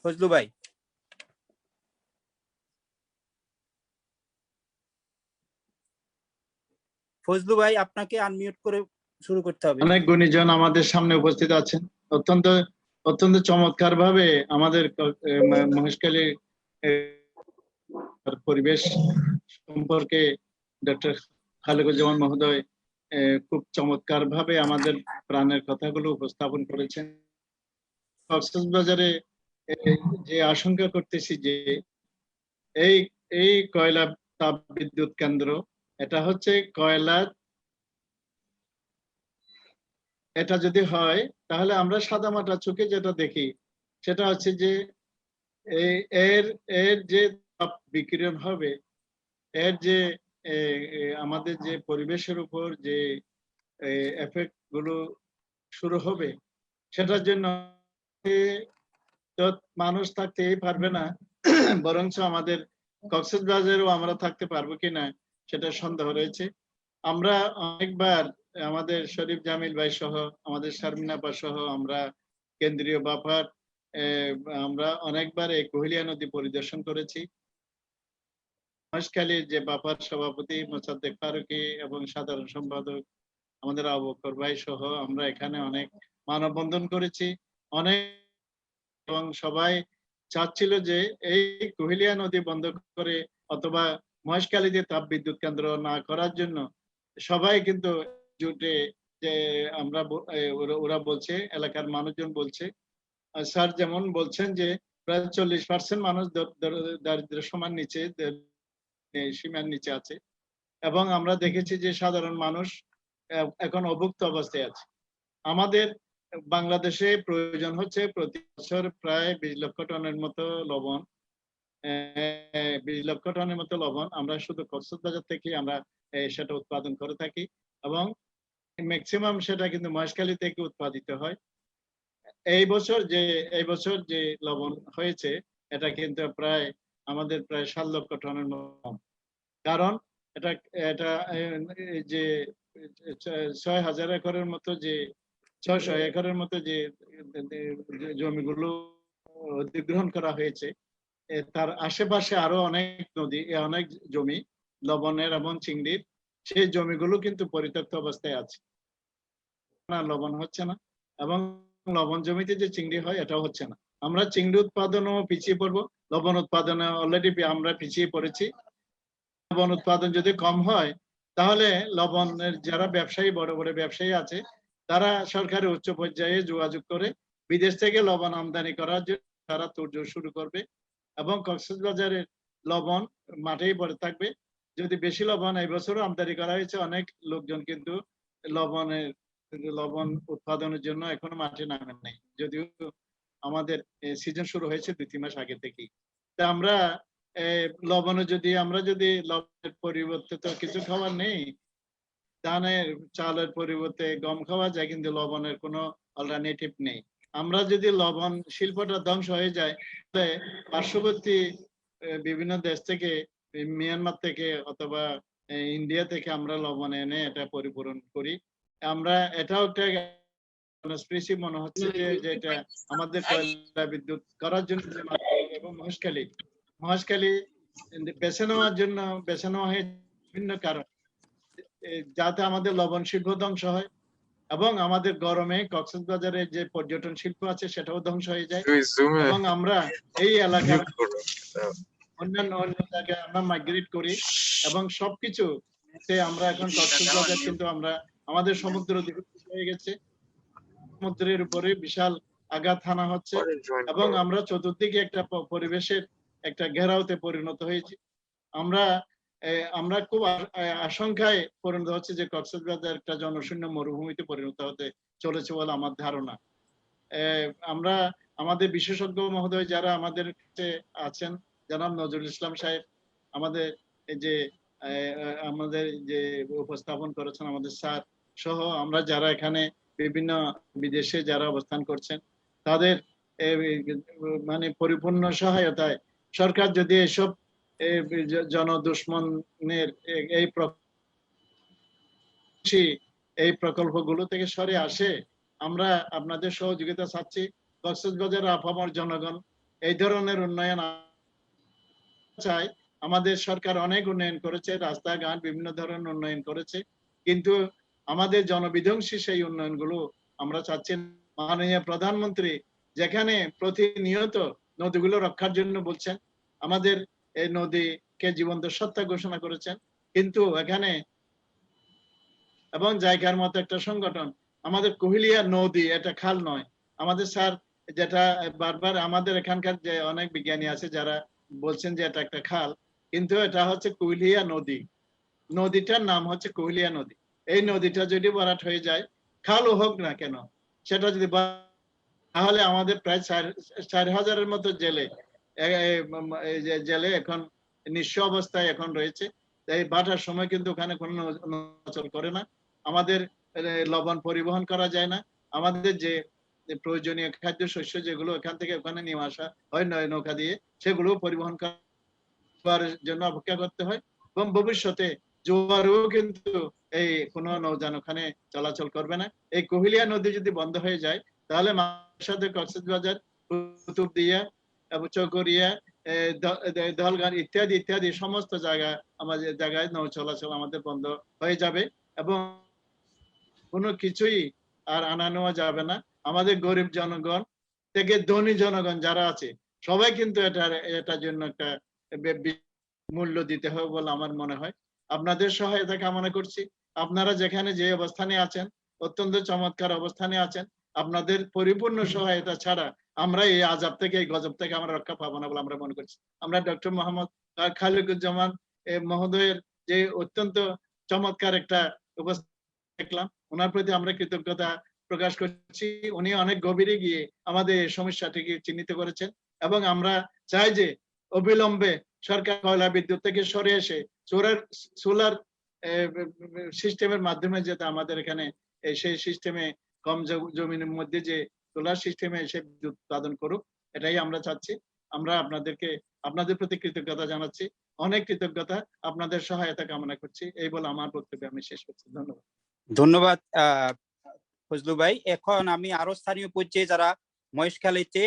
ফজলু ভাই, ফজলু ভাই আপনাকে আনমিউট করে শুরু করতে হবে। অনেক গুণীজন আমাদের সামনে উপস্থিত আছেন। অত্যন্ত অত্যন্ত চমৎকার ভাবে আমাদের মহেশখালী পরিবেশ সম্পর্কে ডক্টর খালেকুজ্জামান মহোদয় খুব চমৎকার ভাবে আমাদের প্রাণের কথাগুলো উপস্থাপন করেছেন। কক্সবাজারে যে আশঙ্কা করতেছি যে এই এই কয়লা তাপ বিদ্যুৎ কেন্দ্র, এটা হচ্ছে কয়লা, এটা যদি হয় তাহলে আমরা সাদামাটা চোখে যেটা দেখি সেটা হচ্ছে যে এর এর যে তাপ বিকিরণ হবে, এর যে আমাদের যে পরিবেশের উপর যে এফেক্ট গুলো শুরু হবে, সেটার জন্য মানুষ থাকতেই পারবে না, বরঞ্চ আমাদের কক্সবাজারেও আমরা থাকতে পারবো কিনা সেটা সন্দেহ রয়েছে। আমরা অনেকবার আমাদের শরীফ জামিল ভাই সহ, আমাদের শারমিন আপা সহ, আমরা কেন্দ্রীয় বাফার আমরা অনেকবার এই কোহিলিয়া নদী পরিদর্শন করেছি। মহেশখালীর যে বাফার সভাপতি মোসাদ্দেক ফারুকী এবং সাধারণ সম্পাদক আমাদের আবু বকর ভাই সহ আমরা এখানে অনেক মানববন্ধন করেছি অনেক, এবং সবাই চাচ্ছিল যে এই কোহিলিয়া নদী বন্ধ করে অথবা মহেশখালীতে তাপ বিদ্যুৎ কেন্দ্র না করার জন্য সবাই কিন্তু জুটে, যে আমরা ওরা বলছে, এলাকার মানুষজন বলছে, স্যার যেমন বলছেন যে প্রায় 40% মানুষ দারিদ্র সীমার নিচে, সীমার নিচে আছে, এবং আমরা দেখেছি যে সাধারণ মানুষ এখন অভুক্ত অবস্থায় আছে। আমাদের বাংলাদেশে প্রয়োজন হচ্ছে প্রতি বছর প্রায় 20 লক্ষ টনের মতো লবণ, 20 লক্ষ টনের মতো লবণ আমরা শুধু কক্সবাজার থেকে আমরা সেটা উৎপাদন করে থাকি, এবং ম্যাক্সিমাম সেটা কিন্তু মহেশখালী থেকে উৎপাদিত হয়। এই বছর যে লবণ হয়েছে এটা কিন্তু প্রায় আমাদের প্রায় 7 লক্ষ টনের মতো, কারণ এটা এটা যে 6,000 একরের মতো, যে 600 একরের মতো যে জমিগুলো অধিগ্রহণ করা হয়েছে, তার আশেপাশে আরো অনেক নদী, অনেক জমি লবণের এবং চিংড়ির, সেই জমিগুলো কিন্তু পরিত্যক্ত অবস্থায় আছে, লবণ হচ্ছে না, এবং লবণ জমিতে যে চিংড়ি হয় এটাও হচ্ছে না। আমরা চিংড়ি উৎপাদনও পিছিয়ে পড়বো, লবণ উৎপাদনে অলরেডি আমরা পিছিয়ে পড়েছি। লবণ উৎপাদন যদি কম হয় তাহলে লবণের যারা ব্যবসায়ী, বড় বড় ব্যবসায়ী আছে, তারা সরকারের উচ্চ পর্যায়ে যোগাযোগ করে বিদেশ থেকে লবণ আমদানি করার জন্য তারা তোড়জোড় শুরু করবে, এবং কক্সবাজারের লবণ মাঠেই পড়ে থাকবে। যদি বেশি লবণ এই বছরও আমদানি করা হয়েছে, অনেক লোকজন কিন্তু লবণ উৎপাদনের জন্য এখনো মাঠে নামেন নাই, যদিও আমাদের সিজন শুরু হয়েছে 2-3 মাস আগে থেকেই। তা আমরা লবণে আমরা যদি লবণের পরিবর্তে তো কিছু খাবার নেই, ধানের চালের পরিবর্তে গম খাওয়া যায়, কিন্তু লবণের কোনো অল্টারনেটিভ নেই। আমরা যদি লবণ শিল্পটা ধ্বংস হয়ে যায় তাহলে পার্শ্ববর্তী বিভিন্ন দেশ থেকে, মিয়ানমার থেকে অথবা ইন্ডিয়া থেকে আমরা লবণ এনে এটা পরিপূরণ করি। আমরা এটাও একটা মনে হচ্ছে যে এটা আমাদের কয়লা বিদ্যুৎ করার জন্য, এবং মহেশখালী বেছে নেওয়া হয় বিভিন্ন কারণ, যাতে আমাদের লবণ শিল্প ধ্বংস হয় এবং আমাদের গরমে কক্সবাজারে যে পর্যটন শিল্প আছে সেটাও ধ্বংস হয়ে যায়, এবং আমরা এই এলাকার অন্যান্য জায়গায় আমরা মাইগ্রেট করি, এবং সবকিছু আমরা এখন কক্সবাজার কিন্তু আমরা আমাদের সমুদ্র হয়ে গেছে, সমুদ্রের উপরে বিশাল আঘাত হানা হচ্ছে, এবং আমরা চতুর্দিকে একটা পরিবেশের একটা ঘেরাওতে পরিণত হয়েছি। আমরা খুব আশঙ্কায় পরিণত হচ্ছে যে কক্সবাজার একটা জনশূন্য মরুভূমিতে পরিণত হতে চলেছে বলে আমার ধারণা। আমরা আমাদের বিশেষজ্ঞ মহোদয় যারা আমাদের কাছে আছেন, জনাব নজরুল ইসলাম সাহেব আমাদের উপস্থাপন করেছেন, আমাদের স্যার সহ আমরা যারা এখানে বিভিন্ন বিদেশে যারা অবস্থান করছেন, তাদের মানে পরিপূর্ণ সহায়তায় সরকার যদি এসব জনদুশ্মনের এই প্রকল্পগুলো থেকে সরে আসে, আমরা আপনাদের সহযোগিতা চাচ্ছি। কক্সবাজার আপামর জনগণ এই ধরনের উন্নয়ন চাই। আমাদের সরকার অনেক উন্নয়ন করেছে, রাস্তাঘাট বিভিন্ন ধরনের উন্নয়ন করেছে, কিন্তু আমাদের জনবিধ্বংসী সেই উন্নয়নগুলো আমরা চাচ্ছি। মাননীয় প্রধানমন্ত্রী যেখানে প্রতিনিয়ত নদীগুলো রক্ষার জন্য বলছেন, আমাদের এই নদীকে জীবন্ত সত্তা ঘোষণা করেছেন, কিন্তু এখানে এবং জায়গার মতো একটা সংগঠন আমাদের কুহিলিয়া নদী, এটা খাল নয়। আমাদের স্যার যেটা বারবার আমাদের এখানকার যে অনেক বিজ্ঞানী আছে যারা বলছেন যে এটা একটা খাল, কিন্তু এটা হচ্ছে কুহিলিয়া নদী। নদীটার নাম হচ্ছে কুহিলিয়া নদী। এই নদীটা যদি ভরাট হয়ে যায়, খালও হোক না কেন, সেটা যদি তাহলে আমাদের প্রায় 4,000-এর মতো জেলে জেলে এখন নিঃস্ব অবস্থায় এখন রয়েছে। এই বাটার সময় কিন্তু ওখানে কোনো নচল করে না, আমাদের লবণ পরিবহন করা যায় না, আমাদের যে প্রয়োজনীয় খাদ্য শস্য যেগুলো এখান থেকে ওখানে নিয়ে আসা হয় নৌকা দিয়ে, সেগুলো পরিবহন করার জন্য অপেক্ষা করতে হয়। এবং ভবিষ্যতে জোয়ারও কিন্তু এই কোনো নৌযান ওখানে চলাচল করবে না। এই কুহিলিয়া নদী যদি বন্ধ হয়ে যায়, তাহলে সাথে কক্সবাজার, কুতুবদিয়া এবং চকরিয়া, দলগান ইত্যাদি ইত্যাদি সমস্ত আমাদের জায়গায় নৌ চলাচল আমাদের বন্ধ হয়ে যাবে এবং কোনো কিছুই আর আনা নেওয়া যাবে না। আমাদের গরিব জনগণ থেকে ধনী জনগণ যারা আছে সবাই কিন্তু এটার জন্য একটা মূল্য দিতে হবে বলে আমার মনে হয়। আপনাদের সহায়তা কামনা করছি। আপনারা যেখানে যে অবস্থানে আছেন, অত্যন্ত চমৎকার অবস্থানে আছেন। আপনাদের পরিপূর্ণ সহায়তা ছাড়া আমরা এই আযাব থেকে, এই গজব থেকে আমরা রক্ষা পাবো না বলে আমরা মনে করছি। আমরা ডক্টর মোহাম্মদ খালিকুজ্জামান মহোদয়ের যে অত্যন্ত চমৎকার একটা উপস্থিতি দেখলাম, ওনার প্রতি আমরা কৃতজ্ঞতা প্রকাশ করছি। উনি অনেক গভীরে গিয়ে আমাদের এই সমস্যাটিকে চিহ্নিত করেছেন এবং আমরা চাই যে অবিলম্বে সরকার কয়লা বিদ্যুৎ থেকে সরে এসে সোলার সিস্টেমের মাধ্যমে যাতে আমাদের এখানে সেই সিস্টেমে কম জমিনের মধ্যে যে সোলার সিস্টেমে এসে বিদ্যুৎ উৎপাদন করুক, এটাই আমরা চাচ্ছি। আমরা আপনাদের প্রতি কৃতজ্ঞতা জানাচ্ছি, অনেক কৃতজ্ঞতা, আপনাদের সহায়তা কামনা করছি। এই বলে আমার বক্তব্য আমি শেষ করছি। ধন্যবাদ। ধন্যবাদ ফজলু ভাই। এখন আমি আরো স্থানীয় পর্যায়ে যারা মহেশখালীতে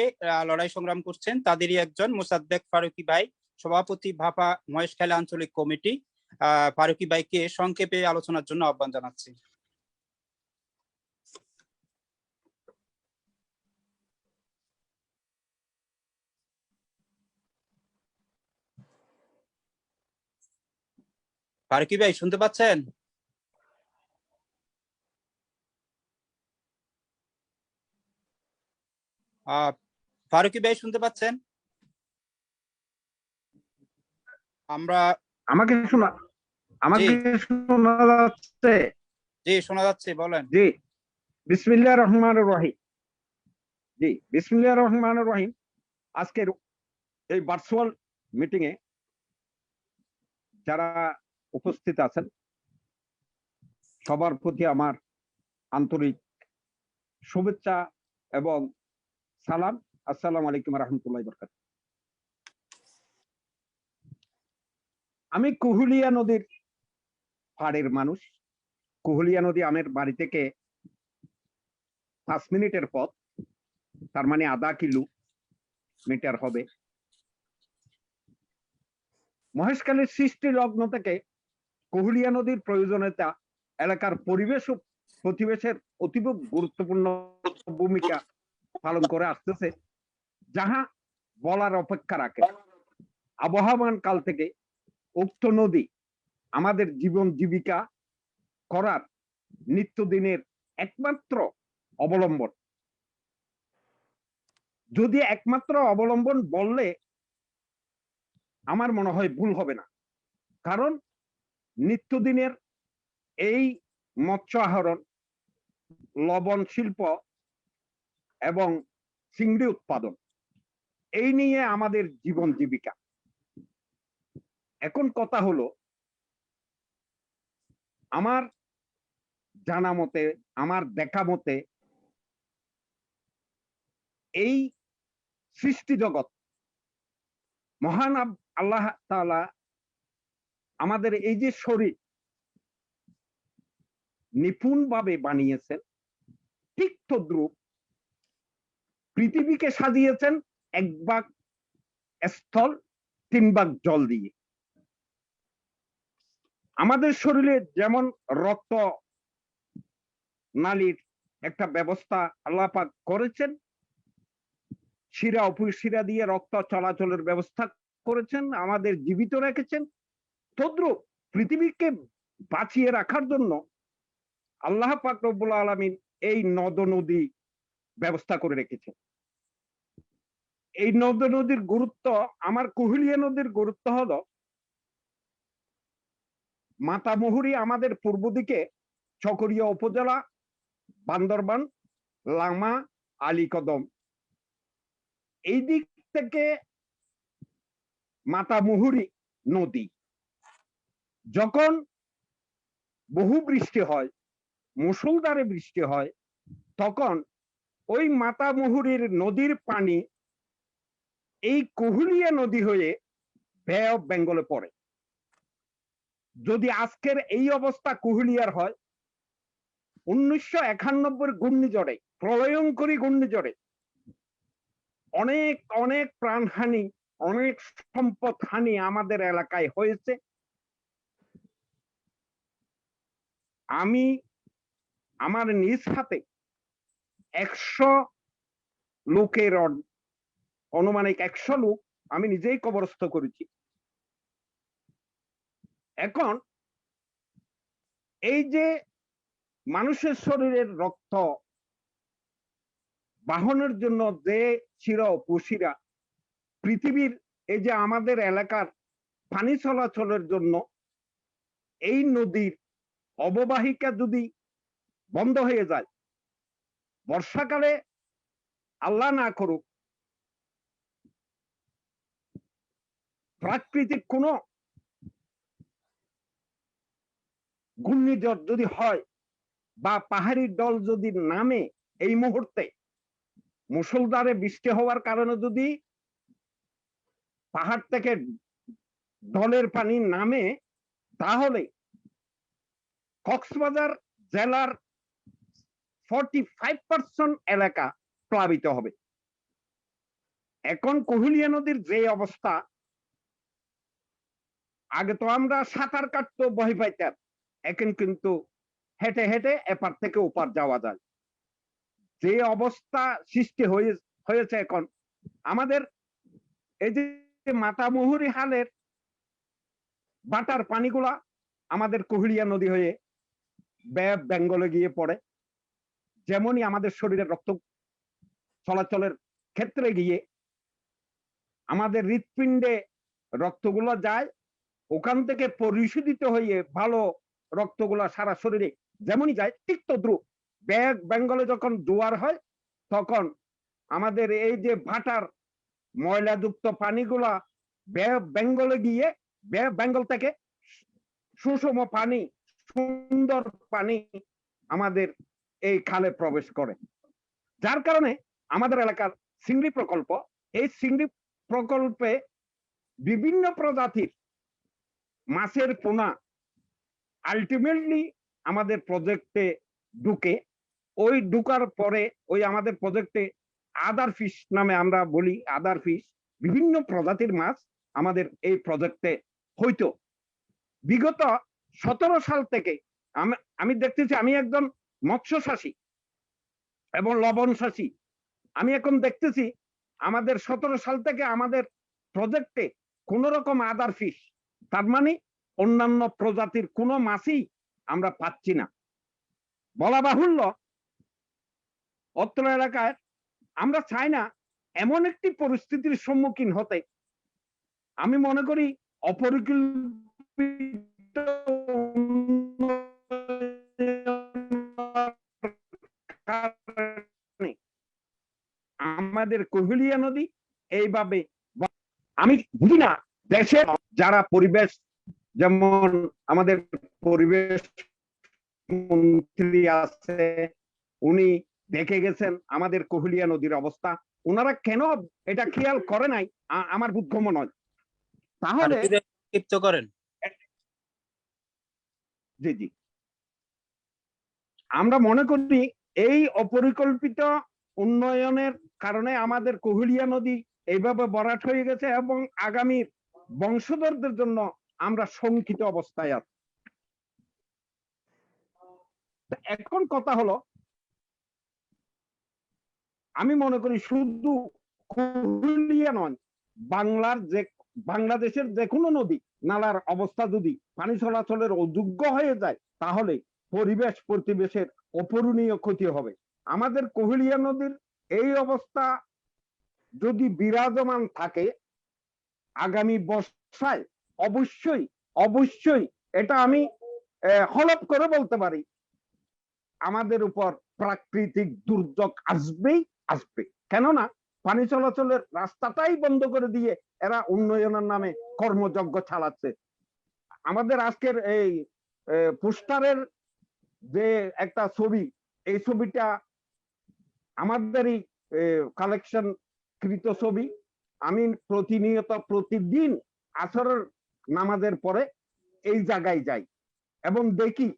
লড়াই সংগ্রাম করছেন তাদেরই একজন মোসাদ্দেক ফারুকী ভাই, সভাপতি ভাপা মহেশখালী আঞ্চলিক কমিটি, ফারুকী ভাইকে সংক্ষেপে আলোচনার জন্য আহ্বান জানাচ্ছি। ফারুকী ভাই শুনতে পাচ্ছেন? ফারুকী ভাই শুনতে পাচ্ছেন? আমাকে শোনা যাচ্ছে? জি শোনা যাচ্ছে, বলেন। জি, বিসমিল্লাহির রহমানির রহিম। জি, বিসমিল্লাহির রহমানির রহিম। আজকের এই ভার্চুয়াল মিটিং এ যারা উপস্থিত আছেন সবার প্রতি আমার আন্তরিক শুভেচ্ছা এবং সালাম। আসসালামু আলাইকুম ওয়া রাহমাতুল্লাহি ওয়া বারাকাতুহু। আমি কুহুলিয়া নদীর পাড়ের মানুষ। কুহুলিয়া নদী আমার বাড়ি থেকে 5 মিনিটের পথ, তার মানে আধা কিলোমিটার হবে। মহেশখালীর সৃষ্টি লগ্ন থেকে কুহুলিয়া নদীর প্রয়োজনীয়তা এলাকার পরিবেশ ও প্রতিবেশের অতীব গুরুত্বপূর্ণ ভূমিকা পালন করে আসতেছে, যাহা বলার অপেক্ষা রাখে। আবহমান কাল থেকে উক্ত নদী আমাদের জীবন জীবিকা করার নিত্যদিনের একমাত্র অবলম্বন। যদি একমাত্র অবলম্বন বললে আমার মনে হয় ভুল হবে না, কারণ নিত্যদিনের এই মৎস্য আহরণ, লবণ শিল্প এবং চিংড়ি উৎপাদন, এই নিয়ে আমাদের জীবন জীবিকা। এখন কথা হলো, আমার জানা মতে, আমার দেখা মতে, এই সৃষ্টি জগৎ মহান আল্লাহ তাআলা আমাদের এই যে শরীর নিপুণ ভাবে বানিয়েছেন, ঠিক তদ্রূপ পৃথিবীকে সাজিয়েছেন এক ভাগ স্থল 3 ভাগ জল দিয়ে। আমাদের শরীরে যেমন রক্ত নালীর একটা ব্যবস্থা আল্লাহ পাক করেছেন, শিরা উপশিরা দিয়ে রক্ত চলাচলের ব্যবস্থা করেছেন, আমাদের জীবিত রেখেছেন, তদ্রূপ পৃথিবীকে বাঁচিয়ে রাখার জন্য আল্লাহ পাক রব্বুল আলামিন এই নদ নদী ব্যবস্থা করে রেখেছেন। এই নদ নদীর গুরুত্ব, আমার কুহুলিয়া নদীর গুরুত্ব হলো, মাতামুহুরী আমাদের পূর্ব দিকে চকরিয়া উপজেলা, বান্দরবান, লামা, আলীকদম, এই দিক থেকে মাতামুহুরী নদী যখন বহু বৃষ্টি হয়, মুষলধারে বৃষ্টি হয়, তখন ওই মাতামুহুরীর নদীর পানি এই কুহুলিয়া নদী হয়ে বে অফ বেঙ্গলে পড়ে। যদি আজকের এই অবস্থা কুহুলিয়ার হয়, 1991 ঘূর্ণিঝড়ে, প্রলয়ঙ্করী ঘূর্ণিঝড়ে অনেক অনেক প্রাণহানি, অনেক সম্পদ হানি আমাদের এলাকায় হয়েছে। আমি আমার নিজ হাতে 100 লোকের অনুমানিক 100 লোক আমি নিজেই কবরস্থ করেছি। এখন এই যে মানুষের শরীরের রক্ত বাহনের জন্য যে শিরা উপশিরা, পৃথিবীর এই যে আমাদের এলাকার পানি চলাচলের জন্য এই নদীর অববাহিকা যদি বন্ধ হয়ে যায়, বর্ষাকালে আল্লাহ না করুক প্রাকৃতিক কোন ঘূর্ণিঝড় যদি হয় বা পাহাড়ি ডল যদি নামে, এই মুহূর্তে মুষলধারে বৃষ্টি হওয়ার কারণে যদি পাহাড় থেকে ডলের পানি নামে, তাহলে কক্সবাজার জেলার 45% এলাকা প্লাবিত হবে। এখন কুহুলিয়া নদীর যে অবস্থা, আগে তো আমরা সাঁতার কাটতে ভয় পাইতাম, এখন কিন্তু হেঁটে হেঁটে এপার থেকে ওপার যাওয়া যায়। যে অবস্থা সৃষ্টি হয়েছে এখন আমাদের এই যে মাতামুহুরী হালের বাটার পানিগুলা আমাদের কুহুলিয়া নদী হয়ে বে অফ বেঙ্গলে গিয়ে পড়ে। যেমনই আমাদের শরীরের রক্ত চলাচলের ক্ষেত্রে গিয়ে আমাদের হৃৎপিণ্ডে রক্তগুলো যায়, ওখান থেকে পরিশোধিত হয়ে ভালো রক্তগুলা সারা শরীরে যেমনই যায়, ঠিক তদ্রুপ বে অফ বেঙ্গলে যখন জোয়ার হয়, তখন আমাদের এই যে ভাটার ময়লাযুক্ত পানিগুলা বে অফ বেঙ্গলে গিয়ে বে অফ বেঙ্গল থেকে সুষম পানি, সুন্দর পানি আমাদের এই খালে প্রবেশ করে। যার কারণে আমাদের এলাকার চিংড়ি প্রকল্প, এই চিংড়ি প্রকল্পে বিভিন্ন প্রজাতির মাছের পোনা আলটিমেটলি আমাদের প্রজেক্টে ঢুকে, ওই ঢুকার পরে ওই আমাদের প্রজেক্টে আদার ফিশ নামে আমরা বলি, আদার ফিশ, বিভিন্ন প্রজাতির মাছ আমাদের এই প্রজেক্টে হইতো। বিগত 17 সাল থেকে আমি দেখতেছি, আমি একজন মৎস্য চাষী এবং লবণ চাষী, আমি এখন দেখতেছি আমাদের 17 সাল থেকে আমাদের প্রজেক্টে কোন রকম আদার ফিশ, তার মানে অন্যান্য প্রজাতির কোনো মাছই আমরা পাচ্ছি না। বলা বাহুল্য, অত্র এলাকায় আমরা চাই না এমন একটি পরিস্থিতির সম্মুখীন হতে। আমি মনে করি অপরিকল্পিত আমাদের কুহুলিয়া নদী এইভাবে, আমি বুঝি না দেশের যারা পরিবেশ, যেমন আমাদের পরিবেশ মন্ত্রী আছে, উনি দেখে গেছেন আমাদের কুহুলিয়া নদীর অবস্থা, ওনারা কেন এটা খেয়াল করে নাই আমার বুদ্ধম নয়। তাহলে ক্ষিপ্ত করেন। জি জি, আমরা মনে করি এই অপরিকল্পিত উন্নয়নের কারণে আমাদের কুহুলিয়া নদী এইভাবে ভরাট হয়ে গেছে এবং আগামী বংশধরদের জন্য আমরা শঙ্কিত অবস্থায় আছি। এখন কথা হলো, আমি মনে করি শুধু কুহুলিয়া নয়, বাংলাদেশের যে কোনো নদী নালার অবস্থা যদি পানি চলাচলের অযোগ্য হয়ে যায় তাহলে পরিবেশের অপূরণীয় ক্ষতি হবে। আমাদের কুহুলিয়া নদীর এই অবস্থা যদি বিরাজমান থাকে আগামী বর্ষায় অবশ্যই অবশ্যই এটা আমি হলফ করে বলতে পারি, আমাদের উপর প্রাকৃতিক দুর্যোগ আসবেই আসবে। কেননা পানি চলাচলের রাস্তাটাই বন্ধ করে দিয়ে এরা উন্নয়নের নামে কর্মযজ্ঞ চালাচ্ছে। আমাদের আজকের এই পোস্টারের যে একটা ছবি, এই ছবিটা আমাদেরই কালেকশন কৃত ছবি। আমি প্রতিনিয়ত প্রতিদিন আসরের নামাজের পরে এই জায়গায় যাই এবং দেখি,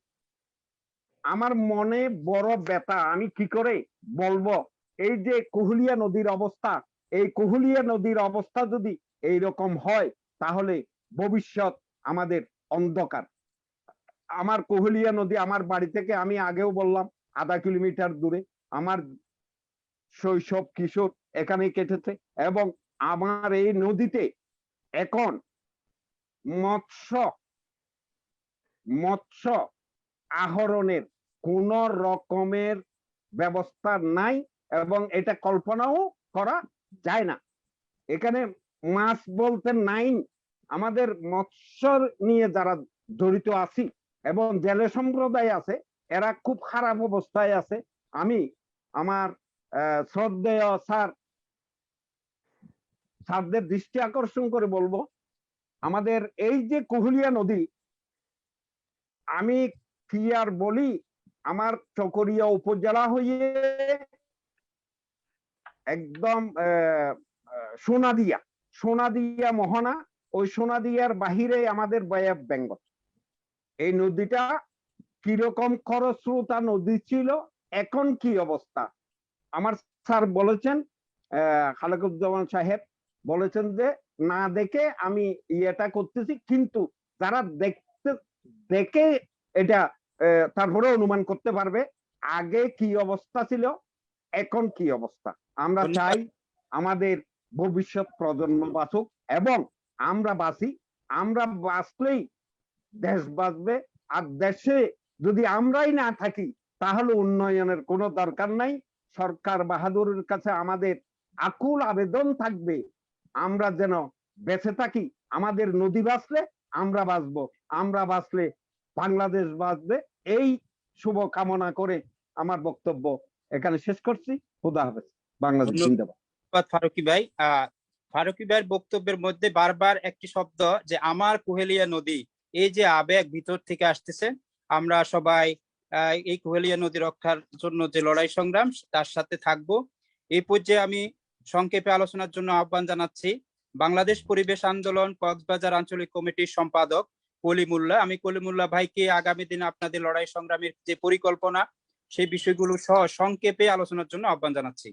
আমার মনে বড় ব্যথা। আমি কি করে বলবো, এই যে কুহুলিয়া নদীর অবস্থা, এই কুহুলিয়া নদীর অবস্থা যদি এইরকম হয় তাহলে ভবিষ্যৎ আমাদের অন্ধকার। আমার কুহুলিয়া নদী আমার বাড়ি থেকে, আমি আগেও বললাম, 0.5 কিলোমিটার দূরে। আমার শৈশব কিশোর এখানেই কেটেছে এবং আমার এই নদীতে এখন মৎস্য আহরণের কোন রকমের ব্যবস্থা নাই এবং এটা কল্পনাও করা যায় না। এখানে মাছ বলতে নাই। আমাদের মৎস্য নিয়ে যারা জড়িত আছি এবং জেলে সম্প্রদায় আছে, এরা খুব খারাপ অবস্থায় আছে। আমি আমার শ্রদ্ধেয় স্যারদের দৃষ্টি আকর্ষণ করে বলবো, আমাদের এই যে কুহুলিয়া নদী, আমি কি আর বলি, আমার চকরিয়া উপজেলা হয়ে একদম সোনাদিয়া মোহনা, ওই সোনাদিয়ার বাহিরে আমাদের বে অফ বেঙ্গল। এই নদীটা কিরকম খরস্রোতা নদী ছিল, এখন কি অবস্থা। আমার স্যার বলেছেন, খালেকুজ্জামান সাহেব বলেছেন যে না দেখে আমি ইয়েটা করতেছি, কিন্তু যারা দেখে এটা তারপরে অনুমান করতে পারবে আগে কি অবস্থা ছিল, এখন কি অবস্থা। আমরা চাই আমাদের ভবিষ্যৎ প্রজন্ম বাঁচুক এবং আমরা বাঁচি। আমরা বাঁচলেই দেশ বাঁচবে। আর দেশে যদি আমরাই না থাকি তাহলে উন্নয়নের কোনো দরকার নাই। সরকার বাহাদুরের কাছে আমাদের আকুল আবেদন থাকবে, আমরা যেন বেঁচে থাকি। আমাদের নদী বাঁচলে আমরা বাঁচবো, আমরা বাঁচলে বাংলাদেশ বাঁচবে। এই শুভ কামনা করে আমার বক্তব্য এখানে শেষ করছি। খুদা হাফেজ। বাংলাদেশ জিন্দাবাদ। ফারুকী ভাই, ফারুকী ভাইয়ের বক্তব্যের মধ্যে বারবার একটি শব্দ, যে আমার কুহেলিয়া নদী, এই যে আবেগ ভিতর থেকে আসতেছে। আমরা সবাই এই কুহেলিয়া নদী রক্ষার জন্য যে লড়াই সংগ্রাম, তার সাথে থাকব। এই পর্যায়ে আমি সংক্ষেপে আলোচনার জন্য আহ্বান জানাচ্ছি বাংলাদেশ পরিবেশ আন্দোলন কক্সবাজার আঞ্চলিক কমিটির সম্পাদক কলিমুল্লাহ। আমি কলিমুল্লাহ ভাইকে আগামী দিনে আপনাদের লড়াই সংগ্রামের যে পরিকল্পনা, সেই বিষয়গুলো সহ সংক্ষেপে আলোচনার জন্য আহ্বান জানাচ্ছি।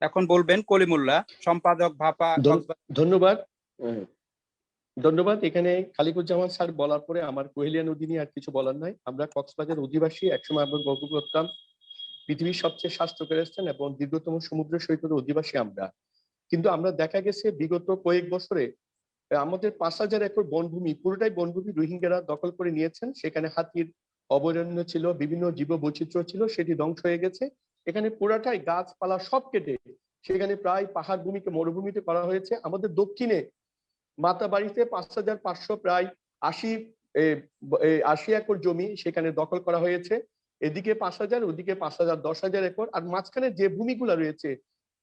এখন বলবেন কলিমুল্লাহ, সম্পাদক ভাপা। ধন্যবাদ। এখানে খালিকুজ্জামান স্যার বলার পরে আমার কুহেলিয়া নদী নিয়ে আর কিছু বলার নাই। আমরা কক্সবাজার অধিবাসী, একসময় আমরা গর্ব করতাম পৃথিবীর সবচেয়ে স্বাস্থ্যকর স্থান এবং দীর্ঘতম সমুদ্র সৈকতের অধিবাসী আমরা। কিন্তু আমরা দেখা গেছে বিগত কয়েক বছরে আমাদের 5,000 একর বনভূমি, পুরোটাই বনভূমি রোহিঙ্গারা দখল করে নিয়েছেন। সেখানে হাতির অভয়ারণ্য ছিল, বিভিন্ন জীব বৈচিত্র্য ছিল, সেটি ধ্বংস হয়ে গেছে। এখানে পুরাটাই গাছপালা সব কেটে সেখানে প্রায় পাহাড় ভূমিকে মরুভূমিতে করা হয়েছে। আমাদের দক্ষিণে মাতাবাড়িতে 5,500 প্রায় 80 একর জমি সেখানে দখল করা হয়েছে। এদিকে 5,000, ওদিকে 5,000, 10,000 একর। আর মাঝখানে যে ভূমিগুলা রয়েছে,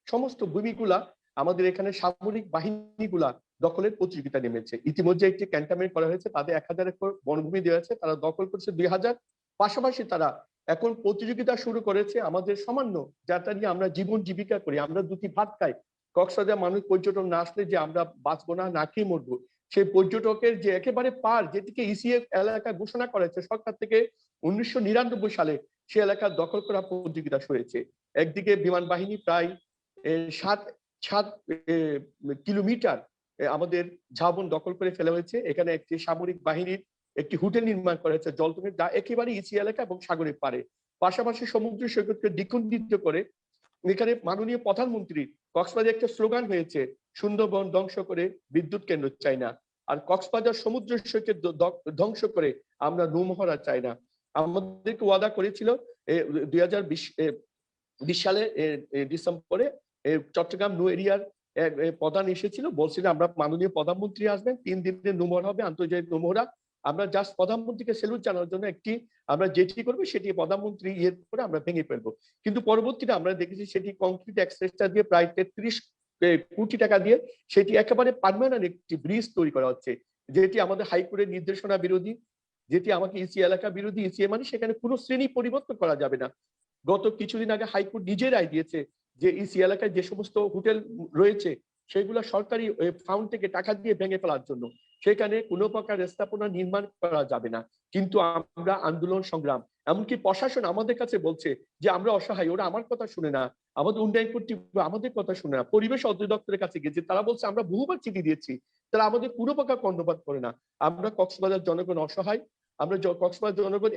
সমস্ত ভূমিগুলা আমাদের এখানে সামরিক বাহিনীগুলা দখলের প্রতিযোগিতা নেমেছে। ইতিমধ্যে একটি ক্যান্টনমেন্ট করা হয়েছে, তাদের 1,000 একর বনভূমি দেওয়া আছে, তারা দখল করছে 2,000। পাশাপাশি তারা এখন প্রতিযোগিতা শুরু করেছে আমাদের সামান্য, যাটা নিয়ে আমরা জীবন জীবিকা করি, আমরা দুটি ভাত খাই। কক্সবাজার মানুষ পর্যটন না আসলে যে আমরা বাঁচবো না, না খেয়ে মরবো, সেই পর্যটকের যে একেবারে পার, যেটিকে ইসিএফ এলাকা ঘোষণা করেছে সরকার থেকে 1999 সালে, সে এলাকা দখল করা প্রতিযোগিতা হয়েছে। একদিকে বিমান বাহিনী প্রায় 7 কিলোমিটার আমাদের ঝাবন দখল করে ফেলা হয়েছে। এখানে একটি সামরিক বাহিনীর একটি হোটেল নির্মাণ করা হয়েছে জলটুমের, যা একেবারে ইসি এলাকা এবং সাগরের পারে। পাশাপাশি সমুদ্র সৈকতকে দ্বিখণ্ডিত করে এখানে মাননীয় প্রধানমন্ত্রী কক্সবাজারে একটা স্লোগান হয়েছে, সুন্দরবন ধ্বংস করে বিদ্যুৎ কেন্দ্র চাই না, আর কক্সবাজার সমুদ্র সৈকত ধ্বংস করে আমরা নৌমহড়া চাই না। আমাদেরকে ওয়াদা করেছিল 2020 সালে ডিসেম্বরে চট্টগ্রাম নৌ এরিয়ার প্রধান এসেছিল, বলছিল আমরা মাননীয় প্রধানমন্ত্রী আসবেন, 3 দিনের নৌমহড়া হবে, আন্তর্জাতিক নৌমহড়া। আমরা জাস্ট প্রধানমন্ত্রীকে স্যালুট জানানোর জন্য একটি আমরা যেটি করবো সেটি প্রধানমন্ত্রী ইয়ের করে আমরা ভেঙে ফেলবো। কিন্তু পরবর্তীতে আমরা দেখেছি সেটি কংক্রিট এক্সপ্রেসটা দিয়ে প্রায় 33 কোটি টাকা দিয়ে সেটি একেবারে পার্মানেন্ট একটি ব্রিজ তৈরি করা হচ্ছে, যেটি আমাদের হাইকোর্টের নির্দেশনা বিরোধী, যেটি আমাকে ইসি এলাকা বিরোধী। ইসি মানে সেখানে কোনো শ্রেণী পরিবর্তন করা যাবে না। গত কিছুদিন আগে হাইকোর্ট নিজে রায় দিয়েছে যে ইসি এলাকায় যে সমস্ত হোটেল রয়েছে সেগুলো সরকারি ফান্ড থেকে টাকা দিয়ে ভেঙে ফেলার জন্য, সেখানে কোনো প্রকার স্থাপনা নির্মাণ করা যাবে না। কিন্তু আমরা আন্দোলন সংগ্রাম, এমনকি প্রশাসন আমাদের কাছে বলছে যে আমরা অসহায়, ওরা আমার কথা শুনে না, আমাদের উন্নয়ন কর্তৃপক্ষ আমাদের কথা শুনে না। পরিবেশ অধিদপ্তরের কাছে গেছে, তারা বলছে আমরা বহুবার চিঠি দিয়েছি, তারা আমাদের কোনো প্রকার কর্ণপাত করে না। আমরা কক্সবাজার জনগণ অসহায়। আমরা কক্সবাজার জনগণ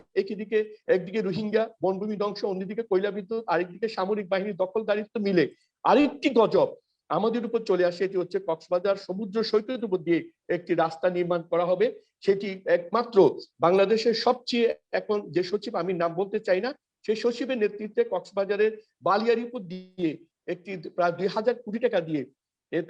একদিকে রোহিঙ্গা বনভূমি ধ্বংস, অন্যদিকে কয়লা বিদ্যুৎ, আরেকদিকে সামরিক বাহিনীর দখলদারিত্ব মিলে আরেকটি গজব আমাদের উপর চলে আসে। এটি হচ্ছে কক্সবাজার সমুদ্র সৈকতের উপর দিয়ে একটি রাস্তা নির্মাণ করা হবে। সেটি একমাত্র বাংলাদেশের সবচেয়ে এখন যে সচিব, আমি নাম বলতে চাই না, সেই সচিবের নেতৃত্বে কক্সবাজারের বালিয়ারির উপর দিয়ে একটি প্রায় 2000 কোটি টাকা দিয়ে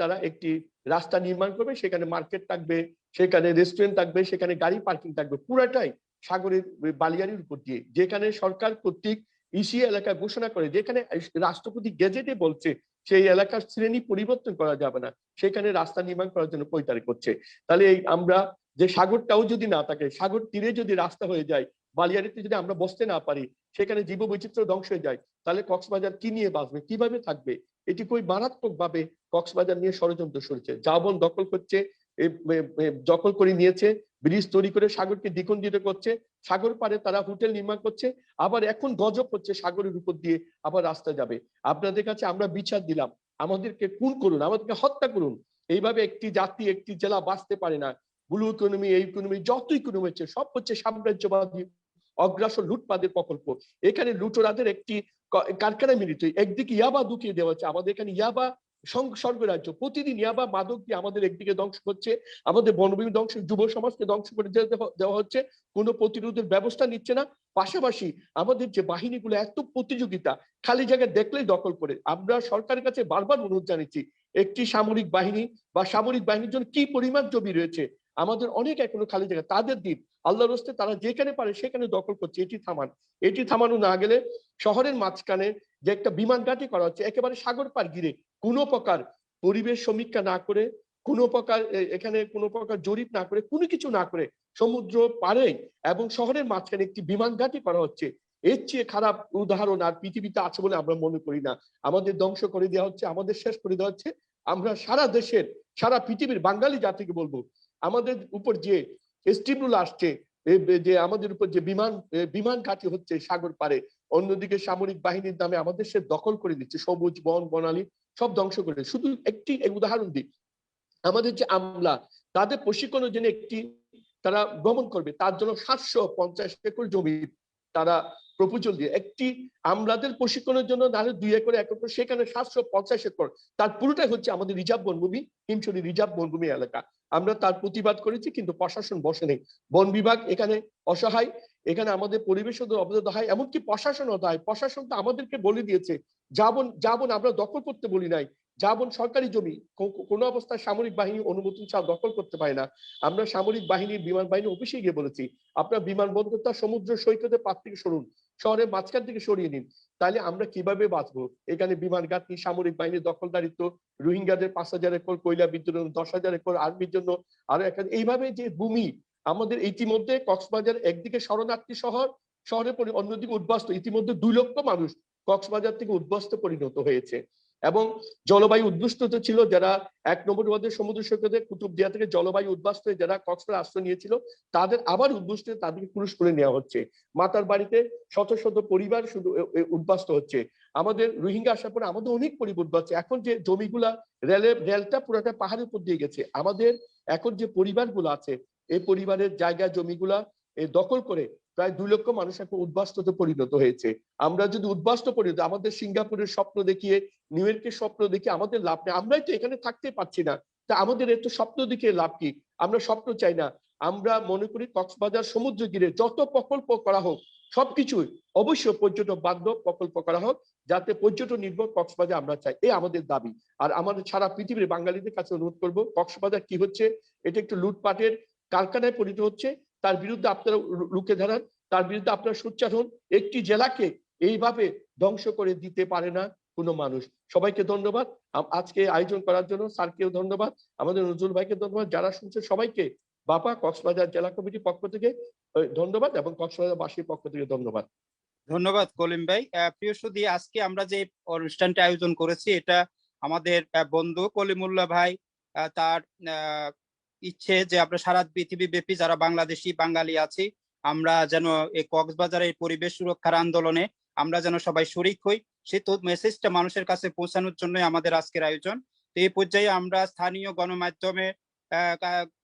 তারা একটি রাস্তা নির্মাণ করবে। সেখানে মার্কেট থাকবে, সেখানে রেস্টুরেন্ট থাকবে, সেখানে গাড়ি পার্কিং থাকবে, পুরাটাই সাগরের বালিয়ারির উপর দিয়ে। যেখানে সরকার কর্তৃক ইসি এলাকা ঘোষণা করে, যেখানে রাষ্ট্রপতি গেজেটে বলছে সেই এলাকার শ্রেণী পরিবর্তন করা যাবে না, সেখানে রাস্তা নির্মাণ করার জন্য পৈতারি করছে। তাহলে এই আমরা যে সাগরটাও যদি না থাকে, সাগর তীরে যদি রাস্তা হয়ে যায়, বালিয়ারিতে যদি আমরা বসতে না পারি, সেখানে জীববৈচিত্র্য ধ্বংস হয়ে যায়, তাহলে কক্সবাজার কি নিয়ে বাঁচবে, কিভাবে থাকবে? এটি খুবই মারাত্মক ভাবে কক্সবাজার নিয়ে ষড়যন্ত্র চলছে। জাবন দখল করছে, দখল করে নিয়েছে, ব্রিজ তৈরি করে সাগরকে দ্বিখণ্ডিত করছে, সাগর পারে তারা হোটেল নির্মাণ করছে, আবার এখন গজব হচ্ছে সাগরের উপর দিয়ে আবার রাস্তা যাবে। আপনাদের কাছে আমরা বিচার দিলাম, আমাদেরকে খুন করুন, আমাদেরকে হত্যা করুন। এইভাবে একটি জাতি, একটি জেলা বাঁচতে পারে না। ব্লু ইকোনমি, এই ইকোনমি, যত ইকোনমি হচ্ছে সব হচ্ছে সাম্রাজ্যবাদী অগ্রাসন লুটপাটের প্রকল্প। এখানে লুটোরাদের একটি কারখানা মিলিত, একদিকে ইয়াবা ঢুকিয়ে দেওয়া হচ্ছে। আমাদের এখানে ইয়াবা স্বর্গরাজ্য, প্রতিদিন ইয়াবা মাদক দিয়ে আমাদের একদিকে ধ্বংস করছে, আমাদের বনভূমি ধ্বংস, যুব সমাজকে ধ্বংস করে দেওয়া হচ্ছে, কোনো প্রতিরোধের ব্যবস্থা নিচ্ছে না। পাশাপাশি আমাদের যে বাহিনীগুলো এত প্রতিযোগিতা, খালি জায়গা দেখলেই দখল করে। আমরা সরকারের কাছে বারবার অনুরোধ জানিয়েছি, একটি সামরিক বাহিনী বা সামরিক বাহিনীর জন্য কি পরিমাণ জমি রয়েছে, আমাদের অনেক এখনো খালি জায়গা, তাদের দিন আল্লাহর রাস্তে তারা যেখানে পারে সেখানে দখল করছে। এটি থামান, এটি থামানো না গেলে শহরের মাঝখানে যে একটা বিমান ঘাঁটি করা হচ্ছে একেবারে সাগর পার ঘিরে, কোনো প্রকার পরিবেশ সমীক্ষা না করে, কোনো প্রকার এখানে কোনো প্রকার জরিপ না করে, কোনো কিছু না করে সমুদ্র পারে এবং শহরের মাঝখানে একটি বিমান ঘাঁটি করা হচ্ছে। এর চেয়ে খারাপ উদাহরণ আর পৃথিবীতে আছে বলে আমরা মনে করি না। আমাদের ধ্বংস করে দেওয়া হচ্ছে, আমাদের শেষ করে দেওয়া হচ্ছে। আমরা সারা দেশের, সারা পৃথিবীর বাঙালি জাতিকে বলবো, আমাদের উপর যে স্টিমরুল আসছে, যে আমাদের উপর যে বিমান ঘাঁটি হচ্ছে সাগর পারে, অন্যদিকে সামরিক বাহিনীর নামে আমাদের সে দখল করে দিচ্ছে, সবুজ বন বনালী সব ধ্বংস করে। শুধু একটি উদাহরণ দিই, আমাদের যে আমলা, তাদের প্রশিক্ষণের জন্য একটি তারা ভ্রমণ করবে, তার জন্য 750 একর জমি তারা প্রপোজাল দিয়ে, একটি আমলাদের প্রশিক্ষণের জন্য নাহলে 2 একর 1 একর, সেখানে 750 একর, তার পুরোটাই হচ্ছে আমাদের রিজার্ভ বনভূমি, হিমছড়ি রিজার্ভ বনভূমি এলাকা। আমরা তার প্রতিবাদ করেছি, কিন্তু প্রশাসন বসে নেই। বন বিভাগ এখানে অসহায়, এখানে আমাদের পরিবেশ অবদায়, এমনকি প্রশাসন অদায়। প্রশাসন তো আমাদেরকে বলে দিয়েছে, যাবন আমরা দখল করতে বলি নাই, যাবন সরকারি জমি, কোন অবস্থায় সামরিক বাহিনী অনুমতি ছাড়া দখল করতে পারে না। আমরা সামরিক বাহিনীর বিমান বাহিনী অফিসে গিয়ে বলেছি, আপনার বিমানবন্দরটা সমুদ্র সৈকতের পাশ থেকে সরুন, শহরের মাঝখান থেকে সরিয়ে নিন, তাহলে আমরা কিভাবে বাঁচবো? এখানে বিমান ঘাঁটি, সামরিক বাহিনীর দখলদারিত্ব, রোহিঙ্গাদের 5000 একর, কয়লা বিদ্যুৎ 10,000 একর, আর্মির জন্য আরো এইভাবে যে ভূমি আমাদের ইতিমধ্যে কক্সবাজার একদিকে শরণার্থী শহরের অন্যদিকে উদ্বাস্তু, ইতিমধ্যে 2 লক্ষ মানুষ কক্সবাজার থেকে উদ্বাস্ত পরিণত হয়েছে। এবং জলবায়ু উদ্বুষ্টতা ছিল, যারা 1 নম্বর ওয়ার্ডের সমুদ্র সৈকতে কুতুবদিয়া থেকে জলবায়ু উদ্বাস্ত হয়ে যারা কক্সবাজার আশ্রয় নিয়েছিল তাদের আবার উদ্বুষ্ট তাদেরকে পুরুষ করে নেওয়া হচ্ছে। মাতার বাড়িতে শত শত পরিবার শুধু উদ্বাস্ত হচ্ছে। আমাদের রোহিঙ্গা আসার পরে আমাদের অনেক পরিবার উদ্বাস্ত। এখন যে জমিগুলা রেলটা পুরোটা পাহাড়ের উপর দিয়ে গেছে, আমাদের এখন যে পরিবারগুলো আছে এই পরিবারের জায়গা জমিগুলা দখল করে প্রায় 2 লক্ষ মানুষ এখন উদ্বাস্তুতে পরিণত হয়েছে। আমরা যদি উদ্বাস্ত পরিণত, আমাদের সিঙ্গাপুরের স্বপ্ন দেখিয়ে নিউ ইয়র্কের স্বপ্ন দেখিয়ে আমাদের লাভ নেই। আমরাই তো এখানে থাকতে পারছি না, তা আমাদের এত স্বপ্ন দেখিয়ে লাভ কি? আমরা স্বপ্ন চাই না। আমরা মনে করি কক্সবাজার সমুদ্র ঘিরে যত প্রকল্প করা হোক সবকিছুই অবশ্যই পর্যটক বান্ধব প্রকল্প করা হোক, যাতে পর্যটন নির্ভর কক্সবাজার আমরা চাই, এই আমাদের দাবি। আর আমাদের সারা পৃথিবীর বাঙালিদের কাছে অনুরোধ করবো, কক্সবাজার কি হচ্ছে, এটা একটু লুটপাটের কারখানায় পরিণত হচ্ছে, তার বিরুদ্ধে আপনারা রুখে দাঁড়ান, তার বিরুদ্ধে আপনারা সোচ্চার হন। একটি জেলাকে এইভাবে ধ্বংস করে দিতে পারে না কোনো মানুষ। সবাইকে ধন্যবাদ আজকে আয়োজন করার জন্য, স্যারকেও ধন্যবাদ, আমাদের নজরুল ভাইকে ধন্যবাদ, যারা শুনছে সবাইকে বাপা কক্সবাজার জেলা কমিটির পক্ষ থেকে ধন্যবাদ এবং কক্সবাজার বাসীর পক্ষ থেকে ধন্যবাদ। ধন্যবাদ কলিম ভাই। প্রিয় সুধী, আজকে আমরা যে অনুষ্ঠানটি আয়োজন করেছি এটা আমাদের বন্ধু কলিমুল্লাহ ভাই তার ইচ্ছে যে আমরা সারা পৃথিবী ব্যাপী যারা বাংলাদেশি বাঙালি আছি আমরা যেন এই কক্সবাজারের পরিবেশ সুরক্ষার আন্দোলনে আমরা যেন সবাই শরিক হই, সেই তো মেসেজটা মানুষের কাছে পৌঁছানোর জন্য আমাদের আজকের আয়োজন। তো এই পর্যায়ে আমরা স্থানীয় গণমাধ্যমে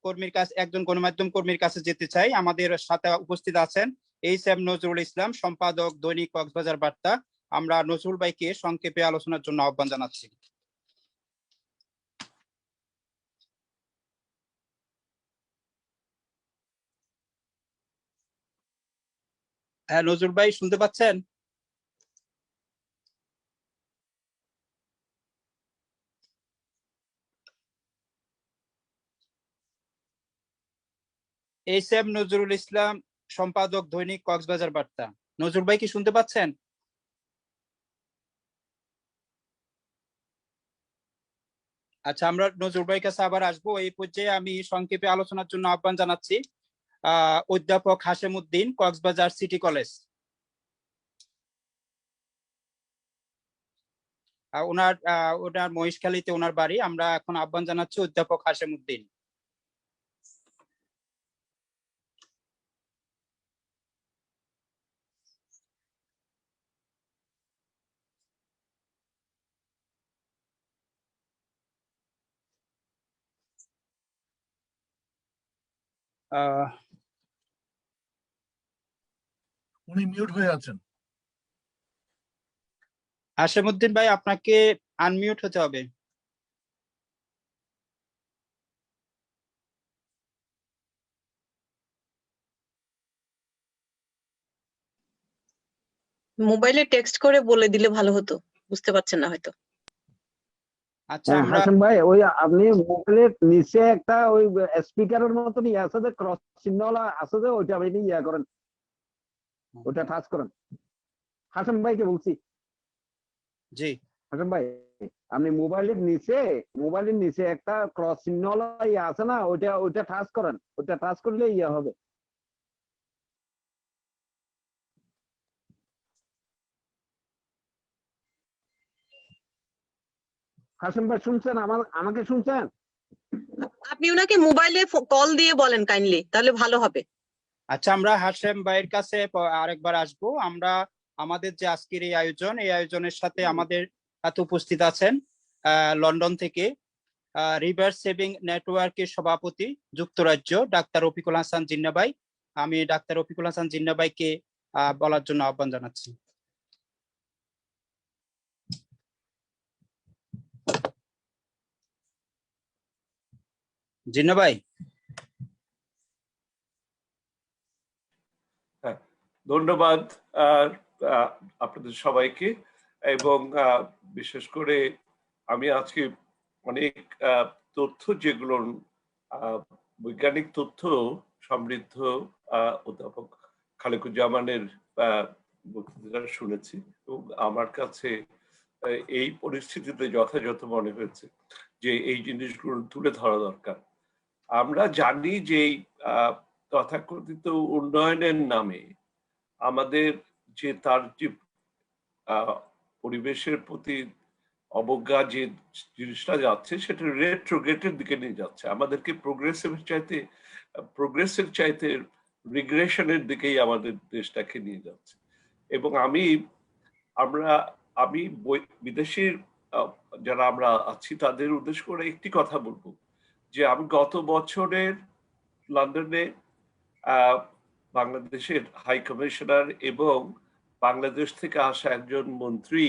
কর্মীর কাছে, একজন গণমাধ্যম কর্মীর কাছে যেতে চাই। আমাদের সাথে উপস্থিত আছেন এইচ.এম. নজরুল ইসলাম, সম্পাদক দৈনিক কক্সবাজার বার্তা। আমরা নজরুল ভাইকে সংক্ষেপে আলোচনার জন্য আহ্বান জানাচ্ছি। হ্যাঁ নজরুল ভাই, শুনতে পাচ্ছেন? এইচ.এম. নজরুল ইসলাম, সম্পাদক দৈনিক কক্সবাজার বার্তা। নজরুল ভাই কি শুনতে পাচ্ছেন? আচ্ছা, আমরা নজরুল ভাইয়ের কাছে আবার আসবো। এই পর্যায়ে আমি সংক্ষেপে আলোচনার জন্য আহ্বান জানাচ্ছি অধ্যাপক হাশেম উদ্দিন, কক্সবাজার সিটি কলেজ। ওনার মহেশখালীতে ওনার বাড়ি। আমরা এখন আহ্বান জানাচ্ছি অধ্যাপক হাশেম উদ্দিন। উনি মিউট হয়ে আছেন। হাশেম উদ্দিন ভাই, আপনাকে আনমিউট হতে হবে। মোবাইলে টেক্সট করে বলে দিলে ভালো হতো, বুঝতে পারছেন না হয়তো। আচ্ছা, আমরা হাসান ভাই, ওই আপনি মোবাইলের নিচে একটা ওই স্পিকারের মতন ইয়ে আছে যে ক্রস চিহ্নওয়ালা আছে যে, ওইটা আপনি ইয়া করেন, ওটা টাচ করেন। হাসান ভাইকে বলছি। জি হাসান ভাই, আপনি মোবাইলের নিচে একটা ক্রস চিহ্নওয়ালা ইয়ে আছে না, ওইটা টাচ করেন, ওটা টাচ করলে ইয়ে হবে। হাসান ভাই শুনছেন? আমাকে শুনছেন? আপনি ওনাকে মোবাইলে কল দিয়ে বলেন কাইন্ডলি, তাহলে ভালো হবে। আচ্ছা, আমরা হাশেম ভাইয়ের কাছে আরেকবার আসবো। আমরা আমাদের যে আজকের এই আয়োজনের সাথে আমাদের সাথে উপস্থিত আছেন লন্ডন থেকে রিভার সেভিং নেটওয়ার্কের সভাপতি যুক্তরাজ্য ডাক্তার রফিকুল হাসান জিন্না ভাই। আমি ডাক্তার রফিকুল হাসান জিন্না ভাইকে বলার জন্য আহ্বান জানাচ্ছি। জিন্না ভাই। ধন্যবাদ আপনাদের সবাইকে, এবং বিশেষ করে আমি আজকে অনেক তথ্য, যেগুলো বৈজ্ঞানিক তথ্য সমৃদ্ধ অধ্যাপক খালেকুজ্জামানের বক্তৃতা শুনেছি, এবং আমার কাছে এই পরিস্থিতিতে যথাযথ মনে হয়েছে যে এই জিনিসগুলো তুলে ধরা দরকার। আমরা জানি যে তথাকথিত উন্নয়নের নামে আমাদের যে তার যে পরিবেশের প্রতি অবজ্ঞা যে জিনিসটা যাচ্ছে সেটা রেট্রোগ্রেডের দিকে নিয়ে যাচ্ছে, আমাদেরকে প্রোগ্রেসের চাইতে রিগ্রেশনের দিকেই আমাদের দেশটাকে নিয়ে যাচ্ছে। এবং আমি বিদেশির যারা আমরা আছি তাদের উদ্দেশ্য করে একটি কথা বলবো, যে আমি গত বছরের লন্ডনে বাংলাদেশের হাই কমিশনার এবং বাংলাদেশ থেকে আসা একজন মন্ত্রী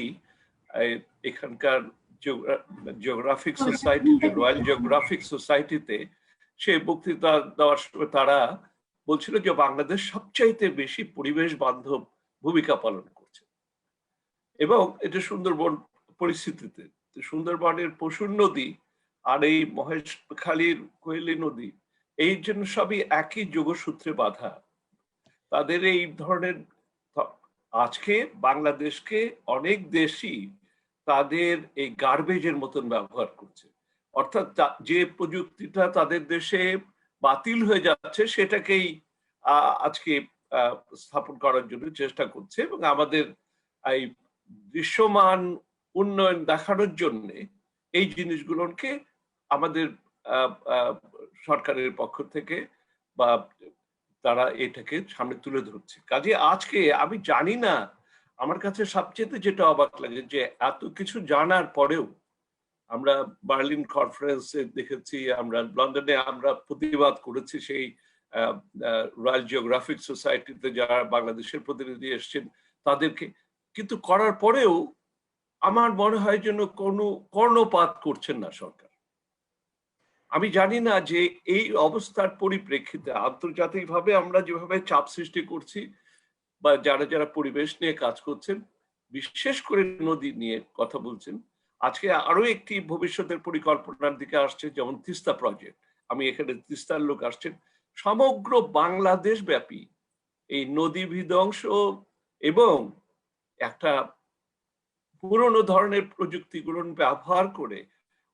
এখানকার জিওগ্রাফিক সোসাইটি, রয়্যাল জিওগ্রাফিক সোসাইটিতে সে বক্তৃতা দেওয়ার সময় তারা বলছিল যে বাংলাদেশ সবচাইতে বেশি পরিবেশ বান্ধব ভূমিকা পালন করছে। এবং এটা সুন্দরবন পরিস্থিতিতে, সুন্দরবনের পশুর নদী আর এই মহেশখালীর কোয়েলী নদী, এই জন্য সবই একই যোগসূত্রে বাঁধা। তাদের এই ধরনের আজকে বাংলাদেশকে অনেক দেশই তাদের এই গার্বেজের মতন ব্যবহার করছে, অর্থাৎ যে প্রযুক্তিটা তাদের দেশে বাতিল হয়ে যাচ্ছে সেটাকেই আজকে স্থাপন করার জন্য চেষ্টা করছে। এবং আমাদের এই দৃশ্যমান উন্নয়ন দেখানোর জন্য এই জিনিসগুলোকে আমাদের সরকারের পক্ষ থেকে বা তারা এটাকে সামনে তুলে ধরছে। কাজে আজকে আমি জানি না, আমার কাছে সবচেয়ে যেটা অবাক লাগে যে এত কিছু জানার পরেও আমরা বার্লিন কনফারেন্সে দেখেছি, আমরা লন্ডনে আমরা প্রতিবাদ করেছি সেই রয়্যাল জিওগ্রাফিক সোসাইটিতে যারা বাংলাদেশের প্রতিনিধি এসেছেন তাদেরকে, কিন্তু করার পরেও আমার মনে হয় যেন কোনো কর্ণপাত করছেন না সরকার। আমি জানি না যে এই অবস্থার পরিপ্রেক্ষিতে আন্তর্জাতিকভাবে আমরা যেভাবে চাপ সৃষ্টি করছি বা যারা যারা পরিবেশ নিয়ে কাজ করছেন, বিশেষ করে নদী নিয়ে কথা বলছেন, আজকে আরো একটি ভবিষ্যতের পরিকল্পনার দিকে আসছে, যেমন তিস্তা প্রজেক্ট। আমি এখানে তিস্তার লোক আসছেন, সমগ্র বাংলাদেশ ব্যাপী এই নদী বিধ্বংস এবং একটা পুরনো ধরনের প্রযুক্তিগুলো ব্যবহার করে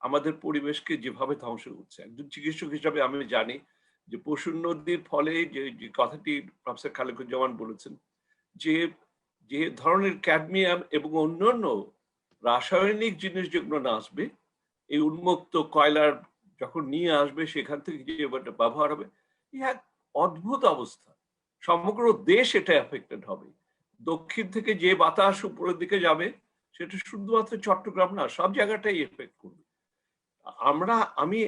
আমাদের পরিবেশকে যেভাবে ধ্বংস করছে। একজন চিকিৎসক হিসাবে আমি জানি যে পশুর নদীর ফলে যে কথাটি প্রফেসর খালেকুজ্জামান বলেছেন, যে ধরনের ক্যাডমিয়াম এবং অন্যান্য রাসায়নিক জিনিস যেগুলো না আসবে, এই উন্মুক্ত কয়লার যখন নিয়ে আসবে সেখান থেকে যে ব্যবহার হবে, এক অদ্ভুত অবস্থা। সমগ্র দেশ এটা এফেক্টেড হবে। দক্ষিণ থেকে যে বাতাস উপরের দিকে যাবে সেটা শুধুমাত্র চট্টগ্রাম না, সব জায়গাটাই এফেক্ট করবে। আমি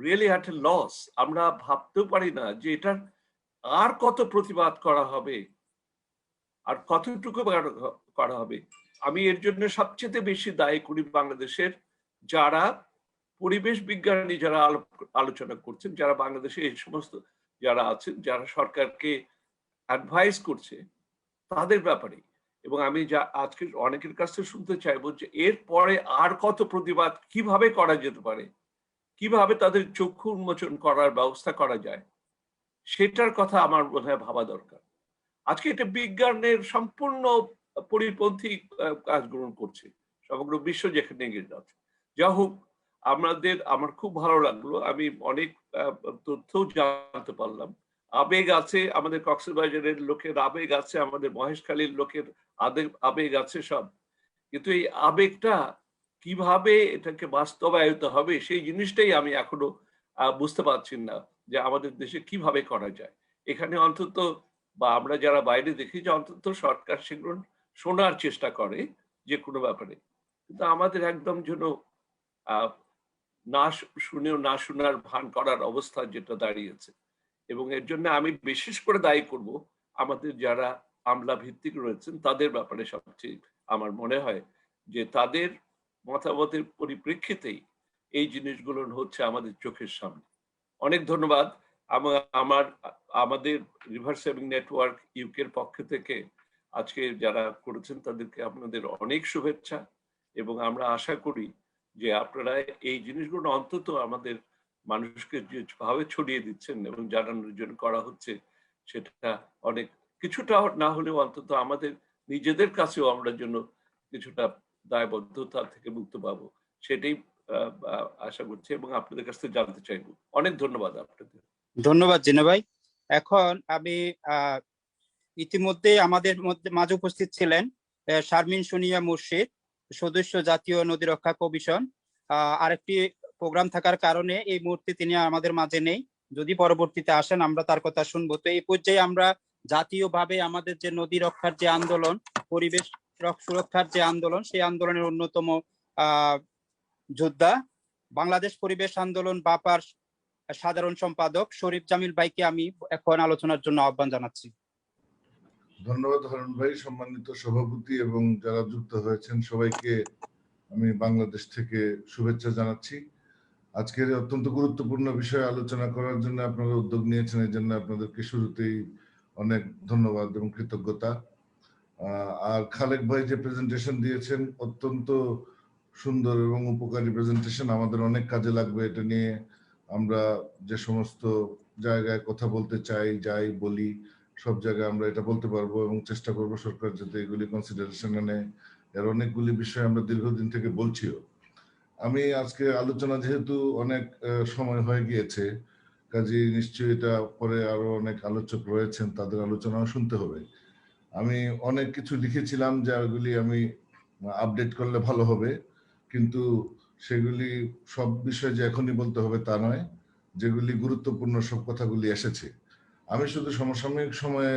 রিয়েলি এট এ লস। আমরা ভাবতেও পারি না যে এটার আর কত প্রতিবাদ করা হবে, আর কতটুকু করা হবে। আমি এর জন্য সবচেয়ে বেশি দায়ী করি বাংলাদেশের যারা পরিবেশ বিজ্ঞানী যারা আলোচনা করছেন, যারা বাংলাদেশে এই সমস্ত যারা আছেন, যারা সরকারকে অ্যাডভাইস করছে তাদের ব্যাপারে। এবং আমি আজকে অনেকের কাছ থেকে শুনতে চাইবো যে এরপরে আর কত প্রতিবাদ কিভাবে করা যেতে পারে, কিভাবে তাদের চক্ষু উন্মোচন করার ব্যবস্থা করা যায়, সেটার কথা আমার মনে হয় ভাবা দরকার। আজকে এটা বিজ্ঞানের সম্পূর্ণ পরিপন্থী কাজ গ্রহণ করছে সমগ্র বিশ্ব যেখানে এগিয়ে যাচ্ছে। যা হোক, আমার খুব ভালো লাগলো, আমি অনেক তথ্য জানতে পারলাম। আবেগ আছে আমাদের কক্সবাজারের লোকের, আবেগ আছে আমাদের মহেশখালীর লোকের, আবেগ আছে সব, কিন্তু এই আবেগটা কিভাবে এটাকে বাস্তবায়িত হবে সেই জিনিসটাই আমি এখনো বুঝতে পারছি না যে আমাদের দেশে কিভাবে করা যায়। এখানে অন্তত বা আমরা যারা বাইরে দেখি যে অন্তত সরকার সেগুলো শোনার চেষ্টা করে যে কোনো ব্যাপারে, কিন্তু আমাদের একদম যেন না শুনেও না শোনার ভান করার অবস্থা যেটা দাঁড়িয়েছে। এবং এর জন্য আমি বিশেষ করে দায়ী করব আমাদের যারা আমলা ভিত্তিক রয়েছেন তাদের ব্যাপারে। সবচেয়ে আমার মনে হয় যে তাদের মতামতের পরিপ্রেক্ষিতেই এই জিনিসগুলো হচ্ছে আমাদের চোখের সামনে। অনেক ধন্যবাদ। আমাদের রিভার সেভিং নেটওয়ার্ক ইউকের পক্ষ থেকে আজকে যারা করেছেন তাদেরকে আপনাদের অনেক শুভেচ্ছা, এবং আমরা আশা করি যে আপনারা এই জিনিসগুলো অন্তত আমাদের মানুষকে যেভাবে ছড়িয়ে দিচ্ছেন এবং জানানোর জন্য করা হচ্ছে, সেটা অনেক কিছুটা না হলেও অন্তত আমাদের নিজেদের কাছেও আমরা জন্য কিছুটা দায়বদ্ধতা থেকে মুক্ত পাবো, সেটাই আশা করছি এবং আপনাদের কাছ থেকে জানতে চাইবো। অনেক ধন্যবাদ আপনাদের। ধন্যবাদ জিনা ভাই। এখন আমি ইতিমধ্যে আমাদের মাঝে উপস্থিত ছিলেন শারমিন সোনিয়া মুর্শিদ, সদস্য জাতীয় নদী রক্ষা কমিশন। আরেকটি প্রোগ্রাম থাকার কারণে এই মুহূর্তে তিনি আমাদের মাঝে নেই, যদি পরবর্তীতে আসেন আমরা তার কথা শুনবো। তো এই পর্যায়ে আমরা জাতীয়ভাবে আমাদের যে নদী রক্ষার যে আন্দোলন, পরিবেশ সুরক্ষার যে আন্দোলন, সেই আন্দোলনের অন্যতম যোদ্ধা বাংলাদেশ পরিবেশ আন্দোলন বাপার সাধারণ সম্পাদক শরীফ জামিল ভাইকে আমি এখন আলোচনার জন্য আহ্বান জানাচ্ছি। ধন্যবাদ হারুন ভাই। সম্মানিত সভাপতি এবং যারা যুক্ত হয়েছেন সবাইকে আমি বাংলাদেশ থেকে শুভেচ্ছা জানাচ্ছি। আজকের অত্যন্ত গুরুত্বপূর্ণ বিষয়ে আলোচনা করার জন্য আপনারা উদ্যোগ নিয়েছেন, এই জন্য আপনাদেরকে শুরুতেই অনেক ধন্যবাদ এবং কৃতজ্ঞতা। আর খালেক ভাই যে প্রেজেন্টেশন দিয়েছেন অত্যন্ত সুন্দর এবং উপকারী প্রেজেন্টেশন, আমাদের অনেক কাজে লাগবে। এটা নিয়ে আমরা যে সমস্ত জায়গায় কথা বলতে চাই, যাই বলি, সব জায়গায় আমরা এটা বলতে পারবো এবং চেষ্টা করব সরকার যাতে এগুলি কনসিডারেশনে নেয়। এর অনেকগুলি বিষয় আমরা দীর্ঘদিন থেকে বলছিও। আমি আজকে আলোচনা যেহেতু অনেক সময় হয়ে গিয়েছে, কাজে নিশ্চয়ই এটা পরে আরো অনেক আলোচক রয়েছেন, তাদের আলোচনাও শুনতে হবে। আমি অনেক কিছু লিখেছিলাম যেগুলি আমি আপডেট করলে ভালো হবে, কিন্তু সেগুলি সব বিষয় যে এখনই বলতে হবে তা নয়, যেগুলি গুরুত্বপূর্ণ সব কথাগুলি এসেছে। আমি শুধু সমসাময়িক সময়ে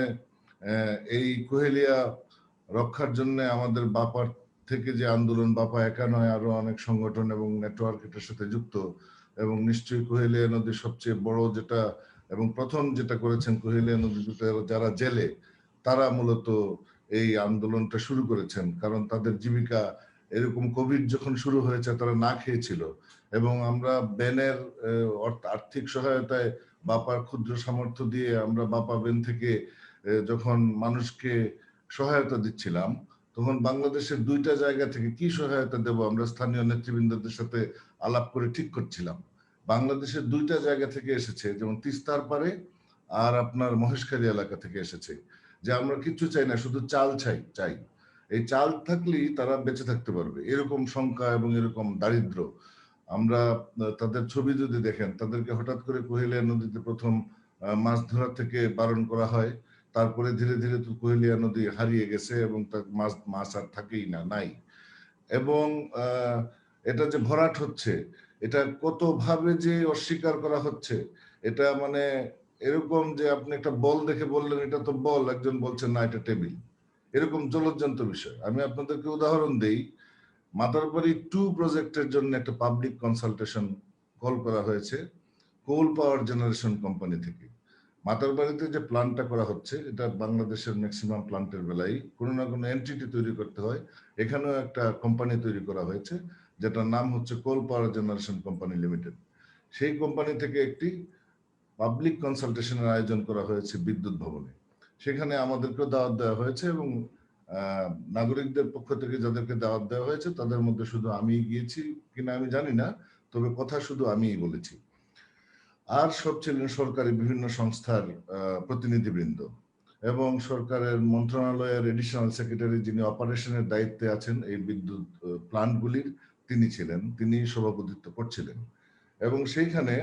এই কুহেলিয়া রক্ষার জন্য আমাদের বাপার থেকে যে আন্দোলন, বাপা একা নয়, আরো অনেক সংগঠন এবং নেটওয়ার্ক এটার সাথে যুক্ত, এবং নিশ্চয়ই কুহেলিয়া নদীর সবচেয়ে বড় যেটা এবং প্রথম যেটা করেছেন কুহেলিয়া নদীতে যারা জেলে, তারা মূলত এই আন্দোলনটা শুরু করেছেন। কারণ তাদের জীবিকা এরকম কোভিড যখন শুরু হয়েছে তারা না খেয়েছিল, এবং আমরা ব্যানের আর্থিক সহায়তায় বাপার ক্ষুদ্র সামর্থ্য দিয়ে আমরা বাপা ব্যান থেকে যখন মানুষকে সহায়তা দিচ্ছিলাম, তখন বাংলাদেশের দুইটা জায়গা থেকে কি সহায়তা দেব আমরা স্থানীয় নেতৃবৃন্দদের সাথে আলাপ করে ঠিক করছিলাম। বাংলাদেশের দুইটা জায়গা থেকে এসেছে, যেমন তিস্তার পারে আর আপনার মহেশখালী এলাকা থেকে এসেছে, যে আমরা কিছু চাই না, শুধু চাল চাই। এই চাল থাকলেই তারা বেঁচে থাকতে পারবে, এরকম সংখ্যা এবং এরকম দারিদ্র। আমরা তাদের ছবি যদি দেখেন, তাদেরকে হঠাৎ করে কুহেলিয়া নদীতে প্রথম মাছ ধরা থেকে বারণ করা হয়, তারপরে ধীরে ধীরে তো কুহেলিয়া নদী হারিয়ে গেছে এবং তার মাছ আর থাকেই না, নাই। এবং এটা যে ভরাট হচ্ছে, এটা কত ভাবে যে অস্বীকার করা হচ্ছে, এটা মানে এরকম যে আপনি একটা বল দেখে বললেন এটা তো বল, একজন বলছেন না এটা টেবিল, এরকম জলজ্জন্ত বিষয়। আমি আপনাদেরকে উদাহরণ দেই, মাদারবাড়ি 2 প্রজেক্টের জন্য একটা পাবলিক কনসালটেশন কল করা হয়েছে কোল পাওয়ার জেনারেশন কোম্পানি থেকে। মাদারবাড়িতে যে প্ল্যান্টটা করা হচ্ছে, এটা বাংলাদেশের ম্যাক্সিমাম প্ল্যান্টের বেলায় কোনো না কোনো এন্টিটি তৈরি করতে হয়। এখানেও একটা কোম্পানি তৈরি করা হয়েছে যেটার নাম হচ্ছে কোল পাওয়ার জেনারেশন কোম্পানি লিমিটেড। সেই কোম্পানি থেকে একটি পাবলিক কনসালটেশনের আয়োজন করা হয়েছে বিদ্যুৎ ভবনে। সেখানে আমাদেরকেও দাওয়াত দেওয়া হয়েছে এবং নাগরিকদের পক্ষ থেকে যাদেরকে দাওয়াত দেওয়া হয়েছে তাদের মধ্যে শুধু আমি গিয়েছি কিনা আমি জানি না, তবে কথা শুধু আমিই বলেছি। আর সব ছিলেন সরকারি বিভিন্ন সংস্থার প্রতিনিধিবৃন্দ এবং সরকারের মন্ত্রণালয়ের এডিশনাল সেক্রেটারি যিনি অপারেশনের দায়িত্বে আছেন এই বিদ্যুৎ প্ল্যান্টগুলির, তিনি ছিলেন, তিনি সভাপতিত্ব করছিলেন। এবং সেইখানে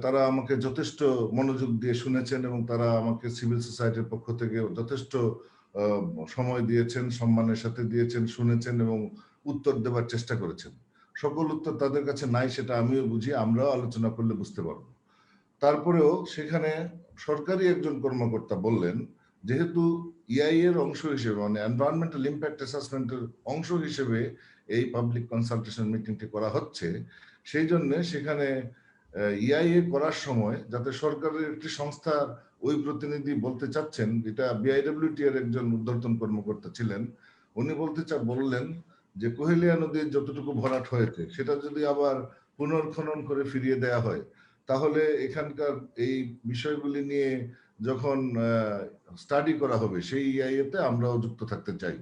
তারা আমাকে যথেষ্ট মনোযোগ দিয়ে শুনেছেন এবং তারা আমাকে সিভিল সোসাইটির পক্ষ থেকে যথেষ্ট সময় দিয়েছেন, সম্মানের সাথে দিয়েছেন, শুনেছেন এবং উত্তর দেওয়ার চেষ্টা করেছেন। সকল উত্তর তাদের কাছে নাই সেটা আমিও বুঝি, আমরাও আলোচনা করলে বুঝতে পারবো। তারপরেও সেখানে সরকারি একজন কর্মকর্তা বললেন, যেহেতু ইআই এর অংশ হিসেবে মানে এনভায়রনমেন্টাল ইম্প্যাক্ট অ্যাসেসমেন্টের অংশ হিসেবে এই পাবলিক কনসালটেশন মিটিংটি করা হচ্ছে, সেই জন্য সেখানে ইআইএ করার সময় যাতে সরকারের একটি সংস্থা ওই প্রতিনিধি বলতে চাচ্ছেন, যেটা বিআইডব্লিউটি এর একজন ঊর্ধ্বতন কর্মকর্তা ছিলেন, উনি বললেন যে কুহেলিয়া নদীর যতটুকু ভরাট হয়েছে সেটা যদি আবার পুনর্খনন করে ফিরিয়ে দেয়া হয়, তাহলে এখানকার এই বিষয়গুলি নিয়ে যখন স্টাডি করা হবে সেই ইআইএতে আমরাও যুক্ত থাকতে চাই।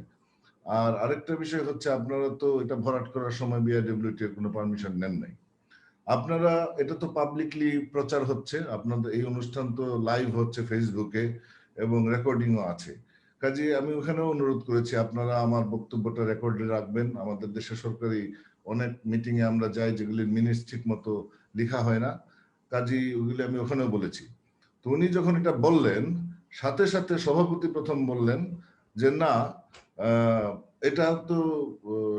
আর আরেকটা বিষয় হচ্ছে, আপনারা তো এটা ভরাট করার সময় বিআইডব্লিউটি এর কোনো পারমিশন নেন নাই। আপনারা এটা তো পাবলিকলি প্রচার হচ্ছে, আপনাদের এই অনুষ্ঠান তো লাইভ হচ্ছে ফেসবুকে এবং রেকর্ডিংও আছে। কাজে আমি ওখানেও অনুরোধ করেছি আপনারা আমার বক্তব্যটা রেকর্ডে রাখবেন। আমাদের দেশের সরকারি অনেক মিটিং এ আমরা যাই যেগুলির মিনিটস ঠিক মতো লেখা হয় না, কাজে ওগুলি আমি ওখানেও বলেছি। তো উনি যখন এটা বললেন, সাথে সাথে সভাপতি প্রথম বললেন যে না, এটা তো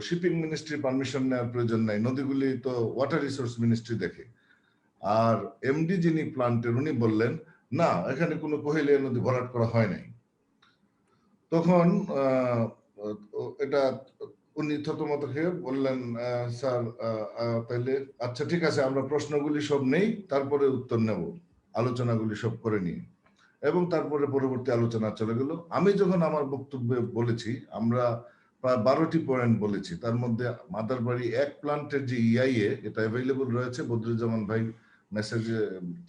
শিপিং মিনিস্ট্রি পারমিশন নেওয়ার প্রয়োজন নাই, নদীগুলি তো ওয়াটার রিসোর্স মিনিস্ট্রি দেখে। আর এমডি যিনি প্লান্টের উনি বললেন না, এখানে কোনো কোহেলিয়া নদী ভরাট করা হয় নাই। তখন এটা উনি থতমত খেয়ে বললেন, স্যার তাইলে আচ্ছা ঠিক আছে, আমরা প্রশ্নগুলি সব নেই, তারপরে উত্তর নেব, আলোচনাগুলি সব করে নিই। এবং তারপরে পরবর্তী আলোচনা চলে গেল। আমি যখন আমার বক্তব্যে বলেছি, আমরা প্রায় 12টি পয়েন্ট বলেছি, তার মধ্যে মাদারবাড়ি 1 প্লান্টের যে ইআইএ, এটা অ্যাভেলেবল রয়েছে। বদরুজ্জামান ভাই মেসেজে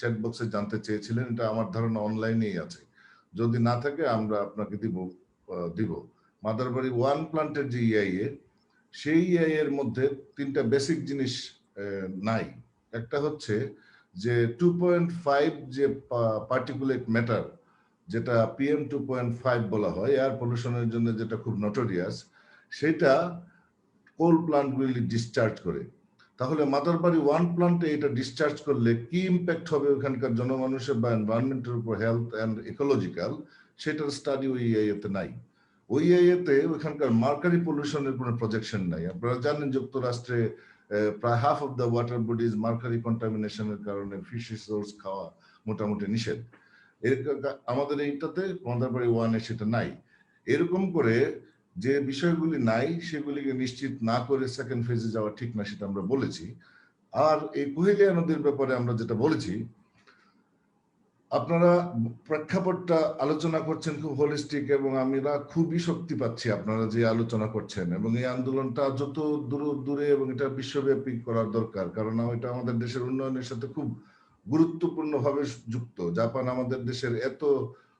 চ্যাট বক্সে জানতে চেয়েছিলেন, এটা আমার ধারণা অনলাইনেই আছে, যদি না থাকে আমরা আপনাকে দিব। মাদারবাড়ি 1 প্লান্টের যে ইআইএ, সেই ইআইএ এর মধ্যে 3টা বেসিক জিনিস নাই। একটা হচ্ছে যে 2.5 যে পার্টিকুলেট ম্যাটার, যেটা PM 2.5 বলা হয়, এয়ার পলিউশনের জন্য যেটা খুব নটোরিয়াস, সেটা কোল প্লান্টগুলি ডিসচার্জ করে। তাহলে মাদারবাড়ি 1 প্লান্টে এটা ডিসচার্জ করলে কি ইম্প্যাক্ট হবে ওখানকার জনমানুষের বা এনভায়রনমেন্টের উপর, হেলথ অ্যান্ড ইকোলজিক্যাল, সেটার স্টাডি ওই ইআইএতে নাই। ওই ইআইএতে ওখানকার মার্কারি পলিউশনের কোনো প্রজেকশন নাই। আপনারা জানেন যুক্তরাষ্ট্রে প্রায় half of the water bodies mercury কন্টামিনেশনের কারণে ফিশ রিসোর্স খাওয়া মোটামুটি নিষেধ। আমাদের এইটাতে মাদারবাড়ি 1-এ সেটা নাই। এরকম করে যে বিষয়গুলি নাই সেগুলিকে নিশ্চিত না করে সেকেন্ড ফেজে যাওয়া ঠিক না, সেটা আমরা বলেছি। আর এই কোহেলিয়া নদীর ব্যাপারে আমরা যেটা বলেছি, আপনারা প্রেক্ষাপটটা আলোচনা করছেন খুব হোলিস্টিক, এবং আমরা খুবই শক্তি পাচ্ছি আপনারা যে আলোচনা করছেন, এবং এই আন্দোলনটা যত দূরে এবং এটা বিশ্বব্যাপী করার দরকার, কারণ এটা আমাদের দেশের উন্নয়নের সাথে খুব গুরুত্বপূর্ণভাবে যুক্ত। জাপান আমাদের দেশের এত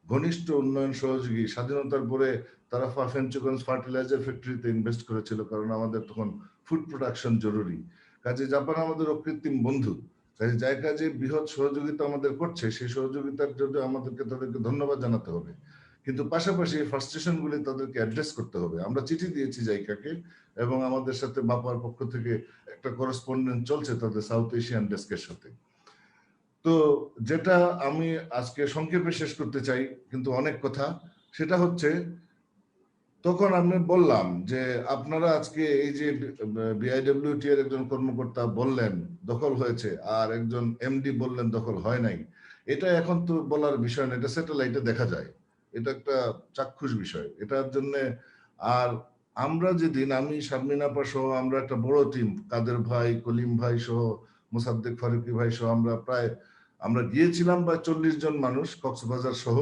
ঘনিষ্ঠ উন্নয়ন সহযোগী, স্বাধীনতার পরে তারা ফেঞ্চুগঞ্জ ফার্টিলাইজার ফ্যাক্টরিতে ইনভেস্ট করেছিল, কারণ আমাদের তখন ফুড প্রোডাকশন জরুরি। কাজে জাপান আমাদের অকৃত্রিম বন্ধু, কাজে জায়গা যে বৃহৎ সহযোগিতা আমাদের করছে, সেই সহযোগিতার জন্য আমাদেরকে তাদেরকে ধন্যবাদ জানাতে হবে। কিন্তু পাশাপাশি ফ্রাস্ট্রেশন গুলি তাদেরকে অ্যাড্রেস করতে হবে। আমরা চিঠি দিয়েছি জাইকাকে, এবং আমাদের সাথে বাপার পক্ষ থেকে একটা করেসপন্ডেন্ট চলছে তাদের সাউথ এশিয়ান ডেস্কের সাথে। তো যেটা আমি আজকে সংক্ষেপে শেষ করতে চাই, কিন্তু অনেক কথা, সেটা হচ্ছে তখন আমি বললাম যে আপনারা আজকে এই যে বিআইডব্লিউটি এর একজন কর্মকর্তা বললেন দখল হয়েছে, আর একজন এমডি বললেন দখল হয় নাই, এটা এখন তো বলার বিষয় না, এটা স্যাটেলাইটে দেখা যায়, এটা একটা চাক্ষুষ বিষয় এটার জন্য। আর আমরা যেদিন, আমি শারমিন আপা সহ আমরা একটা বড় টিম, কাদের ভাই, কলিম ভাই সহ, মোসাদ্দেক ফারুকি ভাই সহ, আমরা গিয়েছিলাম প্রায় 40 জন মানুষ, কক্সবাজার সহ,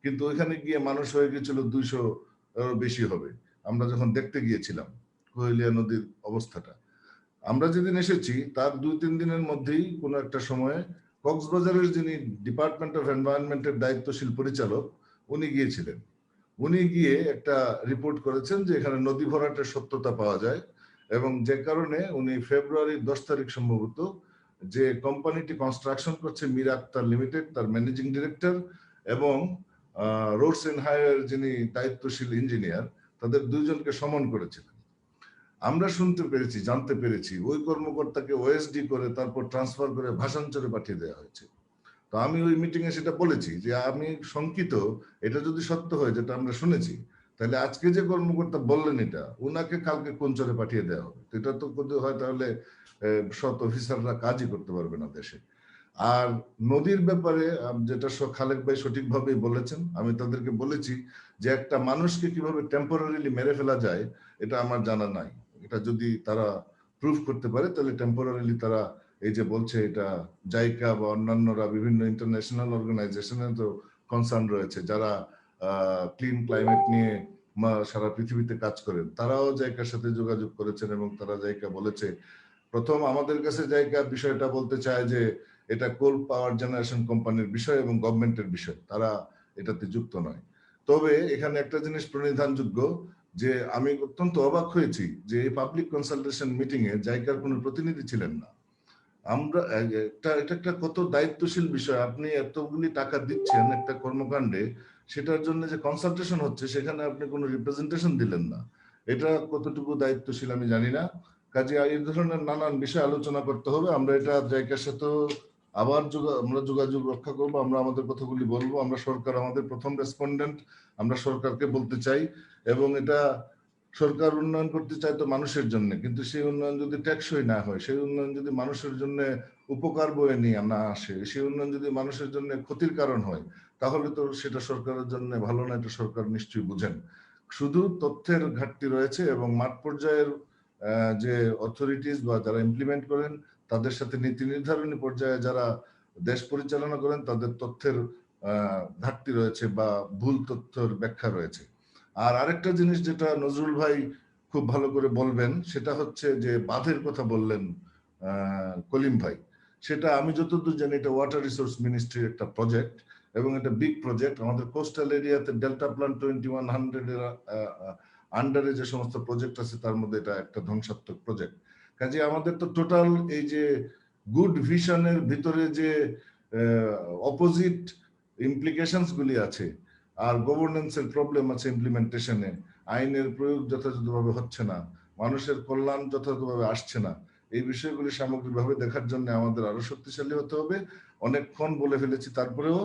কিন্তু ওইখানে গিয়ে মানুষ হয়ে গেছিল 200 বেশি হবে আমরা যখন দেখতে গিয়েছিলাম কোহেলিয়া নদীর অবস্থাটা। আমরা যেদিন এসেছি তার 2-3 দিনের মধ্যেই কোনো একটা সময়ে কক্সবাজারের যিনি ডিপার্টমেন্ট অফ এনভায়রনমেন্টের দায়িত্বশীল পরিচালক, উনি গিয়েছিলেন। উনি গিয়ে একটা রিপোর্ট করেছেন যে এখানে নদী ভরাটের সত্যতা পাওয়া যায়, এবং যে কারণে উনি ফেব্রুয়ারির 10 তারিখ সম্ভবত, যে কোম্পানিটি কনস্ট্রাকশন করছে মীর আক্তার লিমিটেড, তার ম্যানেজিং ডিরেক্টর এবং রোডস এন্ড হাইওয়ে যিনি দায়িত্বশীল ইঞ্জিনিয়ার, তাদের 2 জনকে সমন করেছিলেন। আমরা শুনতে পেরেছি, জানতে পেরেছি ওই কর্মকর্তাকে ওএসডি করে তারপর ট্রান্সফার করে ভাষাঞ্চলে পাঠিয়ে দেওয়া হয়েছে। তো আমি ওই মিটিং এ সেটা বলেছি যে আমি শঙ্কিত, এটা যদি সত্য হয় যেটা আমরা শুনেছি, তাহলে আজকে যে কর্মকর্তা বললেন এটা, উনাকে কালকে কোনচরে পাঠিয়ে দেওয়া হবে। এটা তো যদি হয় তাহলে সৎ অফিসাররা কাজই করতে পারবে না দেশে। আর নদীর ব্যাপারে যেটা খালেক ভাই সঠিকভাবেই বলেছেন, আমি তাদেরকে বলেছি যে একটা মানুষকে কিভাবে টেম্পোরারিলি মেরে ফেলা যায় এটা আমার জানা নাই। এটা যদি তারা প্রুফ করতে পারে তাহলে টেম্পোরারিলি তারা, এই যে বলছে এটা জাইকা বা অন্যান্যরা, বিভিন্ন ইন্টারন্যাশনাল অর্গানাইজেশনের তো কনসার্ন রয়েছে, যারা ক্লিন ক্লাইমেট নিয়ে সারা পৃথিবীতে কাজ করেন, তারাও জাইকার সাথে যোগাযোগ করেছেন, এবং তারা জাইকা বলেছে, প্রথম আমাদের কাছে জাইকা বিষয়টা বলতে চায় যে এটা কোল পাওয়ার জেনারেশন কোম্পানির বিষয় এবং গভর্নমেন্টের বিষয়, তারা এটাতে যুক্ত নয়। তবে এখানে একটা জিনিস প্রণিধানযোগ্য, যে আমি অত্যন্ত অবাক হয়েছি যে এই পাবলিক কনসালটেশন মিটিং এ জাইকার কোনো প্রতিনিধি ছিলেন না। আমরা এটা একটা কত দায়িত্বশীল বিষয়, আপনি এতগুলি টাকা দিচ্ছেন একটা কর্মকাণ্ডে, সেটার জন্য যে কনসালটেশন হচ্ছে সেখানে আপনি কোনো রিপ্রেজেন্টেশন দিলেন না, এটা কতটুকু দায়িত্বশীল আমি জানি না। কাজে এই ধরনের নানান বিষয় আলোচনা করতে হবে। আমরা এটা জায়গার সাথে আবার আমরা যোগাযোগ রক্ষা করবো, আমরা আমাদের কথাগুলি বলবো। আমরা সরকার আমাদের প্রথম রেসপন্ডেন্ট, আমরা সরকারকে বলতে চাই, এবং এটা সরকার উন্নয়ন করতে চায় তো মানুষের জন্য, কিন্তু সেই উন্নয়ন যদি টেকসই না হয়, সেই উন্নয়ন যদি মানুষের জন্য উপকার বয়ে নিয়ে না আসে, সেই উন্নয়ন যদি মানুষের জন্য ক্ষতির কারণ হয়, তাহলে তো সেটা সরকারের জন্য ভালো না, এটা সরকার নিশ্চয়ই বুঝেন। শুধু তথ্যের ঘাটতি রয়েছে এবং মাঠ পর্যায়ের যে অথরিটিস বা যারা ইমপ্লিমেন্ট করেন তাদের সাথে নীতি নির্ধারণী পর্যায়ে যারা দেশ পরিচালনা করেন তাদের তথ্যের ঘাটতি রয়েছে বা ভুল তথ্যের ব্যাখ্যা রয়েছে। আর আরেকটা জিনিস যেটা নজরুল ভাই খুব ভালো করে বলবেন, সেটা হচ্ছে যে বাঁধের কথা বললেন কলিম ভাই, সেটা আমি যতদূর জানি এটা ওয়াটার রিসোর্স মিনিস্ট্রির একটা প্রজেক্ট এবং এটা বিগ প্রজেক্ট। আমাদের কোস্টাল এরিয়াতে ডেল্টা প্ল্যান 2100 এর আন্ডারে যে সমস্ত প্রজেক্ট আছে তার মধ্যে এটা একটা ধ্বংসাত্মক প্রজেক্ট। কাজে আমাদের তো টোটাল এই যে গুড ভিশনের ভিতরে যে অপোজিট ইমপ্লিকেশনস গুলি আছে আর গভর্নেন্সের প্রবলেম আছে, ইমপ্লিমেন্টেশনে আইনের প্রয়োগ যথাযথভাবে হচ্ছে না, মানুষের কল্যাণ যথাযথভাবে আসছে না, এই বিষয়গুলি সামগ্রিকভাবে দেখার জন্য আমাদের আরো শক্তিশালী হতে হবে। অনেকক্ষণ বলে ফেলেছি, তারপরেও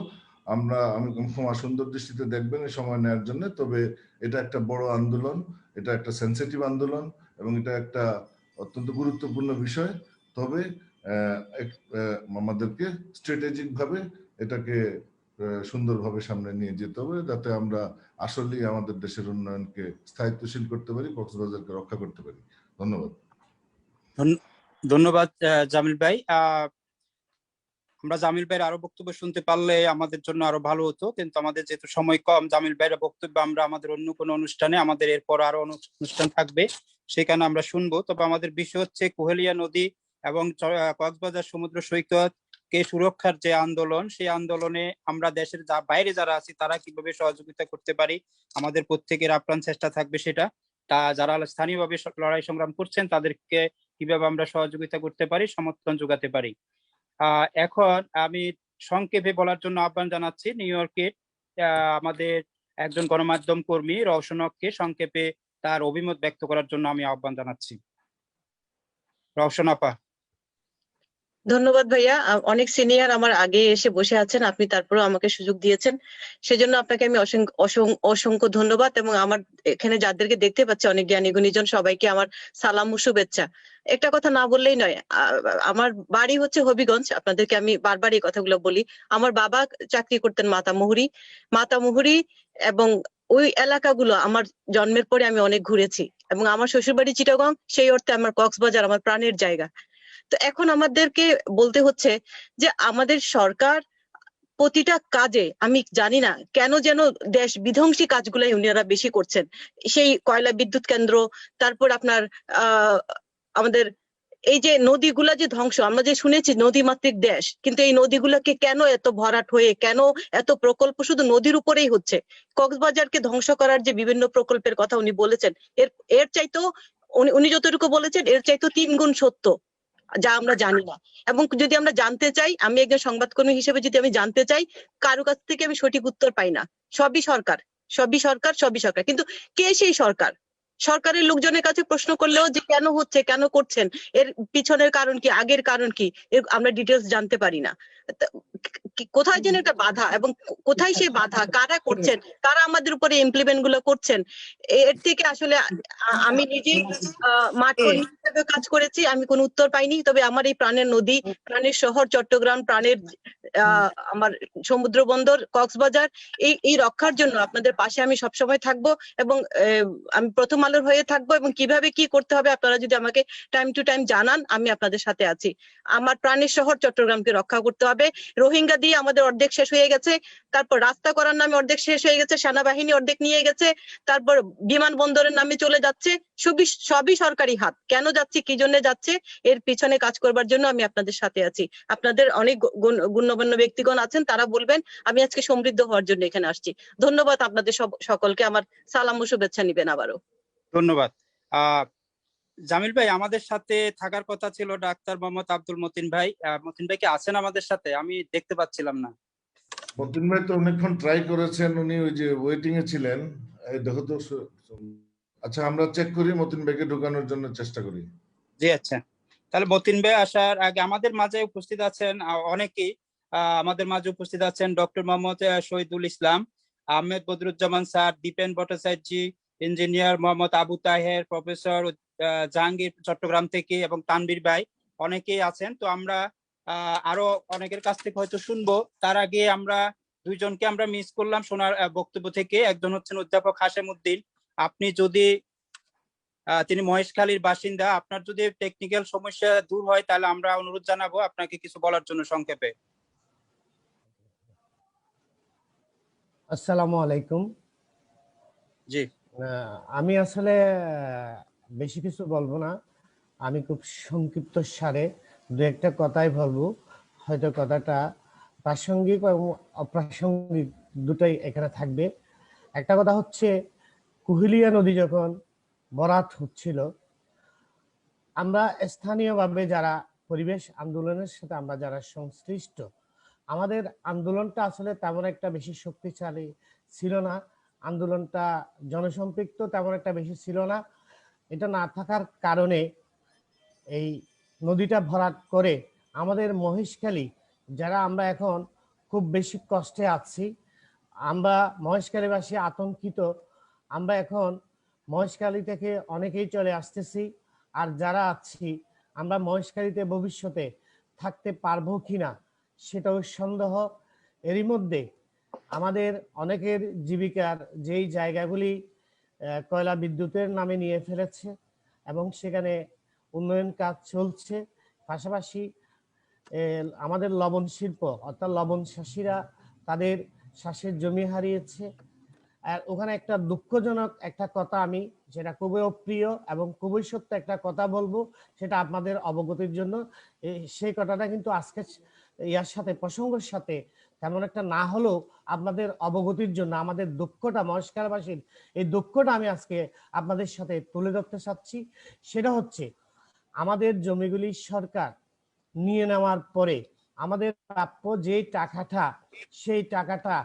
আমি ক্ষমা সুন্দর দৃষ্টিতে দেখবেন এই সময় নেওয়ার জন্য। তবে এটা একটা বড় আন্দোলন, এটা একটা সেন্সিটিভ আন্দোলন এবং এটা একটা অত্যন্ত গুরুত্বপূর্ণ বিষয়। তবে আমাদেরকে স্ট্র্যাটেজিক ভাবে এটাকে সুন্দরভাবে সামনে নিয়ে যেতে হবে, যাতে আমরা আসলেই আমাদের দেশের উন্নয়নকে স্থায়িত্বশীল করতে পারি, কক্সবাজারকে রক্ষা করতে পারি। ধন্যবাদ। ধন্যবাদ জামিল ভাই। আমরা জামিল ভাইয়ের আরো বক্তব্য শুনতে পারলে আমাদের জন্য আরো ভালো হতো, কিন্তু আমাদের যেহেতু সময় কম, জামিল ভাইয়ের বক্তব্য আমরা আমাদের অন্য কোনো অনুষ্ঠানে, আমাদের এরপর আরো অনুষ্ঠান থাকবে সেখানে আমরা শুনবো। তবে আমাদের বিষয় হচ্ছে কুহেলিয়া নদী এবং কক্সবাজার সমুদ্র সৈকত কে সুরক্ষার যে আন্দোলন, সেই আন্দোলনে আমরা দেশের বাইরে যারা আছি তারা কিভাবে সহযোগিতা করতে পারি, আমাদের প্রত্যেকের আপ্রাণ চেষ্টা থাকবে সেটা। তা যারা স্থানীয়ভাবে লড়াই সংগ্রাম করছেন তাদেরকে কিভাবে আমরা সহযোগিতা করতে পারি, সমর্থন যোগাতে পারি। এখন আমি সংক্ষেপে বলার জন্য আহ্বান জানাচ্ছি নিউ ইয়র্কের আমাদের একজন গণমাধ্যম কর্মী রওশন হককে সংক্ষেপে তার অভিমত ব্যক্ত করার জন্য আমি আহ্বান জানাচ্ছি। রওশন আপা। ধন্যবাদ ভাইয়া, অনেক সিনিয়র আমার আগে এসে বসে আছেন, আপনি তারপরেও আমাকে সুযোগ দিয়েছেন, সেজন্য আপনাকে আমি অসংখ্য ধন্যবাদ। এবং আমার এখানে যাদেরকে দেখতে পাচ্ছি অনেক জ্ঞানী গুণীজন, সবাইকে আমার সালাম ও শুভেচ্ছা। একটা কথা না বললেই নয়, আমার বাড়ি হচ্ছে হবিগঞ্জ, আপনাদেরকে আমি বারবার এই কথাগুলো বলি। আমার বাবা চাকরি করতেন মাতামুহুরী এবং ওই এলাকাগুলো আমার জন্মের পরে আমি অনেক ঘুরেছি, এবং আমার শ্বশুরবাড়ি চিটাগং, সেই অর্থে আমার কক্সবাজার আমার প্রাণের জায়গা। তো এখন আমাদেরকে বলতে হচ্ছে যে আমাদের সরকার প্রতিটা কাজে, আমি জানি না কেন যেন দেশ বিধ্বংসী কাজগুলাই উনারা বেশি করছেন। সেই কয়লা বিদ্যুৎ কেন্দ্র, তারপর আপনার আমাদের এই যে নদীগুলা যে ধ্বংস, আমরা যে শুনেছি নদীমাতৃক দেশ, কিন্তু এই নদীগুলোকে কেন এত ভরাট হয়ে, কেন এত প্রকল্প শুধু নদীর উপরেই হচ্ছে? কক্সবাজারকে ধ্বংস করার যে বিভিন্ন প্রকল্পের কথা উনি বলেছেন, এর চাইতেও উনি যতটুকু বলেছেন এর চাইতেও 3 গুণ সত্য, যা আমরা জানি না। এবং যদি আমরা জানতে চাই, আমি একজন সংবাদকর্মী হিসেবে যদি আমি জানতে চাই, কারো কাছ থেকে আমি সঠিক উত্তর পাই না। সবই সরকার, কিন্তু কে সেই সরকার? সরকারের লোকজনের কাছে প্রশ্ন করলেও যে কেন হচ্ছে, কেন করছেন, এর পিছনের কারণ কি, আগের কারণ কি, আমরা ডিটেলস জানতে পারি না। কোথায় যেন একটা বাধা, এবং কোথায় সেই বাধা, কারা করছেন, কারা আমাদের উপরে ইমপ্লিমেন্ট গুলো করছেন। এর থেকে আসলে আমি নিজে মাঠ কর্মী হিসেবে কাজ করেছি, আমি কোনো উত্তর পাইনি। তবে আমার এই প্রাণের নদী, প্রাণের শহর চট্টগ্রাম, প্রাণের আমার সমুদ্র বন্দর কক্সবাজার, এই রক্ষার জন্য আপনাদের পাশে আমি সবসময় থাকবো, এবং আমি প্রথম আলোর হয়ে থাকবো, এবং কিভাবে কি করতে হবে আপনারা যদি আমাকে টাইম টু টাইম জানান, আমি আপনাদের সাথে আছি। আমার প্রাণের শহর চট্টগ্রামকে রক্ষা করতে হবে। রোহিঙ্গা দিয়ে আমাদের অর্ধেক শেষ হয়ে গেছে, তারপর রাস্তা করার নামে অর্ধেক শেষ হয়ে গেছে, সেনাবাহিনী অর্ধেক নিয়ে গেছে, তারপর বিমানবন্দরের নামে চলে যাচ্ছে, সবই সরকারি হাত। কেন যাচ্ছে, কি জন্য যাচ্ছে, এর পিছনে কাজ করবার জন্য আমি আপনাদের সাথে আছি। আপনাদের অনেক গণ্যমান্য ব্যক্তিগণ আছেন, তারা বলবেন। আমি আজকে সমৃদ্ধ হওয়ার জন্য এখানে আসছি। ধন্যবাদ আপনাদের সকলকে, আমার সালাম ও শুভেচ্ছা নিবেন আবারও। ধন্যবাদ। জামিল ভাই, আমাদের সাথে থাকার কথা ছিল ডাক্তার মোহাম্মদ আব্দুল মতিন ভাই। মতিন ভাই কি আছেন আমাদের সাথে? আমি দেখতে পাচ্ছিলাম না। মতিন ভাই তো অনেকক্ষণ ট্রাই করেছেন, উনি ওই যে ওয়েটিং এ ছিলেন। দেখো তো, আচ্ছা আমরা চেক করি, মতিন ভাইকে ঢোকানোর জন্য চেষ্টা করি। জি আচ্ছা, তাহলে মতিন ভাই আসার আগে আমাদের মাঝে উপস্থিত আছেন অনেকেই। আমাদের মাঝে উপস্থিত আছেন doctor Mohammad Shahidul Islam, Ahmed Badruzzaman sir, Dipen Bhattacharya, engineer Mohammad Abu Taher, professor Jahangir Chittagong থেকে, এবং তানভীর ভাই, অনেকেই আছেন। তো আমরা আরো অনেকের কাছ থেকে হয়তো শুনবো। তার আগে আমরা দুইজনকে আমরা মিস করলাম শোনার বক্তব্য থেকে। একজন হচ্ছেন অধ্যাপক হাশেম উদ্দিন। আপনি যদি তিনি মহেশখালীর বাসিন্দা, আপনার যদি টেকনিক্যাল সমস্যা দূর হয় তাহলে আমরা অনুরোধ জানাবো আপনাকে কিছু বলার জন্য সংক্ষেপে। আসসালামু আলাইকুম। জি, আমি আসলে বেশি কিছু বলবো না, আমি খুব সংক্ষিপ্ত সারে দু একটা কথাই বলবো। হয়তো কথাটা প্রাসঙ্গিক এবং অপ্রাসঙ্গিক দুটোই এখানে থাকবে। একটা কথা হচ্ছে, কুহিলিয়া নদী যখন ভরাট হচ্ছিল, আমরা স্থানীয়ভাবে যারা পরিবেশ আন্দোলনের সাথে আমরা যারা সংশ্লিষ্ট, আমাদের আন্দোলনটা আসলে তেমন একটা বেশি শক্তিশালী ছিল না, আন্দোলনটা জনসম্পৃক্ত তেমন একটা বেশি ছিল না। এটা না থাকার কারণে এই নদীটা ভরাট করে আমাদের মহেশখালী, যারা আমরা এখন খুব বেশি কষ্টে আছি, আমরা মহেশখালীবাসী আতঙ্কিত। আমরা এখন মহেশখালী থেকে অনেকেই চলে আসতেছি, আর যারা আছি আমরা মহেশখালীতে ভবিষ্যতে থাকতে পারবো কিনা সেটাও সন্দেহ। এরই মধ্যে আমাদের অনেকের জীবিকার যেই জায়গাগুলি কয়লা বিদ্যুতের নামে নিয়ে ফেলেছে এবং সেখানে উন্নয়ন কাজ চলছে, পাশাপাশি আমাদের লবণ শিল্প অর্থাৎ লবণ চাষিরা তাদের চাষের জমি হারিয়েছে। আর ওখানে একটা দুঃখজনক একটা কথা, আমি যেটা খুবই অপ্রিয় এবং খুবই সত্য একটা কথা বলবো, সেটা আপনাদের অবগতির জন্য। সেই কথাটা কিন্তু আজকে ইয়ার সাথে প্রসঙ্গের সাথে তেমন একটা না হলেও আপনাদের অবগতির জন্য আমাদের দুঃখটা, মহেশখালীবাসীর এই দুঃখটা আমি আজকে আপনাদের সাথে তুলে ধরতে চাচ্ছি। সেটা হচ্ছে, আমাদের জমিগুলি সরকার নিয়ে নেওয়ার পরে আমাদের প্রাপ্য যে টাকাটা, সেই টাকাটা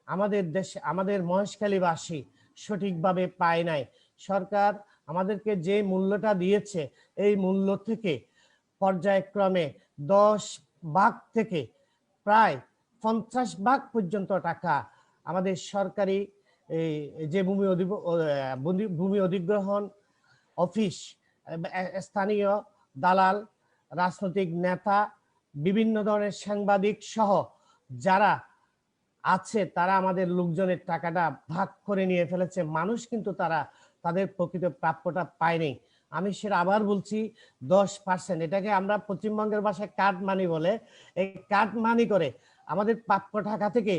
আমাদের দেশে, আমাদের মহেশখালীবাসী সঠিকভাবে পায় নাই। সরকার আমাদেরকে যে মূল্যটা দিয়েছে, এই মূল্য থেকে পর্যায়ক্রমে 10 ভাগ থেকে প্রায় 50 ভাগ পর্যন্ত টাকা আমাদের সরকারি যে ভূমি অধিগ্রহণ অফিস, স্থানীয় দালাল, রাজনৈতিক নেতা, বিভিন্ন ধরনের সাংবাদিক সহ যারা আছে, তারা আমাদের লোকজনের টাকাটা ভাগ করে নিয়ে ফেলেছে। মানুষ কিন্তু তারা তাদের প্রকৃত প্রাপ্যটা পায়নি। আমি সেটা আবার বলছি, 10%, এটাকে আমরা পশ্চিমবঙ্গের ভাষায় কাট মানি বলে, এই কাট মানি করে আমাদের প্রাপ্য টাকা থেকে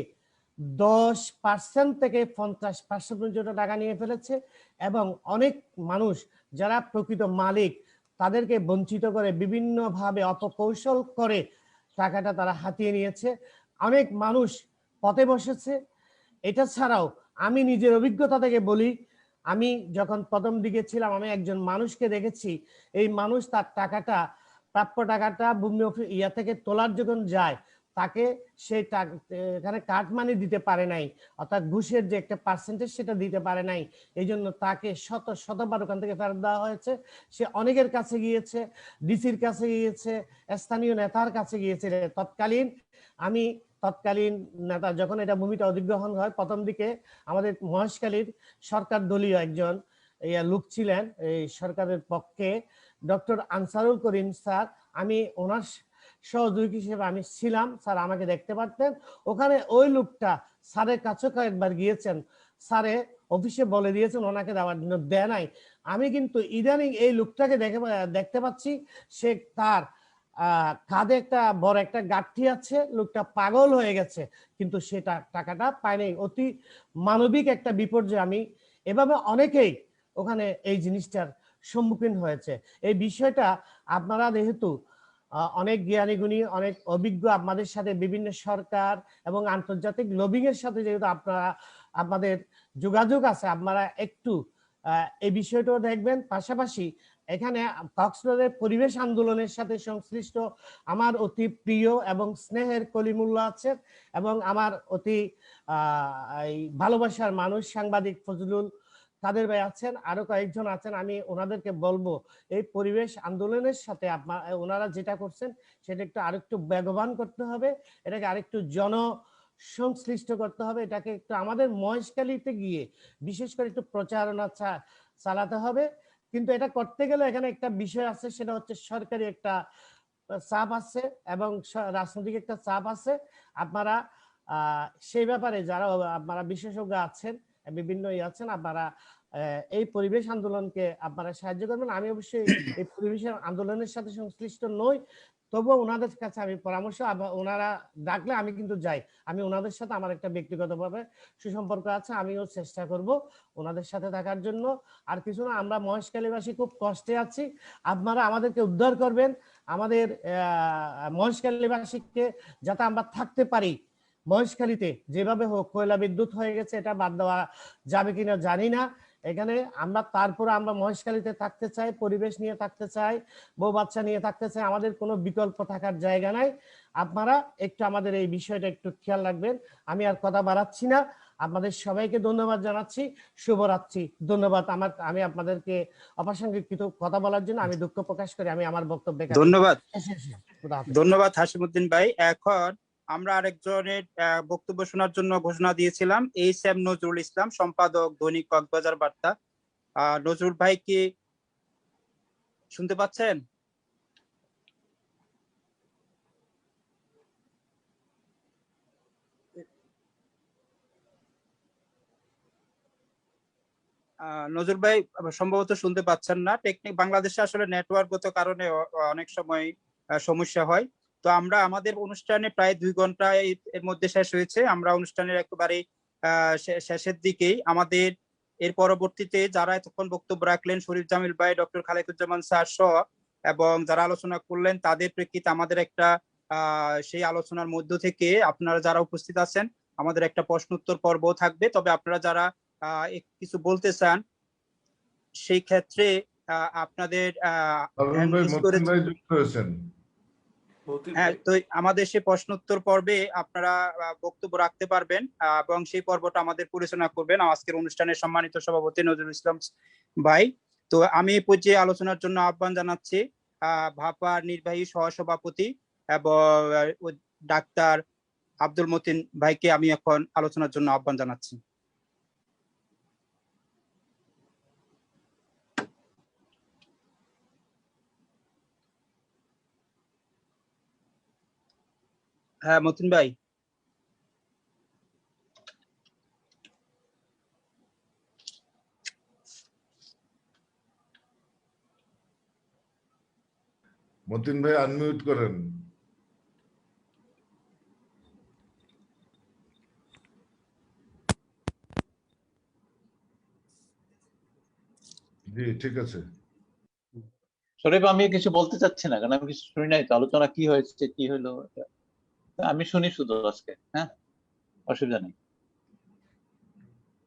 10% থেকে 50% পর্যন্ত টাকা নিয়ে ফেলেছে। এবং অনেক মানুষ যারা প্রকৃত মালিক, তাদেরকে বঞ্চিত করে বিভিন্নভাবে অপকৌশল করে টাকাটা তারা হাতিয়ে নিয়েছে। অনেক মানুষ পথে বসেছে। এটা ছাড়াও আমি নিজের অভিজ্ঞতা থেকে বলি, আমি যখন প্রথম দিকে ছিলাম, আমি একজন মানুষকে দেখেছি, এই মানুষ তার টাকাটা, প্রাপ্য টাকাটা ভূমি ইয়া থেকে তোলার যখন যায়, তাকে সেই এখানে কাটমানি দিতে পারে নাই, অর্থাৎ ঘুষের যে একটা পার্সেন্টেজ সেটা দিতে পারে নাই। এই জন্য তাকে শতবার ওখান থেকে ফেরত দেওয়া হয়েছে। সে অনেকের কাছে গিয়েছে, ডিসির কাছে গিয়েছে, স্থানীয় নেতার কাছে গিয়েছে। তৎকালীন নেতা যখন এটা ভূমিটা অধিগ্রহণ হয়, প্রথম দিকে আমাদের মহেশখালীর সরকার দলীয় একজন লোক ছিলেন এই সরকারের পক্ষে, ডক্টর আনসারুল করিম স্যার। আমি ওনার সহযোগী হিসেবে আমি ছিলাম, স্যার আমাকে দেখতে পারতেন। ওখানে ওই লোকটা স্যারের কাছে কয়েকবার গিয়েছেন, স্যারে অফিসে বলে দিয়েছেন ওনাকে দেওয়ার জন্য, দেয় নাই। আমি কিন্তু ইদানিং এই লোকটাকে দেখতে পাচ্ছি, সে তার কাঁধে একটা বড় একটা গাঁঠি আছে, লোকটা পাগল হয়ে গেছে, কিন্তু সেটা টাকাটা পায়নি। অতি মানবিক একটা বিপর্যয়। আমি এভাবে অনেকেই ওখানে এই জিনিসটার সম্মুখীন হয়েছে। এই বিষয়টা আপনারা যেহেতু অনেক জ্ঞানী গুণী, অনেক অভিজ্ঞ, আপনাদের সাথে বিভিন্ন সরকার এবং আন্তর্জাতিক লবিং এর সাথে যেহেতু আপনাদের যোগাযোগ আছে, আপনারা একটু এই বিষয়টাও দেখবেন। পাশাপাশি এখানে কক্সবাজারের পরিবেশ আন্দোলনের সাথে সংশ্লিষ্ট আমার অতি প্রিয় এবং স্নেহের কলিমুল্লাহ আছে, এবং আমার অতি ভালোবাসার মানুষ সাংবাদিক ফজলুল কাদের ভাই আছেন, আরো কয়েকজন আছেন। আমি ওনাদেরকে বলবো, এই পরিবেশ আন্দোলনের সাথে ওনারা যেটা করছেন সেটা একটু আরেকটু বেগবান করতে হবে, এটাকে আরেকটু সংশ্লিষ্ট করতে হবে, এটাকে একটু আমাদের মহেশখালীতে গিয়ে বিশেষ করে একটু প্রচারণা চালাতে হবে। কিন্তু এটা করতে গেলে এখানে একটা বিষয় আছে, সেটা হচ্ছে সরকারি একটা চাপ আছে এবং রাজনৈতিক একটা চাপ আছে। আপনারা সেই ব্যাপারে যারা আপনারা বিশেষজ্ঞ আছেন, বিভিন্ন আছেন, আপনারা এই পরিবেশ আন্দোলনকে আপনারা সাহায্য করবেন। আমি অবশ্যই এই পরিবেশ আন্দোলনের সাথে সংশ্লিষ্ট নই, তবুও ওনাদের কাছে আমি পরামর্শ, ওনারা ডাকলে আমি কিন্তু যাই। আমি ওনাদের সাথে আমার একটা ব্যক্তিগতভাবে সুসম্পর্ক আছে, আমিও চেষ্টা করব ওনাদের সাথে থাকার জন্য। আর কিছু না, আমরা মহেশখালীবাসী খুব কষ্টে আছি, আপনারা আমাদেরকে উদ্ধার করবেন, আমাদের মহেশখালীবাসীকে যাতে আমরা থাকতে পারি। মহেশখালীতে যেভাবে হোক কয়লা বিদ্যুৎ হয়ে গেছে, এটা বাদ দেওয়া যাবে কিনা জানি না। এখানে তারপরে আমরা মহেশখালীতে থাকতে চাই, পরিবেশ নিয়ে থাকতে চাই, বউ বাচ্চা নিয়ে থাকতে চাই, আমাদের কোনো বিকল্প থাকার জায়গা নাই। আপনারা একটু আমাদের এই বিষয়টা একটু খেয়াল রাখবেন। আমি আর কথা বাড়াচ্ছি না, আপনাদের সবাইকে ধন্যবাদ জানাচ্ছি। শুভরাত্রি। ধন্যবাদ। আমি আপনাদেরকে অপ্রাসঙ্গিক কিছু কথা বলার জন্য আমি দুঃখ প্রকাশ করি। আমি আমার বক্তব্য ধন্যবাদ হাশিমউদ্দিন ভাই। এখন আমরা আরেকজনের বক্তব্য শোনার জন্য ঘোষণা দিয়েছিলাম, এইচ.এম. নজরুল ইসলাম, সম্পাদক দৈনিক কক্সবাজার বার্তা। নজরুল ভাই কি শুনতে পাচ্ছেন? নজরুল ভাই সম্ভবত শুনতে পাচ্ছেন না। বাংলাদেশে আসলে নেটওয়ার্কগত কারণে অনেক সময় সমস্যা হয়। তো আমরা আমাদের অনুষ্ঠানে প্রায় 2 ঘন্টা এর মধ্যে শেষ হয়েছে। আমরা অনুষ্ঠানের একেবারে শেষের দিকেই। আমাদের এর পরবর্তীতে যারা এতক্ষণ বক্তব্য রাখলেন, শরীফ জামিল ভাই, ডক্টর খালেকুজ্জামান স্যার সহ, এবং যারা আলোচনা করলেন, তাদের প্রেক্ষিতে আমাদের একটা সেই আলোচনার মধ্য থেকে আপনারা যারা উপস্থিত আছেন, আমাদের একটা প্রশ্নোত্তর পর্ব থাকবে। তবে আপনারা যারা কিছু বলতে চান, সেই ক্ষেত্রে আপনাদের হ্যাঁ, তো আমাদের সেই প্রশ্নোত্তর পর্বে আপনারা বক্তব্য রাখতে পারবেন এবং সেই পর্বটা আমাদের পরিচালনা করবেন আজকের অনুষ্ঠানের সম্মানিত সভাপতি নজরুল ইসলাম ভাই। তো আমি এই পর্যায়ে আলোচনার জন্য আহ্বান জানাচ্ছি ভাপার নির্বাহী সহসভাপতি এবং ডাক্তার আব্দুল মতিন ভাইকে আমি এখন আলোচনার জন্য আহ্বান জানাচ্ছি। হ্যাঁ মতিন ভাই। মতিন ভাই আনমিউট করেন। জি ঠিক আছে। শরীফ, আমি কিছু বলতে চাচ্ছি না, কারণ আমি কিছু শুনি নাই তো, আলোচনা কি হয়েছে কি হলো আমি শুনি শুধু আজকে। হ্যাঁ, অসুবিধা নেই।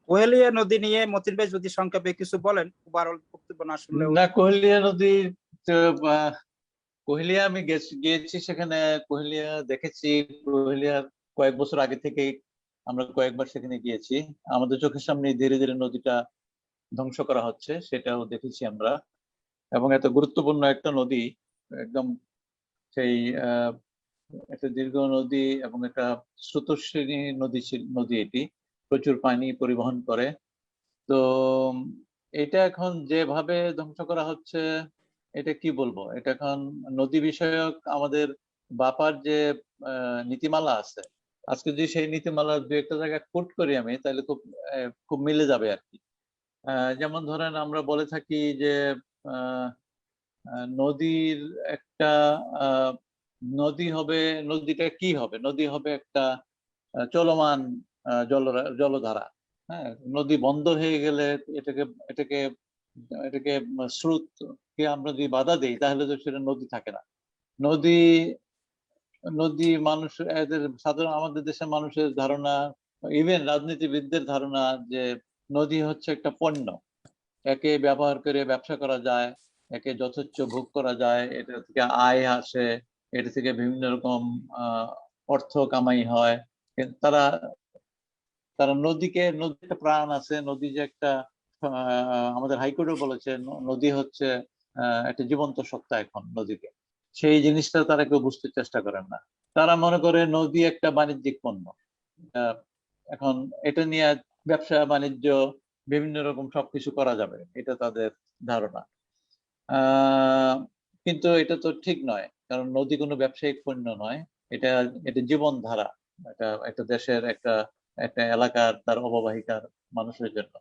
কোহেলিয়া নদী নিয়ে মতিন ভাই যদি সংক্ষেপে কিছু বলেন, ওভারঅল বক্তব্য না শুনলে। না, কোহেলিয়া নদী, কোহেলিয়া আমি গিয়েছি, সেখানে কোহেলিয়া দেখেছি। কোহেলিয়ার কয়েক বছর আগে থেকে আমরা কয়েকবার সেখানে গিয়েছি। আমাদের চোখের সামনে ধীরে ধীরে নদীটা ধ্বংস করা হচ্ছে, সেটাও দেখেছি আমরা। এবং এত গুরুত্বপূর্ণ একটা নদী, একদম সেই একটা দীর্ঘ নদী এবং একটা স্রোতস্বিনী নদী এটি প্রচুর পানি পরিবহন করে। তো এটা এখন যেভাবে ধ্বংস করা হচ্ছে, এটা কি বলবো, এটা এখন নদী বিষয়ক আমাদের বাপার যে নীতিমালা আছে, আজকে যদি সেই নীতিমালার 2-1টা জায়গায় কোট করি আমি, তাহলে খুব মিলে যাবে আর কি। যেমন ধরেন আমরা বলে থাকি যে নদীর একটা নদী হবে, নদীটা কি হবে, নদী হবে একটা চলমান জলধারা। হ্যাঁ, নদী বন্ধ হয়ে গেলে এটাকে এটাকে এটাকে স্রোতকে আমরা যদি বাধা দেই, তাহলে তো সেটা নদী থাকে না। নদী মানুষ, সাধারণ আমাদের দেশের মানুষের ধারণা, ইভেন রাজনীতিবিদদের ধারণা, যে নদী হচ্ছে একটা পণ্য, একে ব্যবহার করে ব্যবসা করা যায়, একে যথেচ্ছ ভোগ করা যায়, এটা থেকে আয় আসে, এটা থেকে বিভিন্ন রকম অর্থ কামাই হয়। তারা নদীর একটা প্রাণ আছে, নদী যে একটা, আমাদের হাইকোর্টও বলেছে নদী হচ্ছে একটা জীবন্ত সত্তা। এখন নদীকে, সেই জিনিসটা তারা কেউ বুঝতে চেষ্টা করেন না। তারা মনে করে নদী একটা বাণিজ্যিক পণ্য, এখন এটা নিয়ে ব্যবসা বাণিজ্য বিভিন্ন রকম সবকিছু করা যাবে, এটা তাদের ধারণা। কিন্তু এটা তো ঠিক নয়, কারণ নদী কোনো ব্যবসায়িক পণ্য নয়, এটা এটা জীবনধারা, এটা একটা দেশের একটা একটা এলাকার তার অববাহিকার মানুষের জন্য।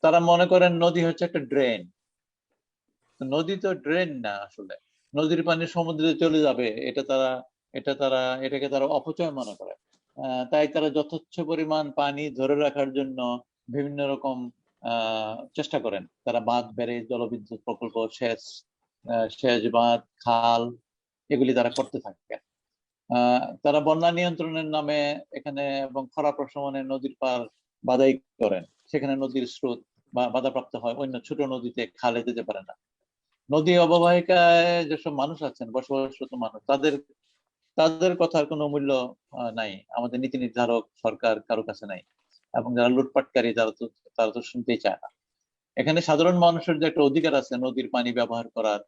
তারা মনে করেন নদী হচ্ছে একটা ড্রেন। নদী তো ড্রেন না, আসলে নদীর পানি সমুদ্রে চলে যাবে এটাকে তারা অপচয় মনে করে। তাই তারা যথেচ্ছ পরিমাণ পানি ধরে রাখার জন্য বিভিন্ন রকম চেষ্টা করেন। তারা বাঁধ, ব্যারেজ, জলবিদ্যুৎ প্রকল্প, সেচ বাঁধ, খাল এগুলি তারা করতে থাকেন। তারা বন্যা নিয়ন্ত্রণের নামে এখানে এবং খরা প্রশমনে নদীর পার বাধাই করেন, সেখানে নদীর স্রোত বাধাপ্রাপ্ত হয়, অন্য ছোট নদীতে খালে যেতে পারে না। নদী অববাহিকায় যেসব মানুষ আছেন, বসবাসরত মানুষ, তাদের কথার কোনো মূল্য নাই, আমাদের নীতি নির্ধারক সরকার কারো কাছে নাই, এবং যারা লুটপাটকারী তারা তো শুনতেই চায় না। এখানে সাধারণ মানুষের যে একটা অধিকার আছে নদীর পানি ব্যবহার করার,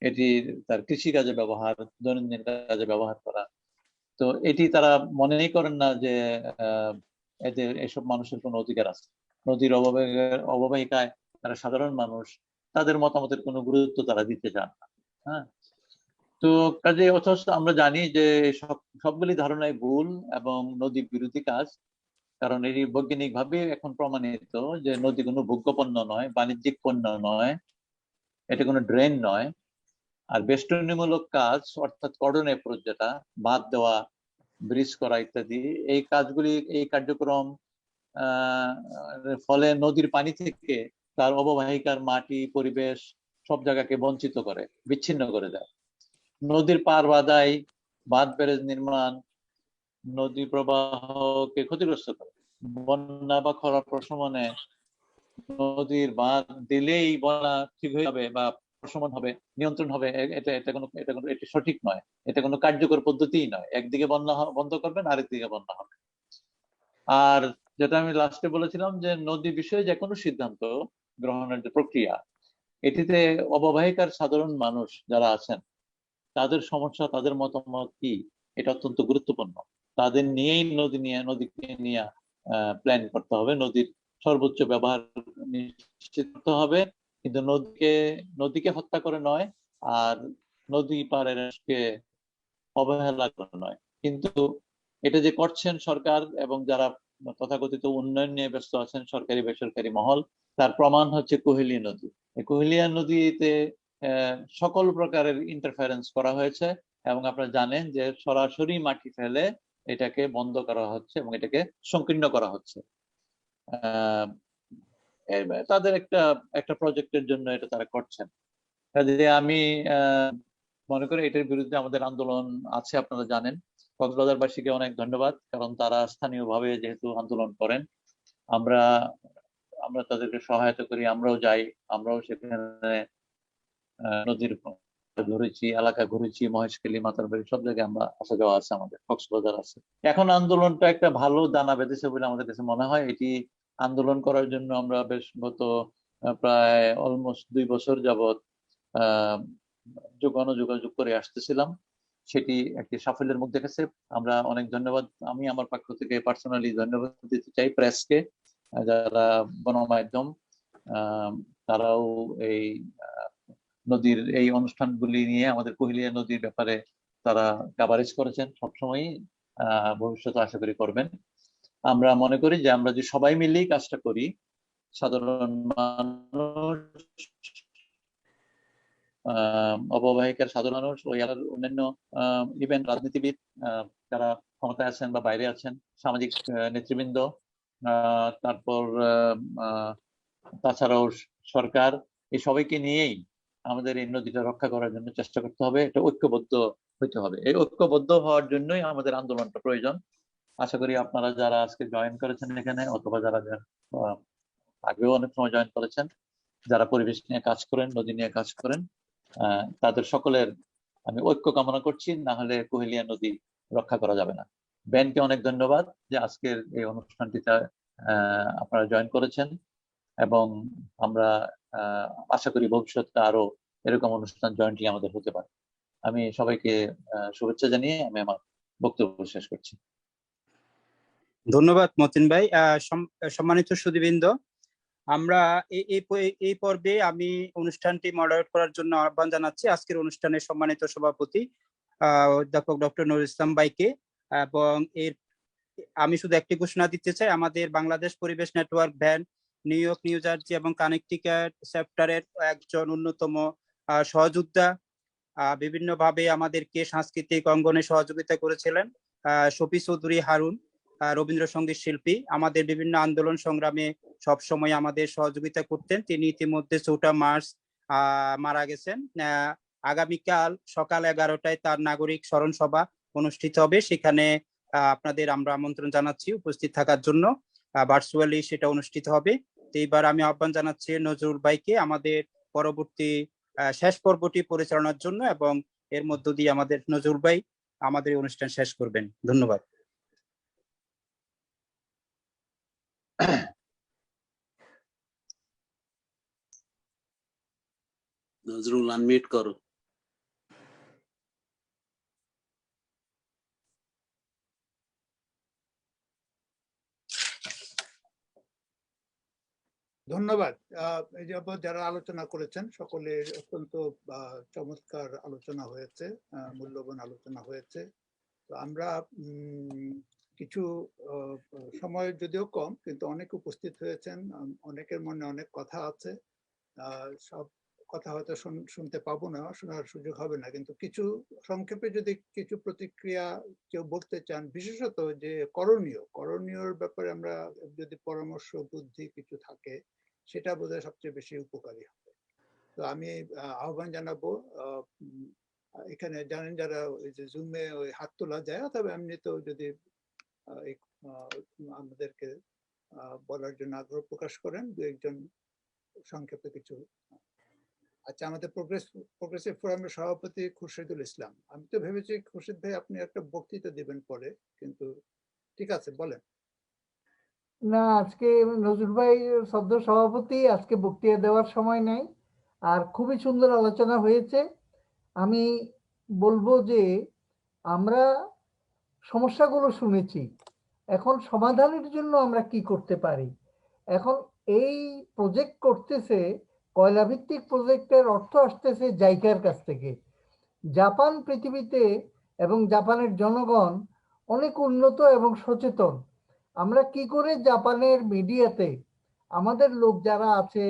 এটি তার কৃষি কাজে ব্যবহার, দৈনন্দিন কাজে ব্যবহার করা, তো এটি তারা মনেই করেন না যে এদের এসব মানুষের কোনো অধিকার আছে। নদীর অববাহিকায় তারা সাধারণ মানুষ, তাদের মতামতের কোনো গুরুত্ব তারা দিতে চান না। হ্যাঁ, তো কাজে অথচ আমরা জানি যে সবগুলি ধারণাই ভুল এবং নদী বিরোধী কাজ। কারণ এটি বৈজ্ঞানিক ভাবে এখন প্রমাণিত যে নদী কোনো ভোগ্য পণ্য নয়, বাণিজ্যিক পণ্য নয়, এটা কোনো ড্রেন নয়। আর বেষ্টনীমূলক কাজ অর্থাৎ কর্ডন অ্যাপ্রোচ, যেটা বাঁধ দেওয়া, ব্রিজ করা ইত্যাদি, এই কাজগুলি, এই কার্যক্রম ফলে নদীর পানি থেকে তার অববাহিকার মাটি, পরিবেশ সব জায়গাকে বঞ্চিত করে, বিচ্ছিন্ন করে দেয়। নদীর পার বাধাই, বাঁধ ব্যারেজ নির্মাণ নদী প্রবাহকে ক্ষতিগ্রস্ত করে। বন্যা বা খরা প্রশমনে নদীর বাঁধ দিলেই বন্যা ঠিক হয়ে যাবে বা প্রশমন হবে, নিয়ন্ত্রণ হবে, এটা সঠিক নয়, এটা কোনো কার্যকর পদ্ধতিই নয়। একদিকে বন্যা বন্ধ করবেন, আরেকদিকে বন্যা হবে। আর যেটা আমি লাস্টে বলেছিলাম যে নদী বিষয়ে যে কোনো সিদ্ধান্ত গ্রহণের যে প্রক্রিয়া, এটিতে অববাহিকার সাধারণ মানুষ যারা আছেন তাদের সমস্যা, তাদের মতামত কি, এটা অত্যন্ত গুরুত্বপূর্ণ। তাদের নিয়েই নদীকে নিয়ে প্ল্যান করতে হবে, নদীর সর্বোচ্চ ব্যবহার নিশ্চিত করতে হবে, কিন্তু নদীকে হত্যা করে নয়, আর নদী পাড়ের অবহেলা করে নয়। কিন্তু এটা যে করছেন সরকার এবং যারা তথাকথিত উন্নয়ন নিয়ে ব্যস্ত আছেন, সরকারি বেসরকারি মহল, তার প্রমাণ হচ্ছে কোহেলী নদী। এই কোহেলিয়া নদীতে সকল প্রকারের ইন্টারফারেন্স করা হয়েছে, এবং আপনারা জানেন যে সরাসরি মাটি ফেলে এটাকে বন্ধ করা হচ্ছে এবং এটাকে সংকীর্ণ করা হচ্ছে। তাদের একটা প্রজেক্টের জন্য এটা তারা করছেন। কাজে আমি মনে করি এটার বিরুদ্ধে আমাদের আন্দোলন আছে, আপনারা জানেন। কক্সবাজারবাসীকে অনেক ধন্যবাদ, কারণ তারা স্থানীয়ভাবে যেহেতু আন্দোলন করেন, আমরা তাদেরকে সহায়তা করি, আমরাও যাই, আমরাও সেখানে নদীর ঘুরেছি, এলাকা ঘুরেছি, মহেশখালী, মাতারবাড়ি সব জায়গায় আমরা আসা যাওয়া আছে, আমাদের কক্সবাজার আছে। এখন আন্দোলনটা একটা ভালো দানা বেঁধেছে বলে আমাদের কাছে মনে হয়। এটি আন্দোলন করার জন্য আমরা বেশ গত প্রায় অলমোস্ট 2 বছর যাবৎ যোগাযোগ করে আসতেছিলাম, সেটি একটি সাফল্যের মুখ দেখেছে। আমরা অনেক ধন্যবাদ, আমি আমার পক্ষ থেকে পার্সোনালি ধন্যবাদ দিতে চাই প্রেসকে, যারা গণমাধ্যম, তারাও এই নদীর এই অনুষ্ঠানগুলি নিয়ে আমাদের কোহেলিয়া নদীর ব্যাপারে তারা কভারেজ করেছেন, সবসময়ই ভবিষ্যতে আশা করি করবেন। আমরা মনে করি যে আমরা যে সবাই মিলেই কাজটা করি, সাধারণ মানুষ, অববাহিকার সাধারণ মানুষ, ওই অন্যান্য ইভেন রাজনীতিবিদ যারা ক্ষমতায় আছেন বা বাইরে আছেন, সামাজিক নেতৃবৃন্দ, তারপর তাছাড়াও সরকার, এই সবাইকে নিয়েই আমাদের এই নদীটা রক্ষা করার জন্য চেষ্টা করতে হবে। এটা ঐক্যবদ্ধ হইতে হবে। এই ঐক্যবদ্ধ হওয়ার জন্যই আমাদের আন্দোলনটা প্রয়োজন। আশা করি আপনারা যারা আজকে জয়েন করেছেন এখানে, অথবা যারা আগেও অনেক সময় জয়েন করেছেন, যারা পরিবেশ নিয়ে কাজ করেন, নদী নিয়ে কাজ করেন, তাদের সকলের আমি ঐক্য কামনা করছি, না হলে কোহেলিয়া নদী রক্ষা করা যাবে না। ব্যানকে অনেক ধন্যবাদ যে আজকের এই অনুষ্ঠানটিতে আপনারা জয়েন করেছেন, এবং আমরা আশা করি ভবিষ্যতে আরো এরকম অনুষ্ঠান জয়েন্টলি আমাদের হতে পারে। আমি সবাইকে শুভেচ্ছা জানিয়ে আমি আমার বক্তব্য শেষ করছি। ধন্যবাদ মতিন ভাই। সম্মানিত সুধীবৃন্দ, আমরা এই পর্বে আমি অনুষ্ঠানটি মডারেট করার জন্য আহ্বান জানাচ্ছি আজকের অনুষ্ঠানের সম্মানিত সভাপতি অধ্যাপক ডক্টর নুরুল ইসলাম ভাইকে। এবং আমি শুধু একটি ঘোষণা দিতে চাই, আমাদের বাংলাদেশ পরিবেশ network van new York, new jersey এবং কানেকটিকাট চ্যাপ্টারের একজন অন্যতম সহযোদ্ধা, বিভিন্নভাবে আমাদেরকে সাংস্কৃতিক অঙ্গনে সহযোগিতা করেছিলেন। শফি চৌধুরী হারুন, রবীন্দ্রসঙ্গীত শিল্পী, আমাদের বিভিন্ন আন্দোলন সংগ্রামে সবসময় আমাদের সহযোগিতা করতেন। তিনি ইতিমধ্যে 4 মার্চ মারা গেছেন। আগামীকাল সকাল 11টায় তার নাগরিক স্মরণ সভা অনুষ্ঠিত হবে, সেখানে আপনাদের আমরা আমন্ত্রণ জানাচ্ছি উপস্থিত থাকার জন্য। ভার্চুয়ালি সেটা অনুষ্ঠিত হবে। তো এইবার আমি আহ্বান জানাচ্ছি নজরুল ভাইকে আমাদের পরবর্তী শেষ পর্বটি পরিচালনার জন্য, এবং এর মধ্য দিয়ে আমাদের নজরুল ভাই আমাদের অনুষ্ঠান শেষ করবেন। ধন্যবাদ। নজরুল আনমিউট করো। ধন্যবাদ। এই যাবৎ যারা আলোচনা করেছেন সকলে অত্যন্ত চমৎকার আলোচনা হয়েছে, মূল্যবান আলোচনা হয়েছে। তো আমরা কিছু সময় যদিও কম, কিন্তু অনেক উপস্থিত হয়েছেন, অনেকের মনে অনেক কথা আছে। সব কথা হয়তো শুনতে পাবো না, শোনার সুযোগ হবে না, কিন্তু কিছু সংক্ষেপে যদি কিছু প্রতিক্রিয়া কেউ বলতে চান, বিশেষত যে করণীয়র ব্যাপারে আমরা যদি পরামর্শ বুদ্ধি কিছু থাকে, সেটা বোধহয় সবচেয়ে বেশি উপকারী হবে। তো আমি আহ্বান জানাবো, এখানে জানেন যারা ওই যে জুমে ওই হাত তোলা যায়, অথবা এমনিতেও যদি আমাদেরকে বলার জন্য আগ্রহ প্রকাশ করেন, 2-1 জন সংক্ষেপে কিছু। আচ্ছা, আমাদের প্রোগ্রেসিভ ফোরামের সভাপতি খুরশিদুল ইসলাম। আমি তো ভেবেছি খুরশিদ ভাই আপনি একটা বক্তৃতা দিবেন পরে, কিন্তু ঠিক আছে, বলেন। না, আজকে নজরুল ভাই সদ্য সভাপতি, আজকে বক্তৃতা দেওয়ার সময় নেই। আর খুবই সুন্দর আলোচনা হয়েছে। আমি বলবো যে আমরা সমস্যাগুলো শুনেছি, এখন সমাধানের জন্য আমরা কি করতে পারি। এখন এই প্রজেক্ট করতেছে, কয়লা ভিত্তিক প্রজেক্টের অর্থ আসতেছে জাইকার কাছ থেকে। জাপান পৃথিবীতে এবং জাপানের জনগণ অনেক উন্নত এবং সচেতন। আমরা কি করে জাপানের মিডিয়াতে আমাদের লোক যারা আছে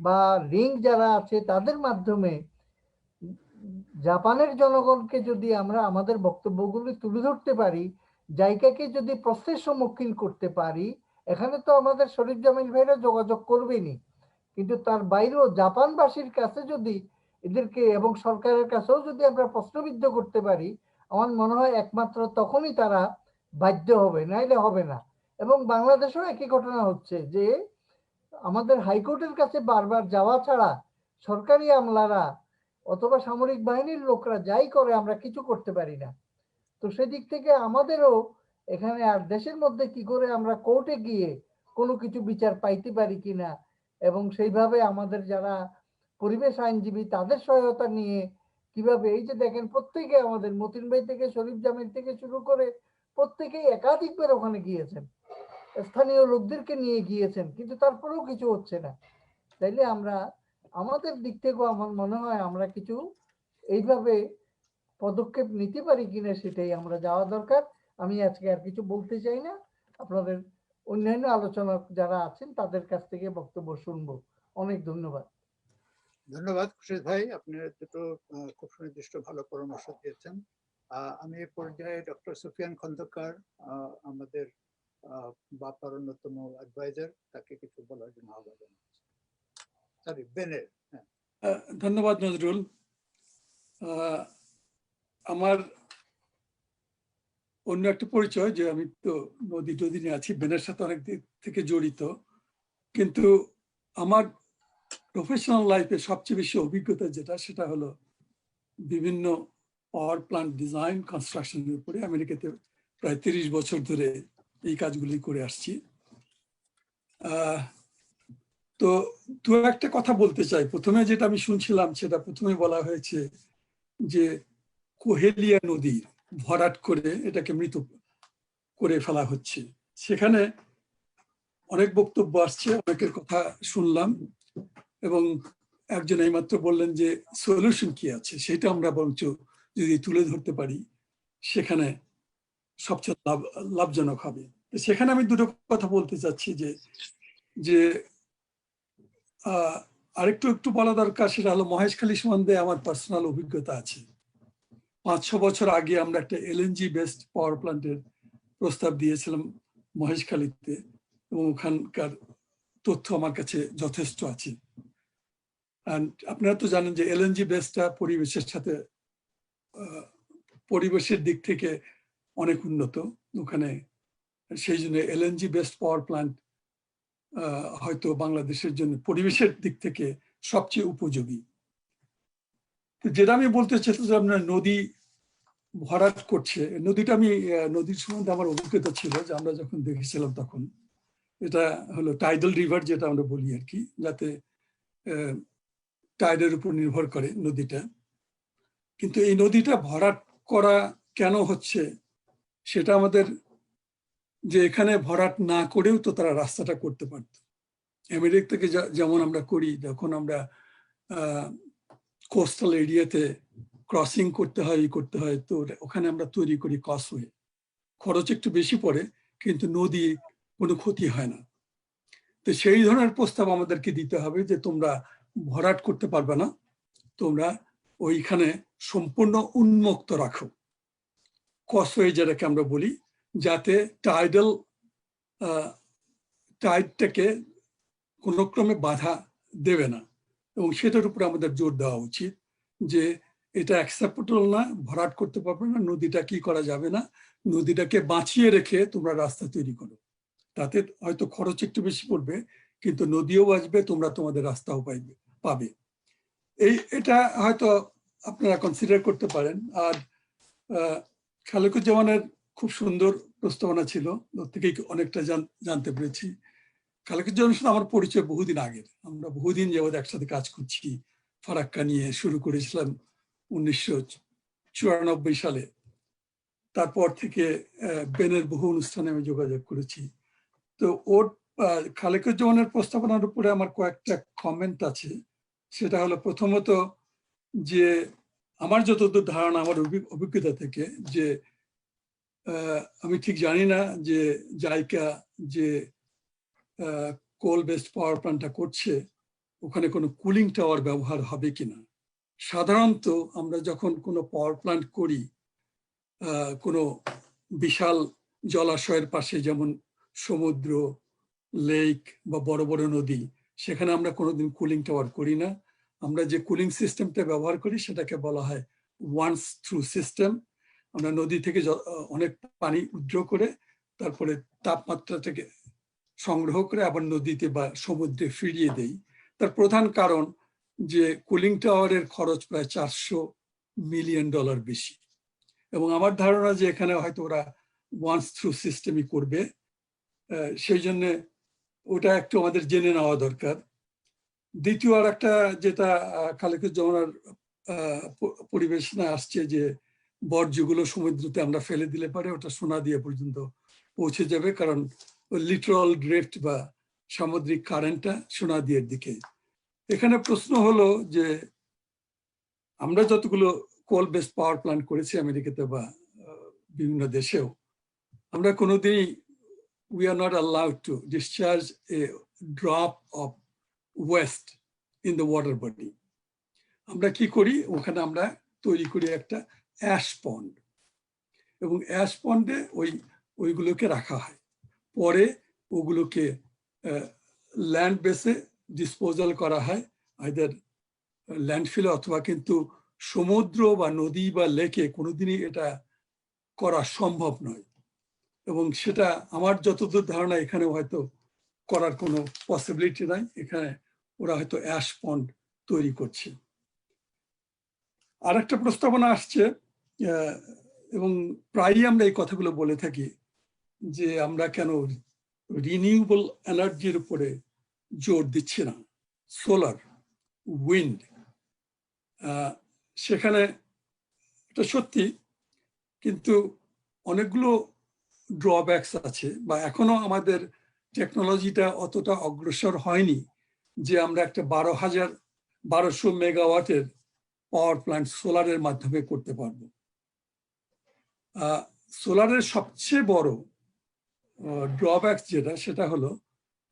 বা লিঙ্ক যারা আছে তাদের মাধ্যমে জাপানের জনগণকে যদি আমরা আমাদের বক্তব্যগুলি তুলে ধরতে পারি, জায়গাকে যদি প্রশ্নের সম্মুখীন করতে পারি, এখানে তো আমাদের শরীফ জামিল ভাইরা যোগাযোগ করবেনি, কিন্তু তার বাইরেও জাপানবাসীর কাছে যদি এদেরকে এবং সরকারের কাছেও যদি আমরা প্রশ্নবিদ্ধ করতে পারি, আমার মনে হয় একমাত্র তখনই তারা বাধ্য হবে, নাইলে হবে না। এবং বাংলাদেশেও একই ঘটনা হচ্ছে যে আমাদের হাইকোর্টের কাছে বারবার যাওয়া ছাড়া সরকারি আমলারা অথবা সামরিক বাহিনীর লোকরা যাই করে আমরা কিছু করতে পারি না। তো সেদিক থেকে আমাদেরও এখানে আর দেশের মধ্যে কি করে আমরা কোর্টে গিয়ে কোনো কিছু বিচার পাইতে পারি কিনা, এবং সেইভাবে আমাদের যারা পরিবেশ আইনজীবী তাদের সহায়তা নিয়ে কিভাবে, এই যে দেখেন প্রত্যেকে আমাদের মতিন ভাই থেকে শরীফ জামিল থেকে শুরু করে প্রত্যেকেই একাধিকবার ওখানে গিয়েছেন, স্থানীয় লোকদেরকে নিয়ে গিয়েছেন, কিন্তু তারপরেও কিছু হচ্ছে না। তাইলে আমরা আমাদের দিক থেকেও আমার মনে হয় আমরা কিছু এইভাবে পদক্ষেপ নিতে পারি কিনা সেটাই আমরা যাওয়া দরকার। আমি আজকে আর কিছু বলতে চাই না, আপনাদের অন্যান্য আলোচনা যারা আছেন তাদের কাছ থেকে বক্তব্য শুনবো। অনেক ধন্যবাদ। ধন্যবাদ খুরশিদ ভাই, আপনি দুটো খুব সুনির্দিষ্ট ভালো পরামর্শ দিয়েছেন। আমি এই পর্যায়ে ডক্টর সুফিয়ান খন্দকার, আমাদের বাপার অন্যতম অ্যাডভাইজার, তাকে কিছু বলার জন্য আহ্বান জানাচ্ছি। সরি, বেনের। ধন্যবাদ নজরুল। আমার অন্য একটা পরিচয় যে আমি তো নদী টদিনে আছি, বেনের সাথে অনেক দিক থেকে জড়িত, কিন্তু আমার প্রফেশনাল লাইফে সবচেয়ে বেশি অভিজ্ঞতা যেটা, সেটা হলো বিভিন্ন পাওয়ার প্ল্যান্ট ডিজাইন কনস্ট্রাকশনের উপরে। আমেরিকাতে প্রায় 30 বছর ধরে এই কাজগুলি করে আসছি। তো দু একটা কথা বলতে চাই। প্রথমে যেটা আমি শুনছিলাম, সেটা প্রথমে বলা হয়েছে যে কোহেলিয়া নদীর ভরাট করে এটাকে মৃত করে ফেলা হচ্ছে। সেখানে অনেক বক্তব্য আসছে, অনেকের কথা শুনলাম, এবং একজন এইমাত্র বললেন যে সলিউশন কি আছে, সেটা আমরা বরঞ্চ যদি তুলে ধরতে পারি সেখানে সবচেয়ে লাভজনক হবে। সেখানে আমি দুটো কথা বলতে চাচ্ছি যে আরেকটু বলা দরকার, সেটা হলো মহেশখালী সম্বন্ধে আমার পার্সোনাল অভিজ্ঞতা আছে। 5-6 বছর আগে আমরা একটা এলএনজি বেসড পাওয়ার প্ল্যান্টের প্রস্তাব দিয়েছিলাম মহেশখালীতে, এবং ওখানকার তথ্য আমার কাছে যথেষ্ট আছে। আপনারা তো জানেন যে এলএনজি বেসটা পরিবেশের দিক থেকে অনেক উন্নত ওখানে, সেই জন্য এলএনজি বেসড পাওয়ার প্ল্যান্ট হয়তো বাংলাদেশের জন্য পরিবেশের দিক থেকে সবচেয়ে উপযোগী। যেটা আমি বলতে চাইছিলাম, আপনার নদী ভরাট করছে, নদীর সম্বন্ধে আমার অভিজ্ঞতা ছিল যে আমরা যখন দেখেছিলাম তখন এটা হলো টাইডাল রিভার, যেটা আমরা বলি আর কি, যাতে টাইডের উপর নির্ভর করে নদীটা। কিন্তু এই নদীটা ভরাট করা কেন হচ্ছে সেটা আমাদের, যে এখানে ভরাট না করেও তো তারা রাস্তাটা করতে পারত। আমেরিকা থেকে যেমন আমরা করি, যখন আমরা কোস্টাল এরিয়াতে ক্রসিং করতে হয় তো ওখানে আমরা তৈরি করি কসওয়ে, খরচ একটু বেশি পড়ে কিন্তু নদী কোনো ক্ষতি হয় না। তো সেই ধরনের প্রস্তাব আমাদেরকে দিতে হবে যে তোমরা ভরাট করতে পারবে না, তোমরা ওইখানে সম্পূর্ণ উন্মুক্ত রাখো কসওয়ে, যেটাকে আমরা বলি, যাতে টাইডটাকে কোনো ক্রমে বাধা দেবে না। এবং সেটার উপরে আমাদের জোর দেওয়া উচিত যে এটা অ্যাকসেপ্টেবল না, ভরাট করতে পারবে না, নদীটা কি করা যাবে না, নদীটাকে বাঁচিয়ে রেখে তোমরা রাস্তা তৈরি করো। তাতে হয়তো খরচ একটু বেশি পড়বে কিন্তু নদীও বাঁচবে, তোমরা তোমাদের রাস্তাও পাবে। এটা হয়তো আপনারা কনসিডার করতে পারেন। আর খালেকুজ্জামানের খুব সুন্দর প্রস্তাবনা ছিল, ওর থেকেই অনেকটা জানতে পেরেছি। খালেকুজ্জামানের সাথে আমার পরিচয় বহুদিন আগের, আমরা বহুদিন যাবৎ একসাথে কাজ করছি। ফারাক্কা নিয়ে শুরু করেছিলাম 1994 সালে, তারপর থেকে বেনের বহু অনুষ্ঠানে আমি যোগাযোগ করেছি। তো ওর খালেকুজ্জামানের প্রস্তাবনার উপরে আমার কয়েকটা কমেন্ট আছে। সেটা হলো, প্রথমত যে আমার যতদূর ধারণা আমার অভিজ্ঞতা থেকে, যে আমি ঠিক জানি না যে জাইকা যে কোল বেসড পাওয়ার প্ল্যান্টটা করছে ওখানে কোনো কুলিং টাওয়ার ব্যবহার হবে কিনা। সাধারণত আমরা যখন কোনো পাওয়ার প্ল্যান্ট করি কোনো বিশাল জলাশয়ের পাশে, যেমন সমুদ্র, লেক বা বড় বড় নদী, সেখানে আমরা কোনোদিন কুলিং টাওয়ার করি না। আমরা যে কুলিং সিস্টেমটা ব্যবহার করি সেটাকে বলা হয় ওয়ান্স থ্রু সিস্টেম। আমরা নদী থেকে অনেক পানি উইথড্র করে তারপরে তাপমাত্রাটাকে সংগ্রহ করে আবার নদীতে বা সমুদ্রে ফিরিয়ে দেই। তার প্রধান কারণ যে কুলিং টাওয়ারের খরচ প্রায় $400 মিলিয়ন বেশি, এবং আমার ধারণা যে এখানে হয়তো ওরা ওয়ান্স থ্রু সিস্টেমই করবে। সেই জন্য ওটা একটু আমাদের জেনে নেওয়া দরকার। দ্বিতীয় আর একটা যেটা খালেকুজ্জামানের পরিবেশনায় আসছে, যে বর্জ্যগুলো সমুদ্রতে আমরা ফেলে দিলে পারে ওটা সোনা দিয়ে পর্যন্ত পৌঁছে যাবে, কারণ লিটারাল ড্রিফট বা সামুদ্রিক কারেন্টটা সোনা দিয়ের দিকে। এখানে প্রশ্ন হলো যে আমরা যতগুলো কোল বেসড পাওয়ার প্ল্যান্ট করেছি আমেরিকাতে বা বিভিন্ন দেশেও, আমরা কোনোদিনই we are not allowed to discharge a drop of waste in the water body. আমরা কি করি, ওখানে আমরা তৈরি করি একটা অ্যাশ পন্ড, এবং অ্যাশ পন্ডে ওইগুলোকে রাখা হয়। পরে ওগুলোকে ল্যান্ড বেসে ডিসপোজাল করা হয়, আইদার ল্যান্ডফিলে অথবা, কিন্তু সমুদ্র বা নদী বা লেকে কোনোদিনই এটা করা সম্ভব নয়। এবং সেটা আমার যতদূর ধারণা এখানে হয়তো করার কোনো পসিবিলিটি নাই, এখানে ওরা হয়তো অ্যাশ পন্ড তৈরি করছে। আর একটা প্রস্তাবনা আসছে, এবং প্রায়ই আমরা এই কথাগুলো বলে থাকি, যে আমরা কেন রিনিউয়েবল এনার্জির উপরে জোর দিচ্ছি না, সোলার, উইন্ড। সেখানে এটা সত্যি কিন্তু অনেকগুলো ড্রব্যাকস আছে, বা এখনো আমাদের টেকনোলজিটা অতটা অগ্রসর হয়নি যে আমরা একটা 1200 মেগাওয়াটের পাওয়ার প্ল্যান্ট সোলারের মাধ্যমে করতে পারবো। সোলারের সবচেয়ে বড় ড্রব্যাক যেটা, সেটা হলো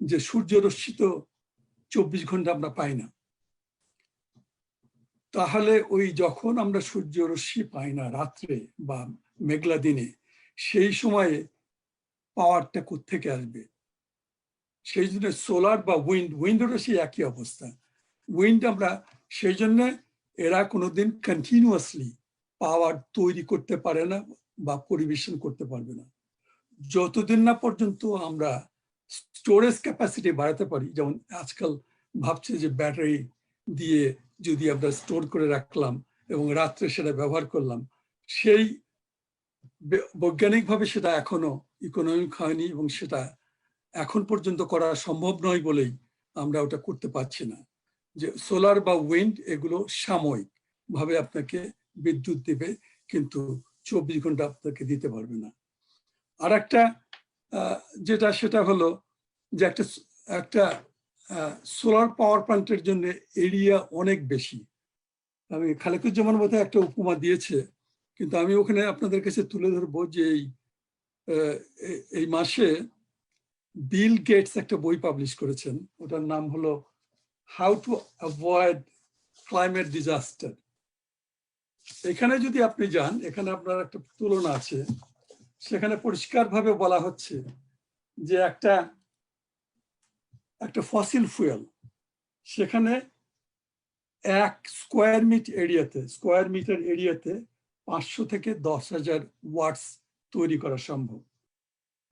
যে সূর্যরশ্মি তো 24 ঘন্টা আমরা পাই না। তাহলে ওই যখন আমরা সূর্যরশ্মি পাই না রাত্রে বা মেঘলা দিনে, সেই সময়ে পাওয়ারটা কোত্থেকে আসবে? সেই জন্য সোলার বা উইন্ডেরও সেই একই অবস্থা। উইন্ড আমরা সেই জন্য এরা কোনোদিন কন্টিনিউয়াসলি পাওয়ার তৈরি করতে পারে না বা পরিবেশন করতে পারবে না যতদিন না পর্যন্ত আমরা স্টোরেজ ক্যাপাসিটি বাড়াতে পারি। যেমন আজকাল ভাবছে যে ব্যাটারি দিয়ে যদি আমরা স্টোর করে রাখলাম এবং রাত্রে সেটা ব্যবহার করলাম, সেই বৈজ্ঞানিকভাবে সেটা এখনো ইকোনমিক হয়নি এবং সেটা এখন পর্যন্ত করা সম্ভব নয় বলেই আমরা ওটা করতে পারছি না। যে সোলার বা উইন্ড এগুলো সাময়িক ভাবে আপনাকে বিদ্যুৎ দেবে, কিন্তু 24 ঘন্টা আপনাকে দিতে পারবে না। আর একটা যেটা সেটা হলো যে একটা সোলার পাওয়ার প্ল্যান্টের জন্য এরিয়া অনেক বেশি। আমি খালেকুজ্জামান বোধহয় একটা উপমা দিয়েছে, কিন্তু আমি ওখানে আপনাদের কাছে তুলে ধরবো যে এই মাসে বিল গেটস একটা বই পাবলিশ করেছেন, ওটার নাম হলো how to avoid climate disaster. এখানে যদি আপনি যান, এখানে আপনার একটা তুলনা আছে, সেখানে পরিষ্কারভাবে বলা হচ্ছে যে একটা ফসিল ফুয়েল, সেখানে 1 স্কোয়ার মিটার এরিয়াতে 500 থেকে 10,000 ওয়াটস তৈরি করা সম্ভব।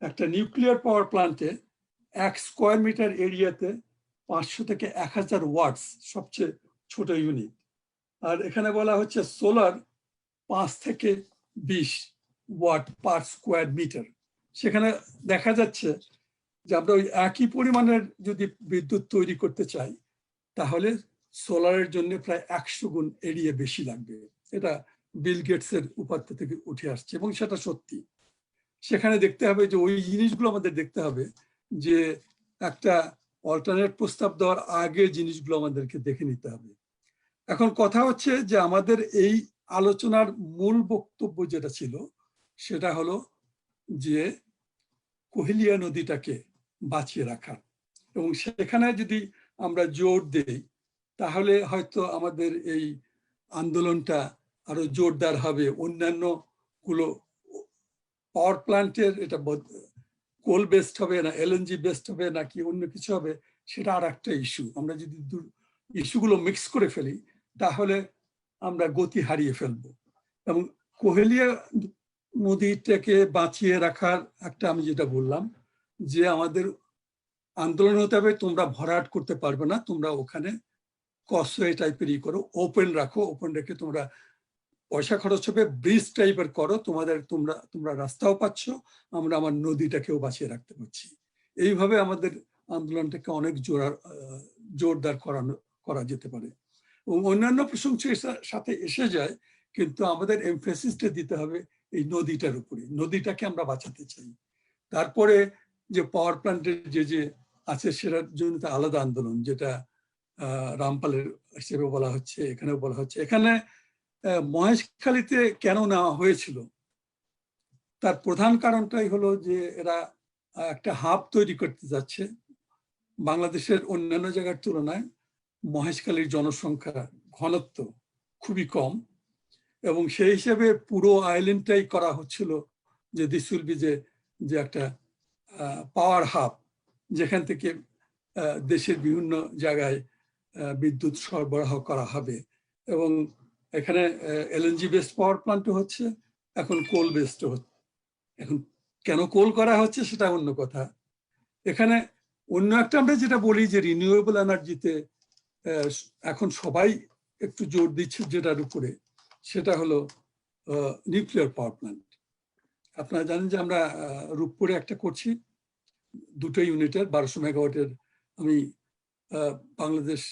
একটা নিউক্লিয়ার পাওয়ার প্ল্যান্টে 1 স্কোয়ার মিটার এরিয়াতে 500 থেকে 1000 ওয়াটস সবচেয়ে ছোট ইউনিট। আর এখানে বলা হচ্ছে সোলার 5 থেকে 20 ওয়াট পার স্কোয়ার মিটার। সেখানে দেখা যাচ্ছে যে আমরা ওই একই পরিমাণের যদি বিদ্যুৎ তৈরি করতে চাই, তাহলে সোলারের জন্য প্রায় 100 গুণ এরিয়া বেশি লাগবে। এটা বিল গেটসের উপাত্ত থেকে উঠে আসছে এবং সেটা সত্যি। সেখানে দেখতে হবে যে ওই জিনিসগুলো আমাদের দেখতে হবে যে একটা অল্টারনেট প্রস্তাব দেওয়ার আগে জিনিসগুলো আমাদেরকে দেখে নিতে হবে। এখন কথা হচ্ছে যে আমাদের এই আলোচনার মূল বক্তব্য যেটা ছিল সেটা হলো যে কোহেলিয়া নদীটাকে বাঁচিয়ে রাখা, এবং সেখানে যদি আমরা জোর দেই তাহলে হয়তো আমাদের এই আন্দোলনটা আরো জোরদার হবে। অন্যান্য গুলো পাওয়ার প্ল্যান্টের এটা কোল বেসড হবে না এলএনজি বেসড হবে নাকি অন্য কিছু হবে, সেটা আর একটা ইস্যু। আমরা যদি ইস্যুগুলো মিক্স করে ফেলি তাহলে আমরা গতি হারিয়ে ফেলবো। এবং কোহেলিয়া নদীটাকে বাঁচিয়ে রাখার একটা, আমি যেটা বললাম যে আমাদের আন্দোলন হতে হবে, তোমরা ভরাট করতে পারবে না, তোমরা ওখানে কসওয়ে টাইপের করো, ওপেন রাখো, ওপেন রেখে তোমরা পয়সা খরচ হবে, ব্রিজ টাইপের করো, তোমরা রাস্তাও পাচ্ছ, আমরা আমার নদীটাকেও বাঁচিয়ে রাখতে পারছি। এইভাবে আমাদের আন্দোলনটাকে অনেক জোরদার করা যেতে পারে। এবং অন্যান্য প্রশংসার সাথে এসে যায়, কিন্তু আমাদের এমফেসিসটা দিতে হবে এই নদীটার উপরে। নদীটাকে আমরা বাঁচাতে চাই। তারপরে যে পাওয়ার প্ল্যান্টের যে আছে সেটার জন্য আলাদা আন্দোলন, যেটা রামপালের হিসেবে বলা হচ্ছে, এখানেও বলা হচ্ছে। এখানে মহেশখালীতে কেন নেওয়া হয়েছিল তার প্রধান কারণটাই হলো যে এরা একটা হাব তৈরি করতে যাচ্ছে। বাংলাদেশের অন্যান্য জায়গার তুলনায় মহেশখালীর জনসংখ্যা ঘনত্ব খুবই কম, এবং সেই হিসেবে পুরো আইল্যান্ডটাই করা হচ্ছিল যে দিস উইল বি যে একটা পাওয়ার হাব, যেখান থেকে দেশের বিভিন্ন জায়গায় বিদ্যুৎ সরবরাহ করা হবে। এবং এখানে এলএনজি বেসড পাওয়ার প্ল্যান্টও হচ্ছে, এখন কোল বেসড হচ্ছে। এখন কেন কোল করা হচ্ছে সেটা অন্য কথা। এখানে অন্য একটা আমরা যেটা বলি যে রিনিউয়েবল এনার্জিতে এখন সবাই একটু জোর দিচ্ছে যেটার উপরে, সেটা হলো নিউক্লিয়ার পাওয়ার প্ল্যান্ট। আপনারা জানেন যে আমরা রূপপুরে একটা করছি, 2টো ইউনিটের 1200 মেগাওয়াটের। আমি বাংলাদেশ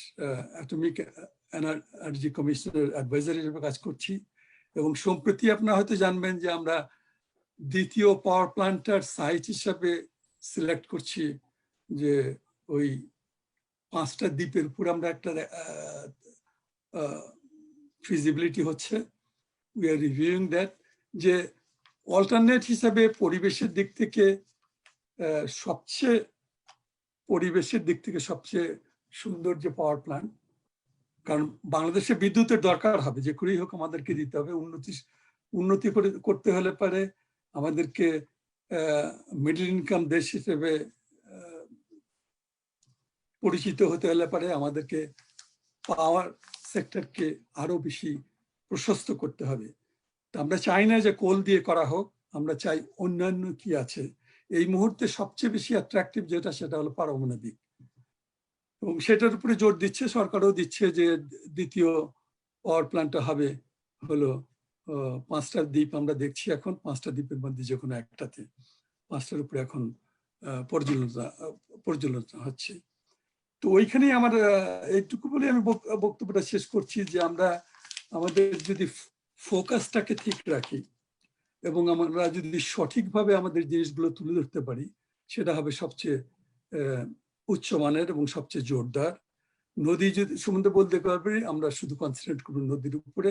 অ্যাটমিক এনার্জি কমিশনের অ্যাডভাইজার হিসেবে কাজ করছি, এবং সম্প্রতি আপনারা হয়তো জানবেন যে আমরা দ্বিতীয় পাওয়ার প্ল্যান্টার সাইট হিসাবে সিলেক্ট করছি, যে ওই 5টা দ্বীপের উপর আমরা একটা ফিজিবিলিটি হচ্ছে, উই আর রিভিউইং দ্যাট, যে অল্টারনেট হিসাবে পরিবেশের দিক থেকে সবচেয়ে সুন্দর যে পাওয়ার প্ল্যান্ট, কারণ বাংলাদেশে বিদ্যুতের দরকার হবে, যে করেই হোক আমাদেরকে দিতে হবে। উন্নতি করতে হলে পারে আমাদেরকে মিডল ইনকাম দেশ হিসেবে পরিচিত হতে হলে পারে আমাদেরকে পাওয়ার সেক্টরকে আরো বেশি প্রশস্ত করতে হবে। আমরা চাই না যে কোল দিয়ে করা হোক, আমরা চাই অন্যান্য কি আছে। এই মুহূর্তে সবচেয়ে বেশি অ্যাট্রাকটিভ যেটা, সেটা হলো পারমাণবিক, এবং সেটার উপরে জোর দিচ্ছে, সরকারও দিচ্ছে যে দ্বিতীয় পাওয়ার প্ল্যান্টটা হবে হলো 5টা দ্বীপ। আমরা দেখছি এখন 5টা দ্বীপের মধ্যে যে কোনো একটাতে 5টার উপরে এখন পর্যালোচনা হচ্ছে। তো ওইখানেই আমার এইটুকু বলে আমি বক্তব্যটা শেষ করছি, যে আমরা আমাদের যদি ফোকাসটাকে ঠিক রাখি এবং আমরা যদি সঠিকভাবে আমাদের জিনিসগুলো তুলে ধরতে পারি, সেটা হবে সবচেয়ে উচ্চমানের এবং সবচেয়ে জোরদার। নদী যদি সম্বন্ধে বলতে পারি, আমরা শুধু কনসেন্ট্রেট করব নদীর উপরে।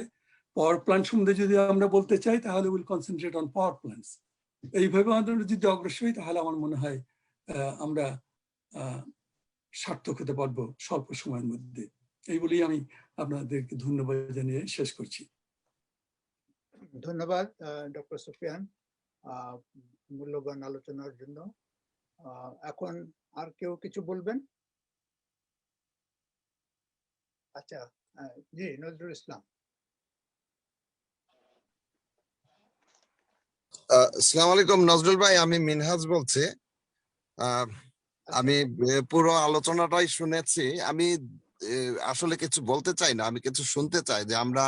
পাওয়ার প্ল্যান্ট সম্বন্ধে যদি আমরা বলতে চাই, তাহলে will concentrate on power plants. এইভাবে আমাদের যদি অগ্রসর হই, তাহলে আমার মনে হয় আমরা সার্থক হতে পারবো স্বল্প সময়ের মধ্যে। এই বলেই আমি আপনাদেরকে ধন্যবাদ জানিয়ে শেষ করছি। ধন্যবাদ ডক্টর সুফিয়ান মূল্যবান আলোচনার জন্য। এখন আর কেউ কিছু বলবেন? আচ্ছা, জি নজরুল ইসলাম। আসসালামু আলাইকুম নজরুল ভাই, আমি মিনহাজ বলছি। আমি পুরো আলোচনাটাই শুনেছি। আমি আসলে কিছু বলতে চাই না, আমি কিছু শুনতে চাই। যে আমরা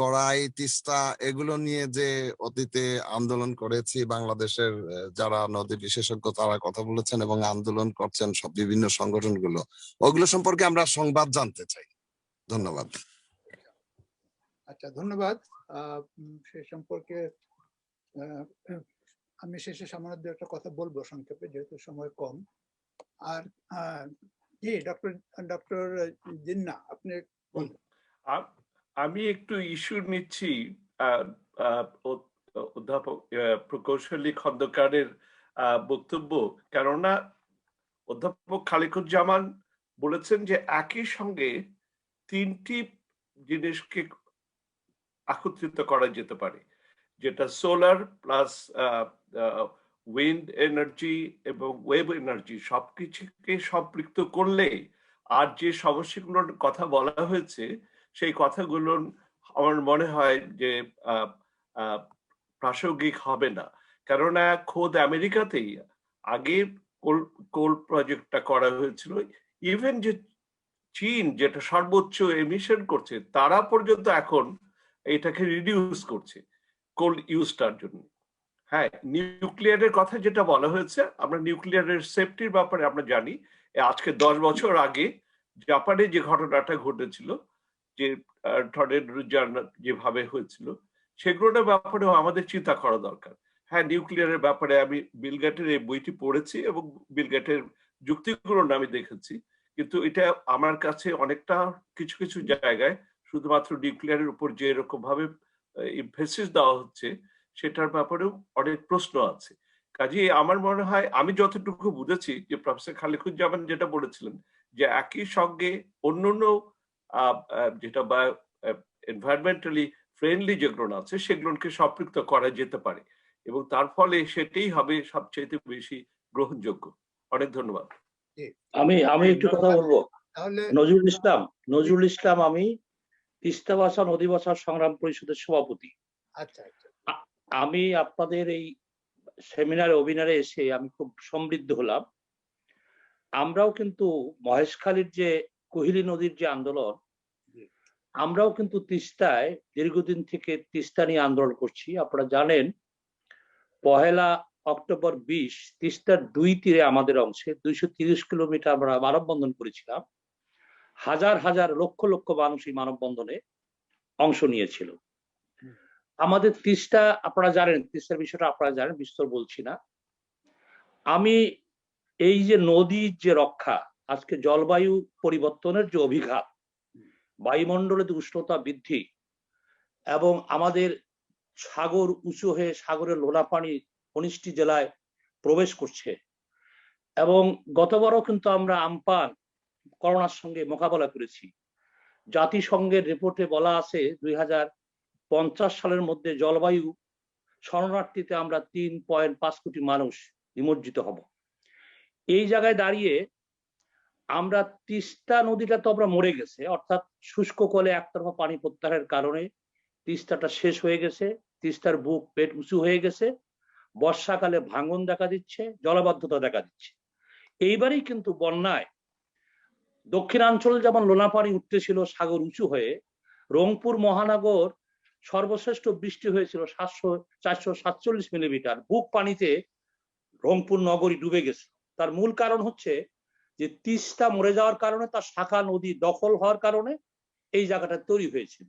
গড়াই, তিস্তা এগুলো নিয়ে যে অতীতে আন্দোলন করেছি, বাংলাদেশের যারা নদী বিশেষজ্ঞ তারা কথা বলেছেন এবং আন্দোলন করছেন সব বিভিন্ন সংগঠনগুলো, ওগুলো সম্পর্কে আমরা সংবাদ জানতে চাই। ধন্যবাদ। আচ্ছা, ধন্যবাদ। সে সম্পর্কে আমি শেষে সামান্য একটা কথা বলবো সংক্ষেপে, যেহেতু সময় কম। আর জি ডক্টর জিন্না, আপনি বলুন। আমি একটু ইস্যু নিচ্ছি অধ্যাপক প্রকৌশলী খন্দকারের বক্তব্য, কেননা অধ্যাপক খালিকুজ্জামান বলেছেন যে একই সঙ্গে 3টি জিনিসকে একত্রিত করা যেতে পারে, যেটা সোলার প্লাস উইন্ড এনার্জি এবং ওয়েভ এনার্জি সবকিছুকে সম্পৃক্ত করলে আর যে সমস্যাগুলোর কথা বলা হয়েছে সেই কথাগুলো আমার মনে হয় যে প্রাসঙ্গিক হবে না। কেননা খোদ আমেরিকাতেই আগে কোল প্রজেক্টটা করা হয়েছিল, ইভেন যে চীন যেটা সর্বোচ্চ এমিশন করছে তারা পর্যন্ত এখন এটাকে রিডিউস করছে কোল ইউজটার জন্য। হ্যাঁ, নিউক্লিয়ারের কথা যেটা বলা হয়েছে, আমরা নিউক্লিয়ারের সেফটির ব্যাপারে আমরা জানি। আজকে 10 বছর আগে জাপানে যে ঘটনাটা ঘটেছিল, যে যেভাবে হয়েছিল, সেগুলোর ব্যাপারেও আমাদের চিন্তা করা দরকার। হ্যাঁ, নিউক্লিয়ারের ব্যাপারে আমি বিল গেটের এই বইটি পড়েছি এবং বিল গেটের যুক্তিগুলো আমি দেখেছি, কিন্তু এটা আমার কাছে অনেকটা কিছু কিছু জায়গায় শুধুমাত্র নিউক্লিয়ারের উপর যে এরকম ভাবে এমফেসিস দেওয়া হচ্ছে সেটার ব্যাপারেও অনেক প্রশ্ন আছে। কাজেই আমার মনে হয়, আমি যতটুকু বুঝেছি, যে প্রফেসর খালিকুজ্জামান যেটা বলেছিলেন যে একই সঙ্গে অন্যান্য যেটা বা এনভায়রনমেন্টালি ফ্রেন্ডলি যেগুলো আছে সেগুলোকে সম্পৃক্ত করা যেতে পারে এবং তার ফলে সেটাই হবে সবচেয়ে বেশি গ্রহণযোগ্য। অনেক ধন্যবাদ। আমি একটু কথা বলবো। নজরুল ইসলাম, আমি তিস্তা বাঁচাও নদী বাঁচাও সংগ্রাম পরিষদের সভাপতি। আচ্ছা, আমি আপনাদের এই সেমিনারে ওয়েবিনারে এসে আমি খুব সমৃদ্ধ হলাম। আমরাও কিন্তু মহেশখালীর যে কোহিলী নদীর যে আন্দোলন, আমরাও কিন্তু তিস্তায় দীর্ঘদিন থেকে তিস্তা নিয়ে আন্দোলন করছি। আপনারা জানেন 1 অক্টোবর 20 তিস্তার 2 তীরে আমাদের অংশে 230 কিলোমিটার আমরা মানববন্ধন করেছিলাম। হাজার হাজার লক্ষ লক্ষ মানুষ এই মানববন্ধনে অংশ নিয়েছিল। আমাদের তিস্তা আপনারা জানেন, তিস্তার বিষয়টা আপনারা জানেন, বিস্তর বলছি না। আমি এই যে নদীর যে রক্ষা, আজকে জলবায়ু পরিবর্তনের যে অভিঘাত, বায়ুমণ্ডলে যে উষ্ণতা বৃদ্ধি এবং আমাদের সাগর উঁচু হয়ে সাগরের লোনা পানি 19টি জেলায় প্রবেশ করছে, এবং গতবারও কিন্তু আমরা আমপান করোনার সঙ্গে মোকাবেলা করেছি। জাতিসংঘের রিপোর্টে বলা আছে 2050 সালের মধ্যে জলবায়ু শরণার্থীতে আমরা 3.5 কোটি মানুষ নিমজ্জিত হব। এই জায়গায় দাঁড়িয়ে আমরা তিস্তা নদীটা তো আমরা মরে গেছে, অর্থাৎ শুষ্ক কলে একতরফা পানি প্রত্যাহারের কারণে তিস্তাটা শেষ হয়ে গেছে, তিস্তার বুক পেট উঁচু হয়ে গেছে, বর্ষাকালে ভাঙন দেখা দিচ্ছে, জলাবদ্ধতা দেখা দিচ্ছে। এইবারই কিন্তু বন্যায় দক্ষিণাঞ্চল যেমন লোনা পানি উঠতেছিল সাগর উঁচু হয়ে, রংপুর মহানগর সর্বশ্রেষ্ঠ বৃষ্টি হয়েছিল 447 মিলিমিটার, বুক পানিতে রংপুর নগরী ডুবে গেছে। তার মূল কারণ হচ্ছে যে তিস্তা মরে যাওয়ার কারণে, তার শাখা নদী দখল হওয়ার কারণে এই জায়গাটা তৈরি হয়েছিল।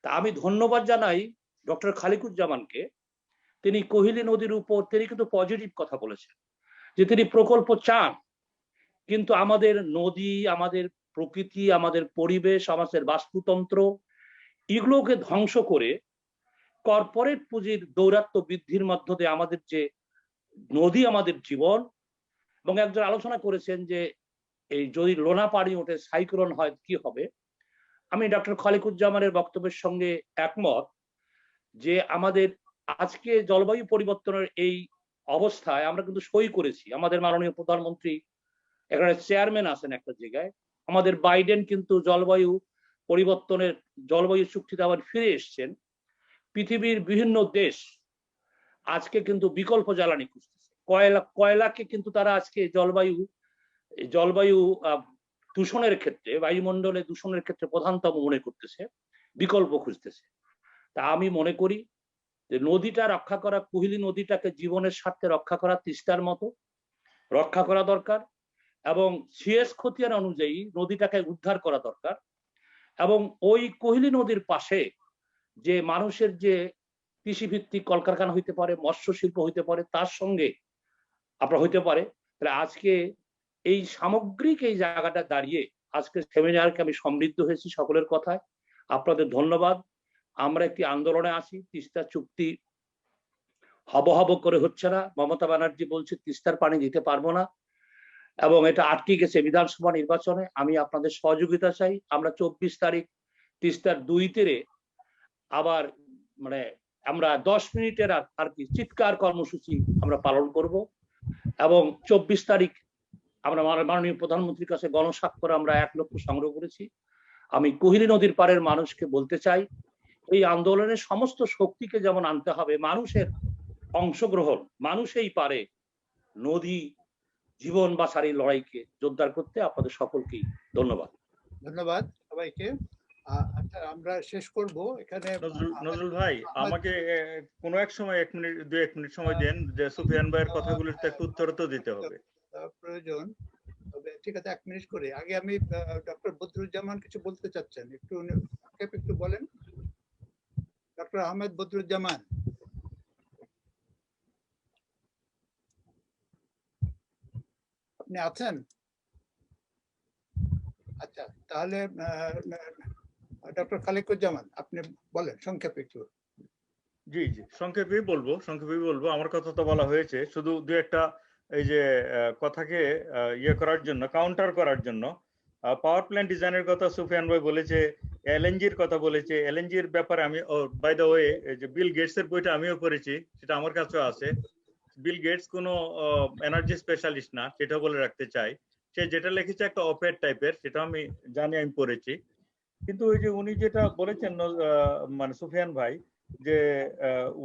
তা আমি ধন্যবাদ জানাই ডক্টর খালিকুজ্জামানকে, তিনি কোহিলী নদীর উপর তিনি কিন্তু পজিটিভ কথা বলেছেন, যে তিনি প্রকল্প চান, কিন্তু আমাদের নদী, আমাদের প্রকৃতি, আমাদের পরিবেশ, আমাদের বাস্তুতন্ত্র এগুলোকে ধ্বংস করে কর্পোরেট পুঁজির দৌরাত্ম্য বৃদ্ধির মধ্য দিয়ে আমাদের যে নদী আমাদের জীবন। এবং একজন আলোচনা করেছেন যে এই যদি লোনা পানি ওঠে, সাইক্লোন হয় কি হবে। আমি ডক্টর খালিকুজ্জামানের বক্তব্যের সঙ্গে একমত যে আমাদের আজকে জলবায়ু পরিবর্তনের এই অবস্থায় আমরা কিন্তু সই করেছি, আমাদের মাননীয় প্রধানমন্ত্রী এখানে চেয়ারম্যান আছেন একটা জায়গায়, আমাদের বাইডেন কিন্তু জলবায়ু পরিবর্তনের জলবায়ু চুক্তিতে আবার ফিরে এসছেন। পৃথিবীর বিভিন্ন দেশ আজকে কিন্তু বিকল্প জ্বালানি খুঁজতেছে, কয়লাকে কিন্তু তারা আজকে জলবায়ু দূষণের ক্ষেত্রে, বায়ুমণ্ডলে দূষণের ক্ষেত্রে প্রধানতম মনে করতেছে, বিকল্প খুঁজতেছে। তা আমি মনে করি যে নদীটা রক্ষা করা, কোহিলী নদীটাকে জীবনের স্বার্থে রক্ষা করা তিস্তার মতো রক্ষা করা দরকার, এবং সিএস খতিয়ান অনুযায়ী নদীটাকে উদ্ধার করা দরকার। এবং ওই কোহিলী নদীর পাশে যে মানুষের যে কৃষিভিত্তিক কলকারখানা হইতে পারে, মৎস্য শিল্প হইতে পারে, তার সঙ্গে আপনার হইতে পারে। তাহলে আজকে এই সামগ্রিক এই জায়গাটা দাঁড়িয়ে আজকে সেমিনারকে আমি সমৃদ্ধ হয়েছি সকলের কথায়। আপনাদের ধন্যবাদ। আমরা একটি আন্দোলনে আছি, তিস্তা চুক্তি হব হব করে হচ্ছে না। মমতা ব্যানার্জি বলছে তিস্তার পানি দিতে পারবো না, এবং এটা আটকে গেছে বিধানসভা নির্বাচনে। আমি আপনাদের সহযোগিতা চাই। আমরা 24 তারিখ তিস্তার 2 তীরে আবার আমরা 10 মিনিটের আর কি চিৎকার কর্মসূচি আমরা পালন করব, এবং 24 তারিখ আমরা মাননীয় প্রধানমন্ত্রীর কাছে গণস্বাক্ষর আমরা 1 লক্ষ সংগ্রহ করেছি। আমি কোহিলী নদীর পাড়ের মানুষকে বলতে চাই, এই আন্দোলনের সমস্ত শক্তিকে যেমন আনতে হবে, মানুষের অংশগ্রহণ, মানুষই পারে নদী জীবন বাঁচার এই লড়াইকে জোরদার করতে। আপনাদের সকলকেই ধন্যবাদ। ধন্যবাদ সবাইকে। আচ্ছা, আমরা শেষ করব এখানে। নজরুল ভাই, আমাকে কোনো এক সময় 1 মিনিট 2-1 মিনিট সময় দেন, যে সুফিয়ান ভাইয়ের কথাগুলোর তো একটু উত্তর তো দিতে হবে প্রয়োজন। তবে ঠিক আছে, 1 মিনিট করে। আগে আমি ডক্টর বদরুজ্জামান কিছু বলতে চাচ্ছেন, একটু বলেন। ডক্টর আহমেদ বদরুজ্জামান, আপনি আছেন? আচ্ছা, তাহলে ডক্টর খালিকুজ্জামান আপনি বলেন সংক্ষেপে একটু। জি, সংক্ষেপেই বলবো। আমার কথা তো বলা হয়েছে, শুধু 2-1টা এই যে কথাকে ইয়ে করার জন্য, কাউন্টার করার জন্য। পাওয়ার প্ল্যান্ট ডিজাইনের কথা সুফিয়ান ভাই বলেছে, এলএনজির কথা বলেছে। এলএনজির ব্যাপারে আমি বাই দ্য ওয়ে যে বিল গেটস এর বইটা আমিও পড়েছি, সেটা আমার কাছেও আছে। বিল গেটস কোনো এনার্জি স্পেশালিস্ট না, সেটাও বলে রাখতে চাই। সে যেটা লিখেছে একটা অপেড টাইপের, সেটা আমি জানি, আমি পড়েছি। কিন্তু ওই যে উনি যেটা বলেছেন সুফিয়ান ভাই, যে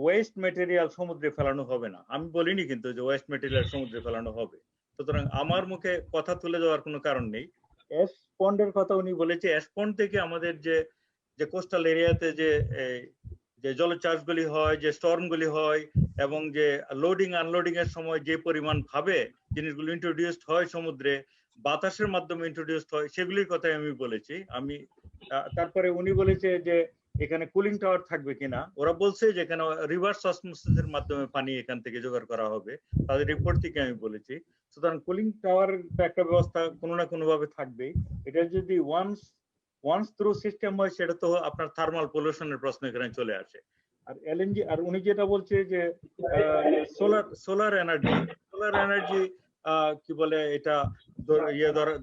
ওয়েস্ট মেটেরিয়াল সমুদ্রে ফেলানো হবে না, আমি বলিনি কিন্তু যে ওয়েস্ট মেটেরিয়াল সমুদ্রে ফেলানো হবে। সুতরাং আমার মুখে কথা তুলে দেওয়ার কোনো কারণ নেই। অ্যাশ পন্ডের কথা উনি বলেছে, অ্যাশ পন্ড থেকে আমাদের যে কোস্টাল এরিয়াতে যে জলচাষগুলি হয়, যে স্টর্মগুলি হয়, এবং যে লোডিং আনলোডিং এর সময় যে পরিমাণ ভাবে জিনিসগুলো ইন্ট্রোডিউসড হয় সমুদ্রে, বাতাসের মাধ্যমে ইন্ট্রোডিউসড হয়, সেগুলির কথাই আমি বলেছি। তারপরে উনি বলেছে যে এখানে কুলিং টাওয়ার থাকবে কিনা। ওরা বলছে যে এখানে রিভার্স অসমোসিসের মাধ্যমে পানি এখান থেকে জোগাড় করা হবে, তাদের রিপোর্ট থেকে আমি বলেছি। সুতরাং কুলিং টাওয়ার একটা ব্যবস্থা কোনো না কোনো ভাবে থাকবেই। এটা যদি ওয়ান্স থ্রু সিস্টেম হয়, সেটা তো আপনার থার্মাল পলিউশনের প্রশ্ন এখানে চলে আসে। আর এলএনজি, আর উনি যেটা বলছে যে সোলার এনার্জি কি বলে এটা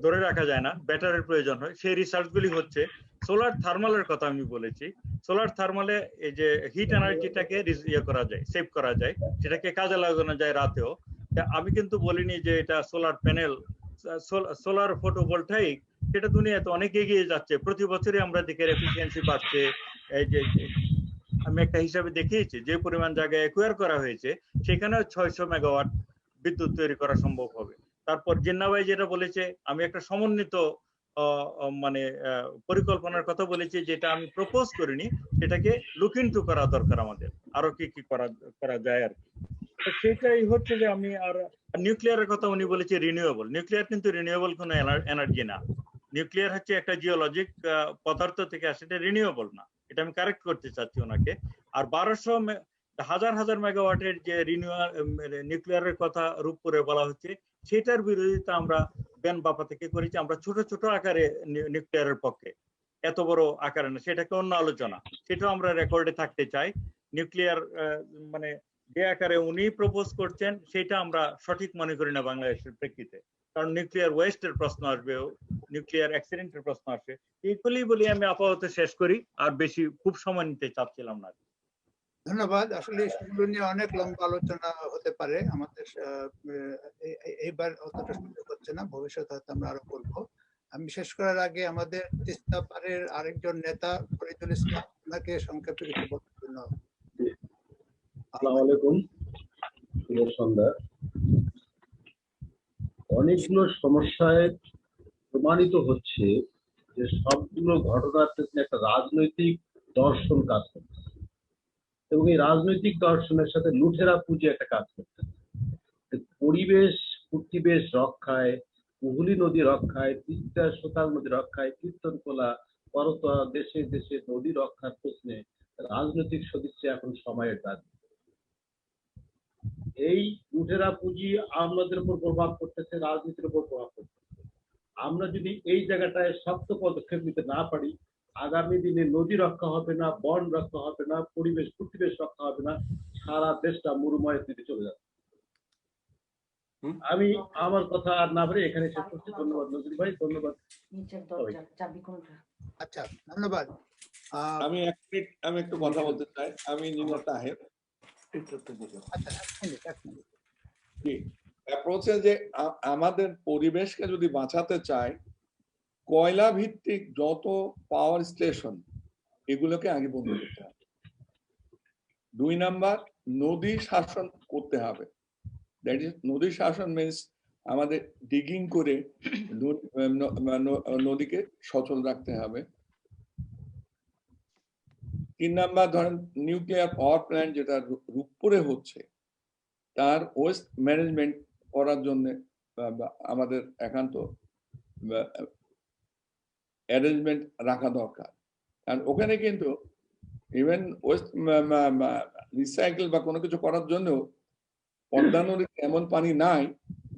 ধরে রাখা যায় না, ব্যাটারির প্রয়োজন হয়, সেই রিসার্চ গুলি হচ্ছে। সোলার থার্মালের কথা আমি বলেছি। সোলার থার্মালে এই যে হিট এনার্জিটাকে করা যায়, সেভ করা যায়, সেটাকে কাজে লাগানো যায় রাতেও। আমি কিন্তু বলিনি যে এটা সোলার প্যানেল, সোলার ফটোভোল্টাইক, সেটা দুনিয়াতে অনেক এগিয়ে যাচ্ছে। প্রতি বছরই আমরা দেখি এফিসিয়েন্সি বাড়ছে। এই যে আমি একটা হিসাবে দেখিয়েছি, যে পরিমাণ জায়গায় অ্যাকুয়ার করা হয়েছে সেখানে 600 মেগাওয়াট বিদ্যুৎ তৈরি করা সম্ভব হবে। তারপর জিন্না ভাই যেটা বলেছে, আমি একটা সমন্বিত মানে পরিকল্পনার কথা বলেছি, যেটা আমি প্রপোজ করিনি, সেটাকে লুক ইনটু করা দরকার আমাদের, আরো কি কি করা যায় আর কি। সেটাই হচ্ছে যে আমি আর নিউক্লিয়ারের কথা উনি বলেছে রিনিউয়েবল। নিউক্লিয়ার কিন্তু রিনিউয়েবল কোনো এনার্জি না। নিউক্লিয়ার হচ্ছে একটা জিওলজিক পদার্থ থেকে আসে, এটা রিনিউয়েবল না। এটা আমি কারেক্ট করতে চাচ্ছি ওনাকে। আর 1200 হাজার মেগাওয়াটের যে নিউক্লিয়ারের কথা রূপপুরে বলা হচ্ছে, সেটার বিরোধিতা আমরা বেন বাপা থেকে করেছি। আমরা ছোট ছোট আকারে নিউক্লিয়ারের পক্ষে, এত বড় আকারে না, সেটাকে অন্য আলোচনা, সেটাও আমরা রেকর্ডে থাকতে চাই। নিউক্লিয়ার মানে যে আকারে উনি প্রপোজ করছেন, সেটা আমরা সঠিক মনে করি না বাংলাদেশের প্রেক্ষিতে। কারণ নিউক্লিয়ার ওয়েস্টের প্রশ্ন আসবে, নিউক্লিয়ার অ্যাক্সিডেন্টের প্রশ্ন আসবে। এইগুলি বলি আমি আপাতত শেষ করি, আর বেশি খুব সময় নিতে চাচ্ছিলাম না। ধন্যবাদ। আসলে সেগুলো নিয়ে অনেক লম্বা আলোচনা হতে পারে, আমাদের এইবার অতটা সুযোগ হচ্ছে না, ভবিষ্যতে হয়তো আমরা আরো করবো। আমি শেষ করার আগে আমাদের তিস্তা পাড়ের আরেকজন নেতা ফরিদুল ইসলাম, ওনাকে সংক্ষেপে কিছু বলার জন্য। আসসালামু আলাইকুম, শুভ সন্ধ্যা। অনেকগুলো সমস্যায় প্রমাণিত হচ্ছে যে সবগুলো ঘটনার পেছনে একটা রাজনৈতিক দর্শন কাজ করছে, এবং এই রাজনৈতিক দর্শনের সাথে লুঠেরা পুঁজি একটা কাজ করছে। পরিবেশ রক্ষায়, কুহুলি নদী রক্ষায়, তিস্তা সোতাং নদী রক্ষায়, কীর্তনখোলা, করতোয়া, দেশে দেশে নদী রক্ষার প্রশ্নে রাজনৈতিক সদিচ্ছা এখন সময়ের দাবি। এই লুঠেরা পুঁজি আমাদের উপর প্রভাব করতেছে, রাজনীতির উপর প্রভাব করতেছে। আমরা যদি এই জায়গাটায় শক্ত পদক্ষেপ নিতে না পারি, আগামী দিনে নদী রক্ষা হবে না, বন রক্ষা হবে না, পরিবেশ রক্ষা হবে না, সারা দেশটা মরুময়ের দিকে চলে যাবে। আমি আমার কথা আর না বলে এখানে শেষ করছি। ধন্যবাদ নজরুল ভাই, ধন্যবাদ। আচ্ছা, ধন্যবাদ। আমি একটু কথা বলতে চাই। আমি নিমা তাহের। অ্যাপ্রোচে যে আমাদের পরিবেশকে যদি বাঁচাতে চাই, কয়লা ভিত্তিক যত পাওয়ার স্টেশন এগুলোকে আগে বন্ধ করতে হবে। 2 নাম্বার, নদী শাসন করতে হবে। দ্যাট ইজ নদী শাসন মিনস আমাদের ডিগিং করে নদীকে সচল রাখতে হবে। 3 নাম্বার, ধরেন নিউক্লিয়ার পাওয়ার প্ল্যান্ট যেটা রূপপুরে হচ্ছে, তার ওয়েস্ট ম্যানেজমেন্ট করার জন্য আমাদের একান্ত অ্যারেঞ্জমেন্ট রাখা দরকার। কারণ ওখানে কিন্তু ইভেন ওয়েস্ট রিসাইকেল বা কোনো কিছু করার জন্য পদ্মা নদীতে এমন পানি নাই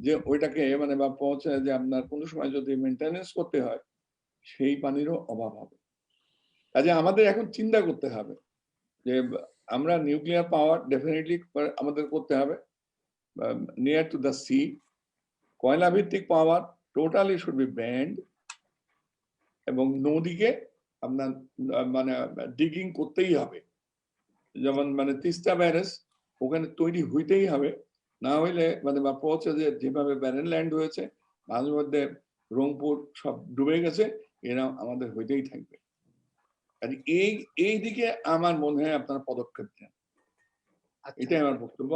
যে ওইটাকে মানে বা পৌঁছে যে আপনার কোনো সময় যদি মেনটেনেন্স করতে হয়, সেই পানিরও অভাব হবে। কাজে আমাদের এখন চিন্তা করতে হবে যে আমরা নিউক্লিয়ার পাওয়ার ডেফিনেটলি আমাদের করতে হবে নিয়ার টু দ্য সি। কয়লা ভিত্তিক পাওয়ার টোটালি শুড বি ব্যান্ড, এবং নদীকে আপনার মানে ডিগিং করতেই হবে। যেমন মানে তিস্তা ব্যারেজ ওখানে তৈরি হইতেই হবে, না হইলে মানে পৌঁছে যে যেভাবে ব্যারেন ল্যান্ড হয়েছে, মাঝে মধ্যে রংপুর সব ডুবে গেছে, এরা আমাদের হইতেই থাকবে। এই দিকে আমার মনে হয় আপনারা পদক্ষেপ নেন। এটাই আমার বক্তব্য,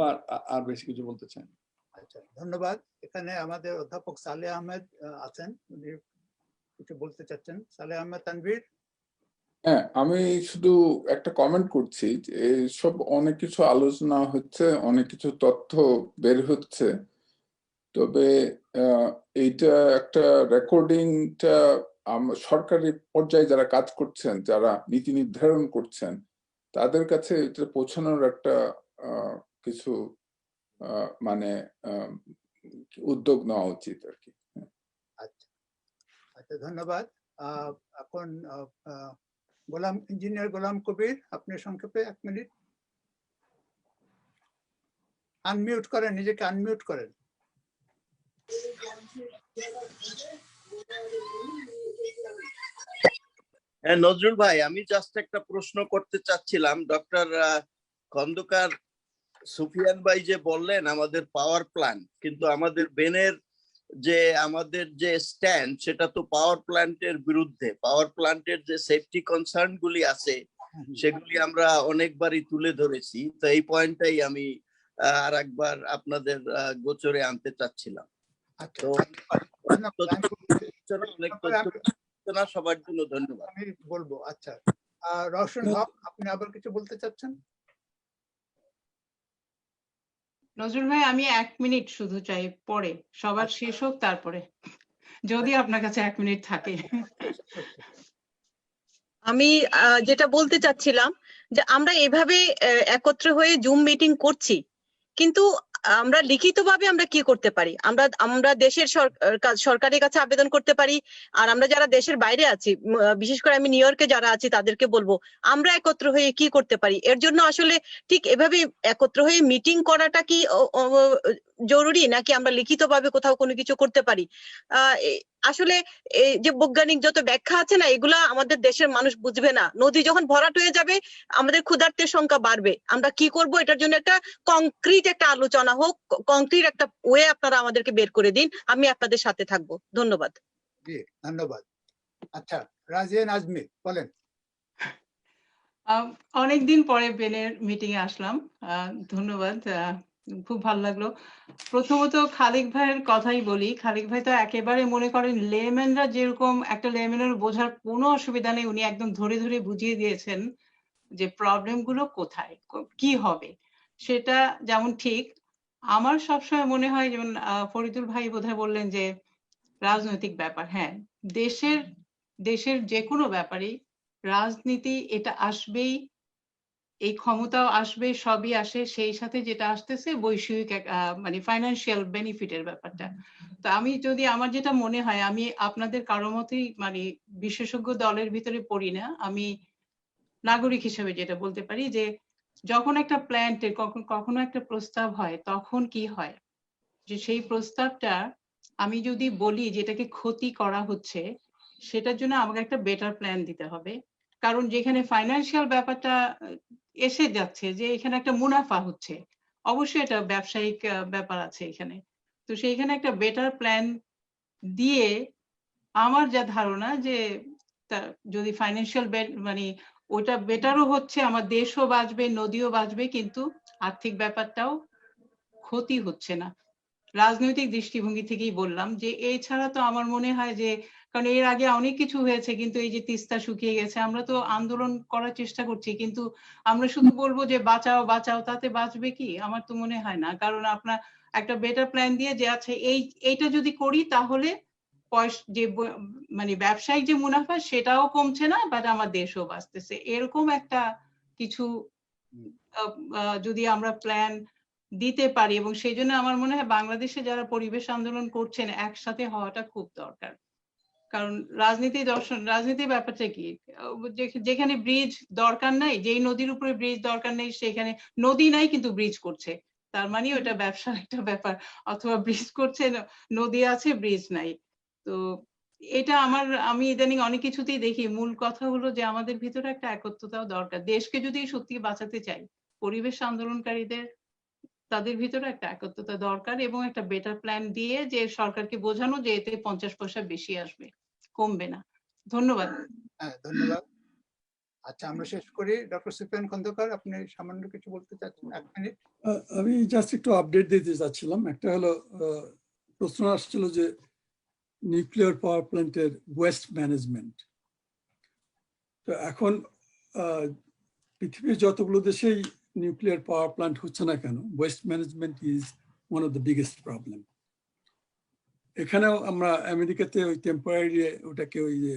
আর বেশি কিছু বলতে চাই না। আচ্ছা, ধন্যবাদ। এখানে আমাদের অধ্যাপক সালেহ আহমেদ আছেন, উনি কিছু বলতে চাচ্ছেন। সালেহ আহমেদ তানভীর। হ্যাঁ, আমি শুধু একটা কমেন্ট করছি যে সব অনেক কিছু আলোচনা হচ্ছে, অনেক কিছু তথ্য বের হচ্ছে, তবে এইটা একটা রেকর্ডিংটা সরকারি পর্যায়ে যারা কাজ করছেন, যারা নীতি নির্ধারণ করছেন, তাদের কাছে এটা পৌঁছানোর একটা কিছু মানে উদ্যোগ নেওয়া উচিত আর কি। আচ্ছা আচ্ছা, ধন্যবাদ। এখন ইঞ্জিনিয়ার গোলাম কবির, আপনি সংক্ষেপে 1 মিনিট। আনমিউট করেন, নিজেকে আনমিউট করেন। হ্যাঁ নজরুল ভাই, আমি জাস্ট একটা প্রশ্ন করতে চাচ্ছিলাম। ডক্টর খন্দকার সুফিয়ান ভাই যে বললেন আমাদের পাওয়ার প্ল্যান্ট, কিন্তু আমাদের বেনের যে আমাদের যে স্ট্যান্ড সেটা তো পাওয়ার প্ল্যান্টের বিরুদ্ধে। পাওয়ার প্ল্যান্টের যে সেফটি কনসার্ন গুলি আছে সেগুলি আমরা অনেকবারই তুলে ধরেছি। তো এই পয়েন্টটাই আমি আর একবার আপনাদের গোচরে আনতে চাচ্ছিলাম। তো অনেক তথ্য সবার জন্য ধন্যবাদ। আমি বলবো। আচ্ছা, রওশন হক, আপনি আবার কিছু বলতে চাচ্ছেন? নজরুল ভাই, আমি 1 মিনিট শুধু চাই, পরে সবার শেষ হোক তারপরে, যদি আপনার কাছে 1 মিনিট থাকে। আমি যেটা বলতে চাচ্ছিলাম যে আমরা এভাবে একত্র হয়ে জুম মিটিং করছি, কিন্তু আমরা লিখিতভাবে আমরা কি করতে পারি? আমরা দেশের সরকারের কাছে আবেদন করতে পারি। আর আমরা যারা দেশের বাইরে আছি, বিশেষ করে আমি নিউ ইয়র্কে যারা আছি তাদেরকে বলবো আমরা একত্র হয়ে কি করতে পারি। এর জন্য আসলে ঠিক এভাবে একত্র হয়ে মিটিং করাটা কি জরুরি, নাকি আমরা লিখিতভাবে কোথাও কোনো কিছু করতে পারি? আসলে এই যে বৈজ্ঞানিক যত ব্যাখ্যা আছে না, এগুলা আমাদের দেশের মানুষ বুঝবে না। নদী যখন ভরাট হয়ে যাবে আমাদের ক্ষুধার্তের সংখ্যা বাড়বে। আমরা কি করব এটার জন্য একটা কংক্রিট একটা আলোচনা হোক, কংক্রিট একটা ওয়ে আপনারা আমাদেরকে বের করে দিন, আমি আপনাদের সাথে থাকবো। ধন্যবাদ। জি ধন্যবাদ। আচ্ছা, রাজিয়া নাজমি বলেন। অনেকদিন পরে বেনের মিটিং এ আসলাম, ধন্যবাদ, খুব ভালো লাগলো। প্রথমত খালিক ভাইয়ের কথাই বলি, খালিক ভাই তো একেবারে মনে করেন লেম্যানরা যেরকম একটা লেম্যানের বোঝার কোনো অসুবিধা নেই, উনি একদম ধরে ধরে বুঝিয়ে দিয়েছেন যে প্রবলেম গুলো কোথায়, কি হবে সেটা। যেমন ঠিক আমার সবসময় মনে হয়, যেমন ফরিদুল ভাই বোধহয় বললেন যে রাজনৈতিক ব্যাপার, হ্যাঁ দেশের যে কোনো ব্যাপারই রাজনীতি এটা আসবেই, এই ক্ষমতাও আসবে, সবই আসে। সেই সাথে যেটা আসতেছে বৈষয়িক মানে ফাইন্যান্সিয়াল বেনিফিটের ব্যাপারটা। তো আমি যদি আমার যেটা মনে হয়, আমি আপনাদের কারো মতেই মানে বিশেষজ্ঞ দলের ভিতরে পড়ি না, আমি নাগরিক হিসেবে যেটা বলতে পারি যে যখন একটা প্ল্যান্টের কখনো একটা প্রস্তাব হয় তখন কি হয় যে সেই প্রস্তাবটা আমি যদি বলি যেটাকে ক্ষতি করা হচ্ছে, সেটার জন্য আমাকে একটা বেটার প্ল্যান দিতে হবে। কারণ যেখানে ফাইন্যান্সিয়াল ব্যাপারটা এসে যাচ্ছে, যে এখানে একটা মুনাফা হচ্ছে, অবশ্যই এটা ব্যবসায়িক ব্যাপার আছে এখানে। তো সেইখানে একটা বেটার প্ল্যান দিয়ে আমার যা ধারণা যে যদি ফাইন্যান্সিয়াল মানে ওটা বেটারও হচ্ছে, আমার দেশও বাঁচবে, নদীও বাঁচবে, কিন্তু আর্থিক ব্যাপারটাও ক্ষতি হচ্ছে না। রাজনৈতিক দৃষ্টিভঙ্গি থেকেই বললাম যে এছাড়া তো আমার মনে হয় যে, কারণ এর আগে অনেক কিছু হয়েছে, কিন্তু এই যে তিস্তা শুকিয়ে গেছে, আমরা তো আন্দোলন করার চেষ্টা করছি, কিন্তু আমরা শুধু বলবো যে বাঁচাও বাঁচাও, তাতে বাঁচবে কি? আমার তো মনে হয় না। কারণ আপনার একটা বেটার প্ল্যান দিয়ে যে আছে এইটা যদি করি তাহলে যে মানে ব্যবসায়িক যে মুনাফা সেটাও কমছে না, বাট আমার দেশও বাঁচতেছে, এরকম একটা কিছু যদি আমরা প্ল্যান দিতে পারি। এবং সেই জন্য আমার মনে হয় বাংলাদেশে যারা পরিবেশ আন্দোলন করছেন একসাথে হওয়াটা খুব দরকার। কারণ রাজনীতির ব্যাপারটা কি, যেখানে ব্রিজ দরকার নাই, যেই নদীর উপরে ব্রিজ দরকার নেই সেখানে নদী নাই কিন্তু ব্রিজ করছে, তার মানে ওটা ব্যবসার একটা ব্যাপার। অথবা ব্রিজ করছে, নদী আছে, ব্রিজ নাই। তো এটা আমি ইদানিং অনেক কিছুতেই দেখি, মূল কথা হলো যে আমাদের ভিতরে একটা একত্রতাও দরকার। দেশকে যদি সত্যি বাঁচাতে চাই, পরিবেশ আন্দোলনকারীদের তাদের ভিতরে একটা একত্রতা দরকার, এবং একটা বেটার প্ল্যান দিয়ে যে সরকারকে বোঝানো যে এতে 50 পয়সা বেশি আসবে, কমবে না। ধন্যবাদ। হ্যাঁ ধন্যবাদ। আচ্ছা, আমরা শেষ করি। ডক্টর সুফিয়ান খন্দকার, আপনি সামান্য কিছু বলতে চাচ্ছেন? 1 মিনিট। আমি জাস্ট একটু আপডেট দিতে চাচ্ছিলাম। একটা হলো প্রশ্ন আসছিল যে নিউক্লিয়ার পাওয়ার প্ল্যান্টের ওয়েস্ট ম্যানেজমেন্ট। তো এখন পৃথিবীর যতগুলো দেশেই নিউক্লিয়ার পাওয়ার প্ল্যান্ট হচ্ছে না কেন, waste management is one of the biggest problem. এখানেও আমরা আমেরিকাতে ওই টেম্পোরারি ওটাকে ওই যে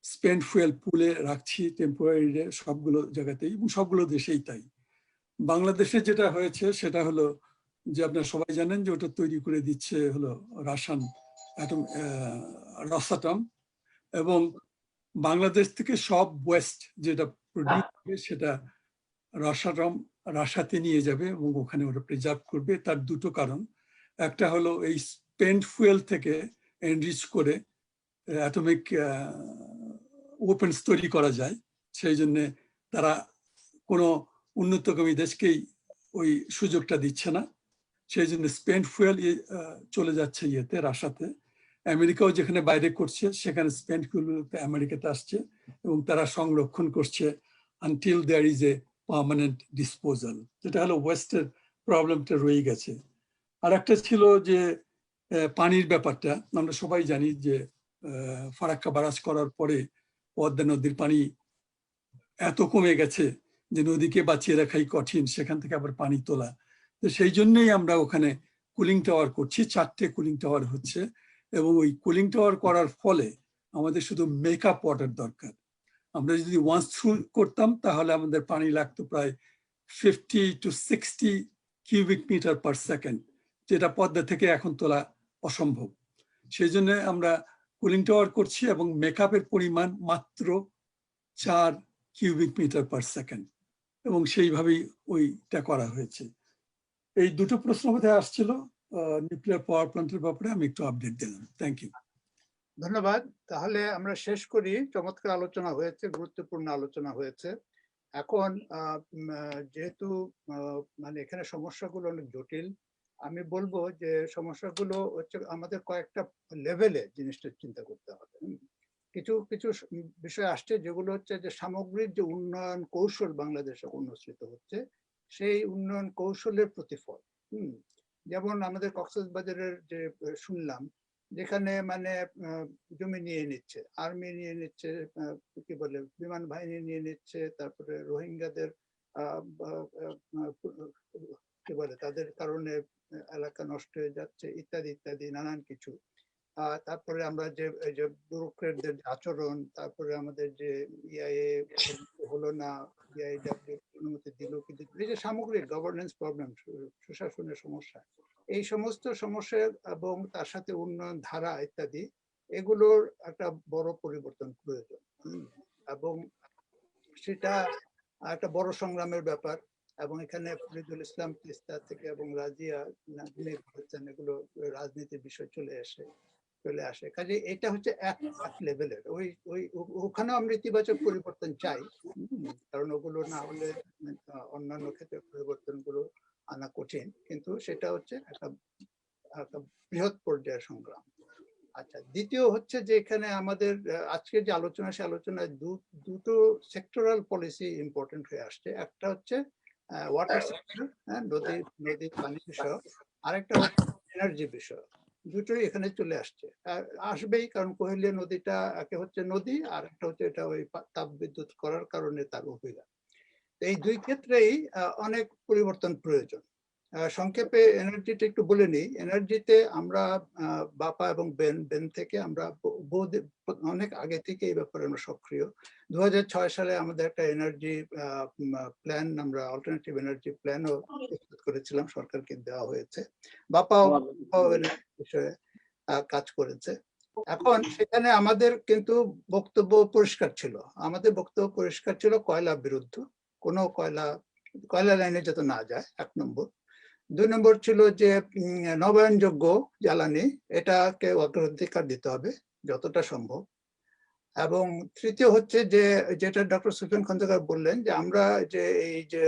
স্পেন্ড ফুয়েল পুলে রাখছি টেম্পোরারি সবগুলো জায়গাতেই, এবং সবগুলো দেশেই তাই। বাংলাদেশে যেটা হয়েছে সেটা হলো যে আপনারা সবাই জানেন যে ওটা তৈরি করে দিচ্ছে হলো রাসান অ্যাটম রসাটম, এবং বাংলাদেশ থেকে সব ওয়েস্ট যেটা প্রডিউস হবে সেটা রাশাতে নিয়ে যাবে এবং ওখানে ওটা প্রিজার্ভ করবে। তার দুটো কারণ, একটা হলো এই স্পেন্ড ফুয়েল থেকে এনরিচ করে অ্যাটমিক ওয়েপন্স তৈরি করা যায়, সেই জন্য তারা কোনো উন্নতগামী দেশকেই ওই সুযোগটা দিচ্ছে না, সেই জন্য স্পেন্ড ফুয়েল চলে যাচ্ছে ইয়েতে রাশাতে। আমেরিকাও যেখানে বাইরে করছে সেখানে স্পেন্ড ফুয়েল আমেরিকাতে আসছে এবং তারা সংরক্ষণ করছে until there is a permanent disposal, যেটা হলো ওয়েস্টের প্রবলেমটা রয়ে গেছে। আর একটা ছিল যে পানির ব্যাপারটা, আমরা সবাই জানি যে ফারাক্কা বারাজ করার পরে পদ্মা নদীর পানি এত কমে গেছে যে নদীকে বাঁচিয়ে রাখাই কঠিন, সেখান থেকে আবার পানি তোলা। তো সেই জন্যই আমরা ওখানে কুলিং টাওয়ার করছি, 4টে কুলিং টাওয়ার হচ্ছে, এবং ওই কুলিং টাওয়ার করার ফলে আমাদের শুধু মেকআপ ওয়াটার দরকার। আমরা যদি ওয়ান্স থ্রু করতাম তাহলে আমাদের পানি লাগতো প্রায় 50 to 60 cubic meter per second, যেটা পদ্মা থেকে এখন তোলা অসম্ভব। সেই জন্য আমরা কুলিং টাওয়ার করছি এবং মেকআপের পরিমাণ মাত্র 4 কিউবিক মিটার পার সেকেন্ড, এবং সেইভাবেই ওইটা করা হয়েছে। এই দুটো প্রশ্ন বোধহয় আসছিল নিউক্লিয়ার পাওয়ার প্ল্যান্টের ব্যাপারে, আমি একটু আপডেট দিলাম। Thank you. ধন্যবাদ। তাহলে আমরা শেষ করি। চমৎকার আলোচনা হয়েছে, গুরুত্বপূর্ণ আলোচনা হয়েছে। এখন যেহেতু মানে এখানে সমস্যাগুলো অনেক জটিল, আমি বলবো যে সমস্যাগুলো হচ্ছে আমাদের কয়েকটা লেভেলে জিনিসটা চিন্তা করতে হবে। কিছু কিছু বিষয় আসছে যেগুলো হচ্ছে যে সামগ্রিক যে উন্নয়ন কৌশল বাংলাদেশে অনুসৃত হচ্ছে, সেই উন্নয়ন কৌশলের প্রতিফল। যেমন আমাদের কক্সবাজারের যে শুনলাম, যেখানে মানে জমি নিয়ে নিচ্ছে, আর্মি নিয়ে নিচ্ছে, কি বলে বিমান বাহিনী নিয়ে নিচ্ছে, তারপরে রোহিঙ্গাদের কি বলে তাদের কারণে এলাকা নষ্ট হয়ে যাচ্ছে, ইত্যাদি ইত্যাদি নানান কিছু। তারপরে আমরা যে ব্যুরোক্রেটদের আচরণ, তারপরে আমাদের যে ইআইএ হলো না, বিআইডব্লিউ অনুমতি দিল কিন্তু, এই যে সামগ্রিক গভর্নেন্স প্রবলেম, সুশাসনের সমস্যা, এই সমস্ত সমস্যা এবং তার সাথে উন্নয়ন ধারা ইত্যাদি, এগুলোর একটা বড় পরিবর্তন প্রয়োজন। এবং সেটা একটা বড় সংগ্রামের ব্যাপার। এবং এখানে ফরিদুল ইসলাম তিস্তা থেকে এবং রাজিয়া বলেছেন এগুলো রাজনীতির বিষয় চলে আসে। কাজে এটা হচ্ছে এক লেভেলের, ওখানে আমরা ইতিবাচক পরিবর্তন চাই, কারণ ওগুলো না হলে অন্যান্য ক্ষেত্রে পরিবর্তনগুলো আনা কঠিন, কিন্তু সেটা হচ্ছে একটা বৃহৎ পর্যায়ের সংগ্রাম। আচ্ছা, দ্বিতীয় হচ্ছে যে এখানে আমাদের আজকের যে আলোচনা, সে আলোচনায় দুটো সেক্টরাল পলিসি ইম্পর্টেন্ট হয়ে আসছে। একটা হচ্ছে ওয়াটার সেক্টর, নদী পানি বিষয়, আরেকটা হচ্ছে এনার্জি বিষয়। দুটোই এখানে চলে আসবেই, কারণ কোহেলিয়া নদীটা একে হচ্ছে নদী, আর একটা হচ্ছে এটা ওই তাপ বিদ্যুৎ করার কারণে তার অভিজ্ঞতা। এই দুই ক্ষেত্রেই অনেক পরিবর্তন প্রয়োজন। সংক্ষেপে এনার্জিটা একটু বলে নিই। এনার্জিতে আমরা বাপা এবং বেন থেকে আমরা অনেক আগে থেকে এই ব্যাপারে আমরা সক্রিয়। 2006 সালে আমাদের একটা এনার্জি প্ল্যান, আমরা অল্টারনেটিভ এনার্জি প্ল্যানও প্রস্তুত করেছিলাম, সরকারকে দেওয়া হয়েছে। বাপাও বিষয়ে কাজ করেছে। এখন সেখানে আমাদের কিন্তু বক্তব্য পরিষ্কার ছিল, কয়লা বিরুদ্ধ, কোনো কয়লা লাইনে যাতে না যায়, 1 নম্বর। 2 নম্বর ছিল যে নবায়নযোগ্য জ্বালানি, এটাকে অগ্রাধিকার দিতে হবে যতটা সম্ভব। এবং তৃতীয় হচ্ছে যে যেটা ডক্টর সুফিয়ান খন্দকার বললেন, যে আমরা যে এই যে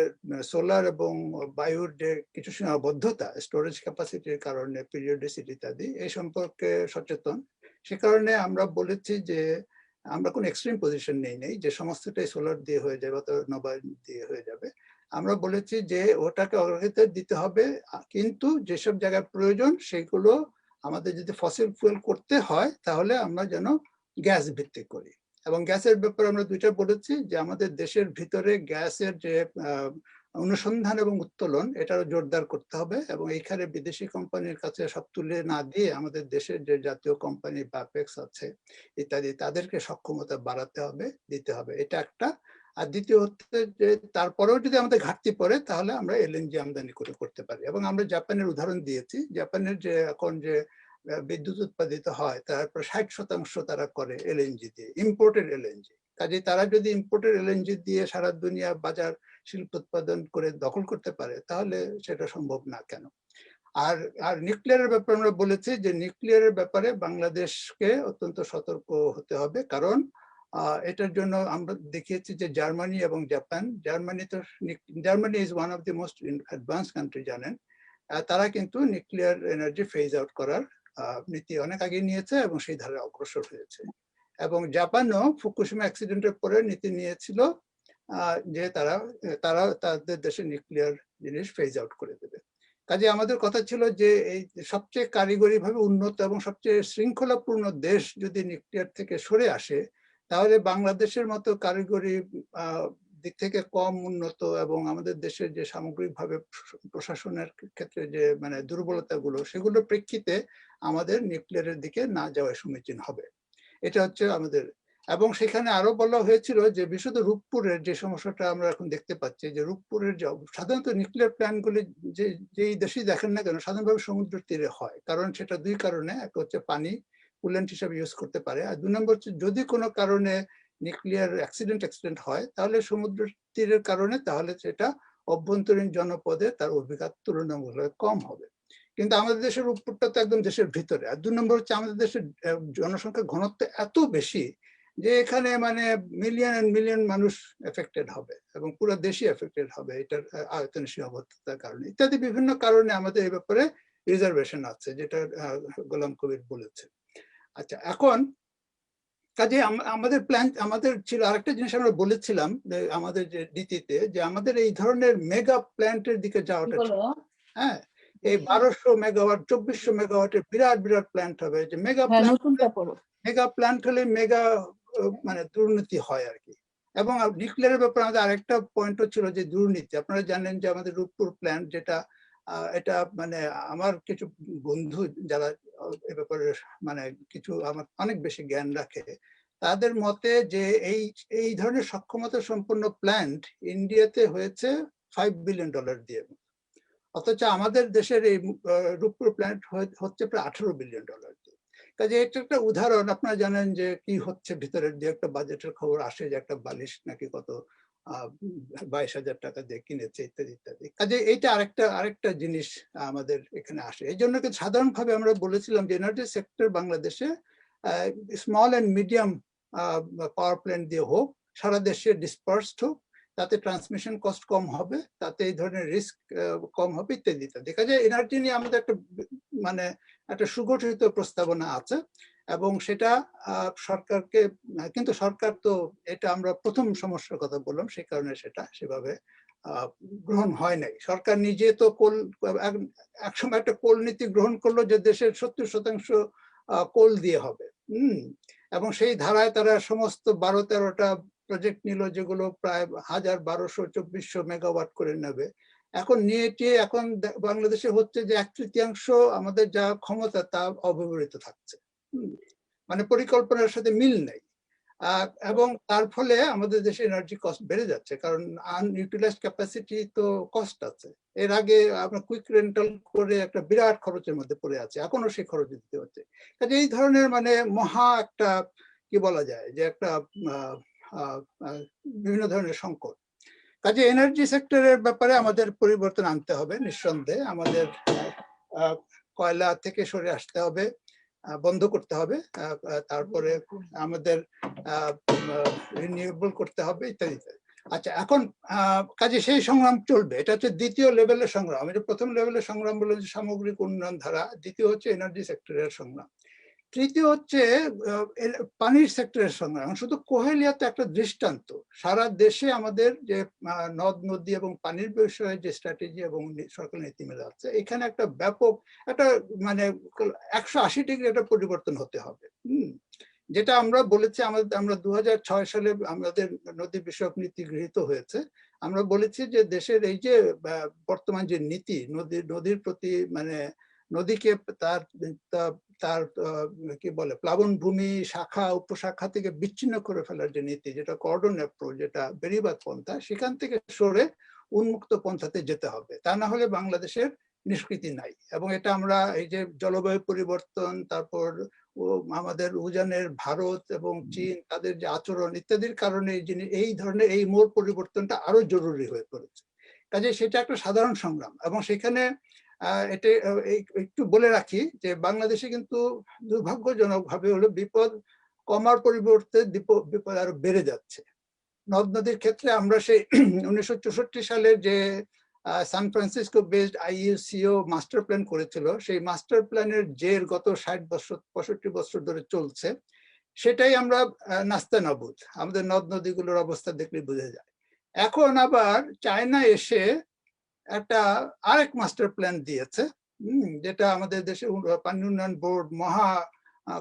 সোলার এবং বায়ুর যে কিছু সীমাবদ্ধতা, স্টোরেজ ক্যাপাসিটির কারণে, পিরিয়ডিসিটি ইত্যাদি, এই সম্পর্কে সচেতন। সে কারণে আমরা বলেছি যে আমরা কোনো এক্সট্রিম পজিশন নেই যে সমস্তটাই সোলার দিয়ে হয়ে যাবে অথবা নবায়ন দিয়ে হয়ে যাবে। আমরা বলেছি যে ওটাকে অগ্রাধিকার দিতে হবে, কিন্তু যেসব জায়গায় প্রয়োজন সেগুলো আমাদের যদি ফসিল ফুয়েল করতে হয় তাহলে আমরা যেন গ্যাস ভিত্তিক করি। এবং গ্যাসের ব্যাপারে আমরা দুইটা বলেছি, যে আমাদের দেশের ভিতরে গ্যাসের যে অনুসন্ধান এবং উত্তোলন এটারও জোরদার করতে হবে, এবং এইখানে বিদেশি কোম্পানির কাছে সব তুলে না দিয়ে আমাদের দেশের যে জাতীয় কোম্পানি বাপেক্স আছে ইত্যাদি তাদেরকে সক্ষমতা বাড়াতে হবে, দিতে হবে, এটা একটা। আর দ্বিতীয় হচ্ছে যে তারপরেও যদি আমাদের ঘাটতি পড়ে তাহলে আমরা এলএনজি আমদানি করতে পারি। এবং আমরা জাপানের উদাহরণ দিয়েছি, জাপানের যে এখন যে বিদ্যুৎ উৎপাদিত হয় তার প্রায় 60% তারা করে এলএনজি দিয়ে, ইম্পোর্টেড এলএনজি। কাজে তারা যদি ইম্পোর্টেড এলএনজি দিয়ে সারা দুনিয়া বাজার শিল্প উৎপাদন করে দখল করতে পারে তাহলে সেটা সম্ভব না কেন? আর নিউক্লিয়ারের ব্যাপারে আমরা বলেছি যে নিউক্লিয়ারের ব্যাপারে বাংলাদেশকে অত্যন্ত সতর্ক হতে হবে, কারণ এটার জন্য আমরা দেখিয়েছি যে জার্মানি এবং Japan, Germany is one of the most advance country জানেন, তারা কিন্তু নিউক্লিয়ার এনার্জি ফেজ আউট করার নীতি অনেক আগে নিয়েছে এবং সেই ধারে অগ্রসর হয়েছে। এবং জাপানও ফুকুশিমা অ্যাক্সিডেন্টের পরে নীতি নিয়েছিল যে তারা তাদের দেশে নিউক্লিয়ার জিনিস ফেজ আউট করে দেবে। কাজে আমাদের কথা ছিল যে এই সবচেয়ে কারিগরি ভাবে উন্নত এবং সবচেয়ে শৃঙ্খলাপূর্ণ দেশ যদি নিউক্লিয়ার থেকে সরে আসে তাহলে বাংলাদেশের মতো কারিগরি দিক থেকে কম উন্নত এবং আমাদের দেশের যে সামগ্রিকভাবে প্রশাসনের ক্ষেত্রে যে মানে দুর্বলতাগুলো সেগুলোর প্রেক্ষিতে আমাদের নিউক্লিয়ারের দিকে না যাওয়া সমীচীন হবে। এটা হচ্ছে আমাদের। এবং সেখানে আরো বলা হয়েছিল যে বিশুদ্ধ রূপপুরের যে সমস্যাটা আমরা এখন দেখতে পাচ্ছি, যে রূপপুরের যে সাধারণত নিউক্লিয়ার প্ল্যান্টগুলি যেই দেশেই দেখেন না কেন সাধারণভাবে সমুদ্র তীরে হয়, কারণ সেটা দুই কারণে, একটা হচ্ছে পানি কুলেন্ট হিসাবে ইউজ করতে পারে, আর দুই নম্বর হচ্ছে যদি কোনো কারণে নিউক্লিয়ার অ্যাক্সিডেন্ট হয় তাহলে সমুদ্র তীরের কারণে তাহলে সেটা অভ্যন্তরীণ জনপদে তার অভিঘাত তুলনামূলক কম হবে। কিন্তু আমাদের দেশের রূপপুরটা তো একদম দেশের ভিতরে। আর দুই নম্বর হচ্ছে আমাদের দেশের জনসংখ্যার ঘনত্ব এত বেশি যে এখানে মানে মিলিয়ন এন্ড মিলিয়ন মানুষ এফেক্টেড হবে এবং পুরো দেশই এফেক্টেড হবে এটার আয়তনের সীমাবদ্ধতার কারণে ইত্যাদি বিভিন্ন কারণে আমাদের এই ব্যাপারে রিজার্ভেশন আছে, যেটা গোলাম কবির বলেছে। আচ্ছা, এখন কাজে আমাদের প্ল্যান আমাদের ছিল আরেকটা জিনিস আমরা বলেছিলাম যে আমাদের যে নীতিতে যে আমাদের এই ধরনের মেগা প্ল্যান্টের দিকে যাওয়াটা ছিল। হ্যাঁ, এই 1200 মেগাওয়াট 2400 মেগাওয়াটের বিরাট বিরাট প্ল্যান্ট হবে, যে মেগা প্ল্যান্ট হলে মেগা মানে দুর্নীতি হয় আর কি। এবং নিউক্লিয়ারের ব্যাপারে আমাদের আরেকটা পয়েন্টও ছিল যে দুর্নীতি। আপনারা জানেন যে আমাদের রূপপুর প্ল্যান্ট যেটা এটা মানে আমার কিছু বন্ধু যারা এ ব্যাপারে মানে কিছু আমার অনেক বেশি জ্ঞান রাখে তাদের মতে যে এই ধরনের সক্ষমতা সম্পন্ন প্ল্যান্ট ইন্ডিয়াতে হয়েছে $5 বিলিয়ন দিয়ে, অথচ আমাদের দেশের এই রূপপুর প্ল্যান্ট হচ্ছে প্রায় $18 বিলিয়ন দিয়ে। কাজে এটা একটা উদাহরণ। আপনারা জানেন যে কি হচ্ছে ভিতরের দিয়ে একটা বাজেটের খবর আসে যে একটা বালিশ নাকি কত 22,000 টাকা দিয়ে কিনেছে ইত্যাদি ইত্যাদি। কাজে এইটা আরেকটা জিনিস আমাদের এখানে আসে। এই জন্য সাধারণভাবে আমরা বলেছিলাম যে এনার্জি সেক্টর বাংলাদেশে small and medium power plant দিয়ে হোক, সারা দেশে ডিসপার্সড হোক, তাতে ট্রান্সমিশন কস্ট কম হবে, তাতে এই ধরনের রিস্ক কম হবে ইত্যাদি ইত্যাদি। দেখা যায় এনার্জি নিয়ে আমাদের একটা মানে একটা সুগঠিত প্রস্তাবনা আছে এবং সেটা সরকারকে, কিন্তু সরকার তো এটা আমরা প্রথম সমস্যার কথা বললাম সেই কারণে সেটা সেভাবে গ্রহণ হয় নাই। সরকার নিজে তো একসময় একটা কোল নীতি গ্রহণ করলো যে দেশের 70% কোল দিয়ে হবে, এবং সেই ধারায় তারা সমস্ত 12-13টা প্রজেক্ট নিল যেগুলো প্রায় 1000, 1200, 2400 মেগাওয়াট করে নেবে। এখন এখন বাংলাদেশে হচ্ছে যে 1/3 আমাদের যা ক্ষমতা তা অব্যবহৃত থাকছে, মানে পরিকল্পনার সাথে মিল নেই। এবং তার ফলে আমাদের দেশে এনার্জি কস্ট বেড়ে যাচ্ছে, কারণ আনইউটিলাইজড ক্যাপাসিটি তো কস্ট আছে। এর আগে আমরা কুইক রেন্টাল করে একটা বিরাট খরচের মধ্যে পড়ে আছে, এখনো সেই খরচ দিতে হচ্ছে। কাজে এই ধরনের মানে মহা একটা কি বলা যায় যে একটা বিভিন্ন ধরনের সংকট। কাজে এনার্জি সেক্টরের ব্যাপারে আমাদের পরিবর্তন আনতে হবে নিঃসন্দেহে। আমাদের কয়লা থেকে সরে আসতে হবে, বন্ধ করতে হবে, তারপরে আমাদের রিনিউয়েবল করতে হবে ইত্যাদি। আচ্ছা, এখন কাজে সেই সংগ্রাম চলবে। এটা হচ্ছে দ্বিতীয় লেভেলের সংগ্রাম। এটা প্রথম লেভেলের সংগ্রাম বলে যে সামগ্রিক উন্নয়ন ধারা, দ্বিতীয় হচ্ছে এনার্জি সেক্টরের সংগ্রাম, তৃতীয় হচ্ছে পানির সেক্টরের সংগ্রাম। শুধু কোহেলিয়াতে একটা দৃষ্টান্ত, সারা দেশে আমাদের যে নদ নদী এবং পানির বিষয়ে যে স্ট্র্যাটেজি এবং সরকার নীতিমালা আছে, এখানে একটা ব্যাপক একটা মানে 180 ডিগ্রি একটা পরিবর্তন হতে হবে। যেটা আমরা বলেছি, আমরা 2006 সালে আমাদের নদী বিষয়ক নীতি গৃহীত হয়েছে। আমরা বলেছি যে দেশের এই যে বর্তমান যে নীতি নদীর প্রতি মানে নদীকে তার কি বলে প্লাবন ভূমি শাখা উপশাখা থেকে বিচ্ছিন্ন করে ফেলার যে নীতি, যেটা কর্ডন অ্যাপ্রোচ, যেটা বেড়িবাঁধ পন্থা, সেখান থেকে সরে উন্মুক্ত পন্থাতে যেতে হবে। তা না হলে বাংলাদেশের নিষ্কৃতি নাই। এবং এটা আমরা এই যে জলবায়ু পরিবর্তন, তারপর আমাদের উজানের ভারত এবং চীন তাদের যে আচরণ ইত্যাদির কারণে এই ধরনের এই মোড় পরিবর্তনটা আরো জরুরি হয়ে পড়েছে। কাজে সেটা একটা সাধারণ সংগ্রাম। এবং সেখানে এটা একটু বলে রাখি যে বাংলাদেশে কিন্তু দুর্ভাগ্যজনকভাবে হলো বিপদ কমার পরিবর্তে বিপদ আরো বেড়ে যাচ্ছে। নদ নদীর ক্ষেত্রে আমরা সেই 1964 সালে যে San Francisco based IUCO master plan করেছিল, সেই মাস্টার প্ল্যানের জের গত 65 বছর ধরে চলছে। সেটাই আমরা নাস্তা নাবুদ, আমাদের নদ নদীগুলোর অবস্থা দেখলে বোঝা যায়। এখন আবার চায়না এসে একটা আরেক মাস্টার প্ল্যান দিয়েছে, যেটা আমাদের দেশে পানি উন্নয়ন বোর্ড মহা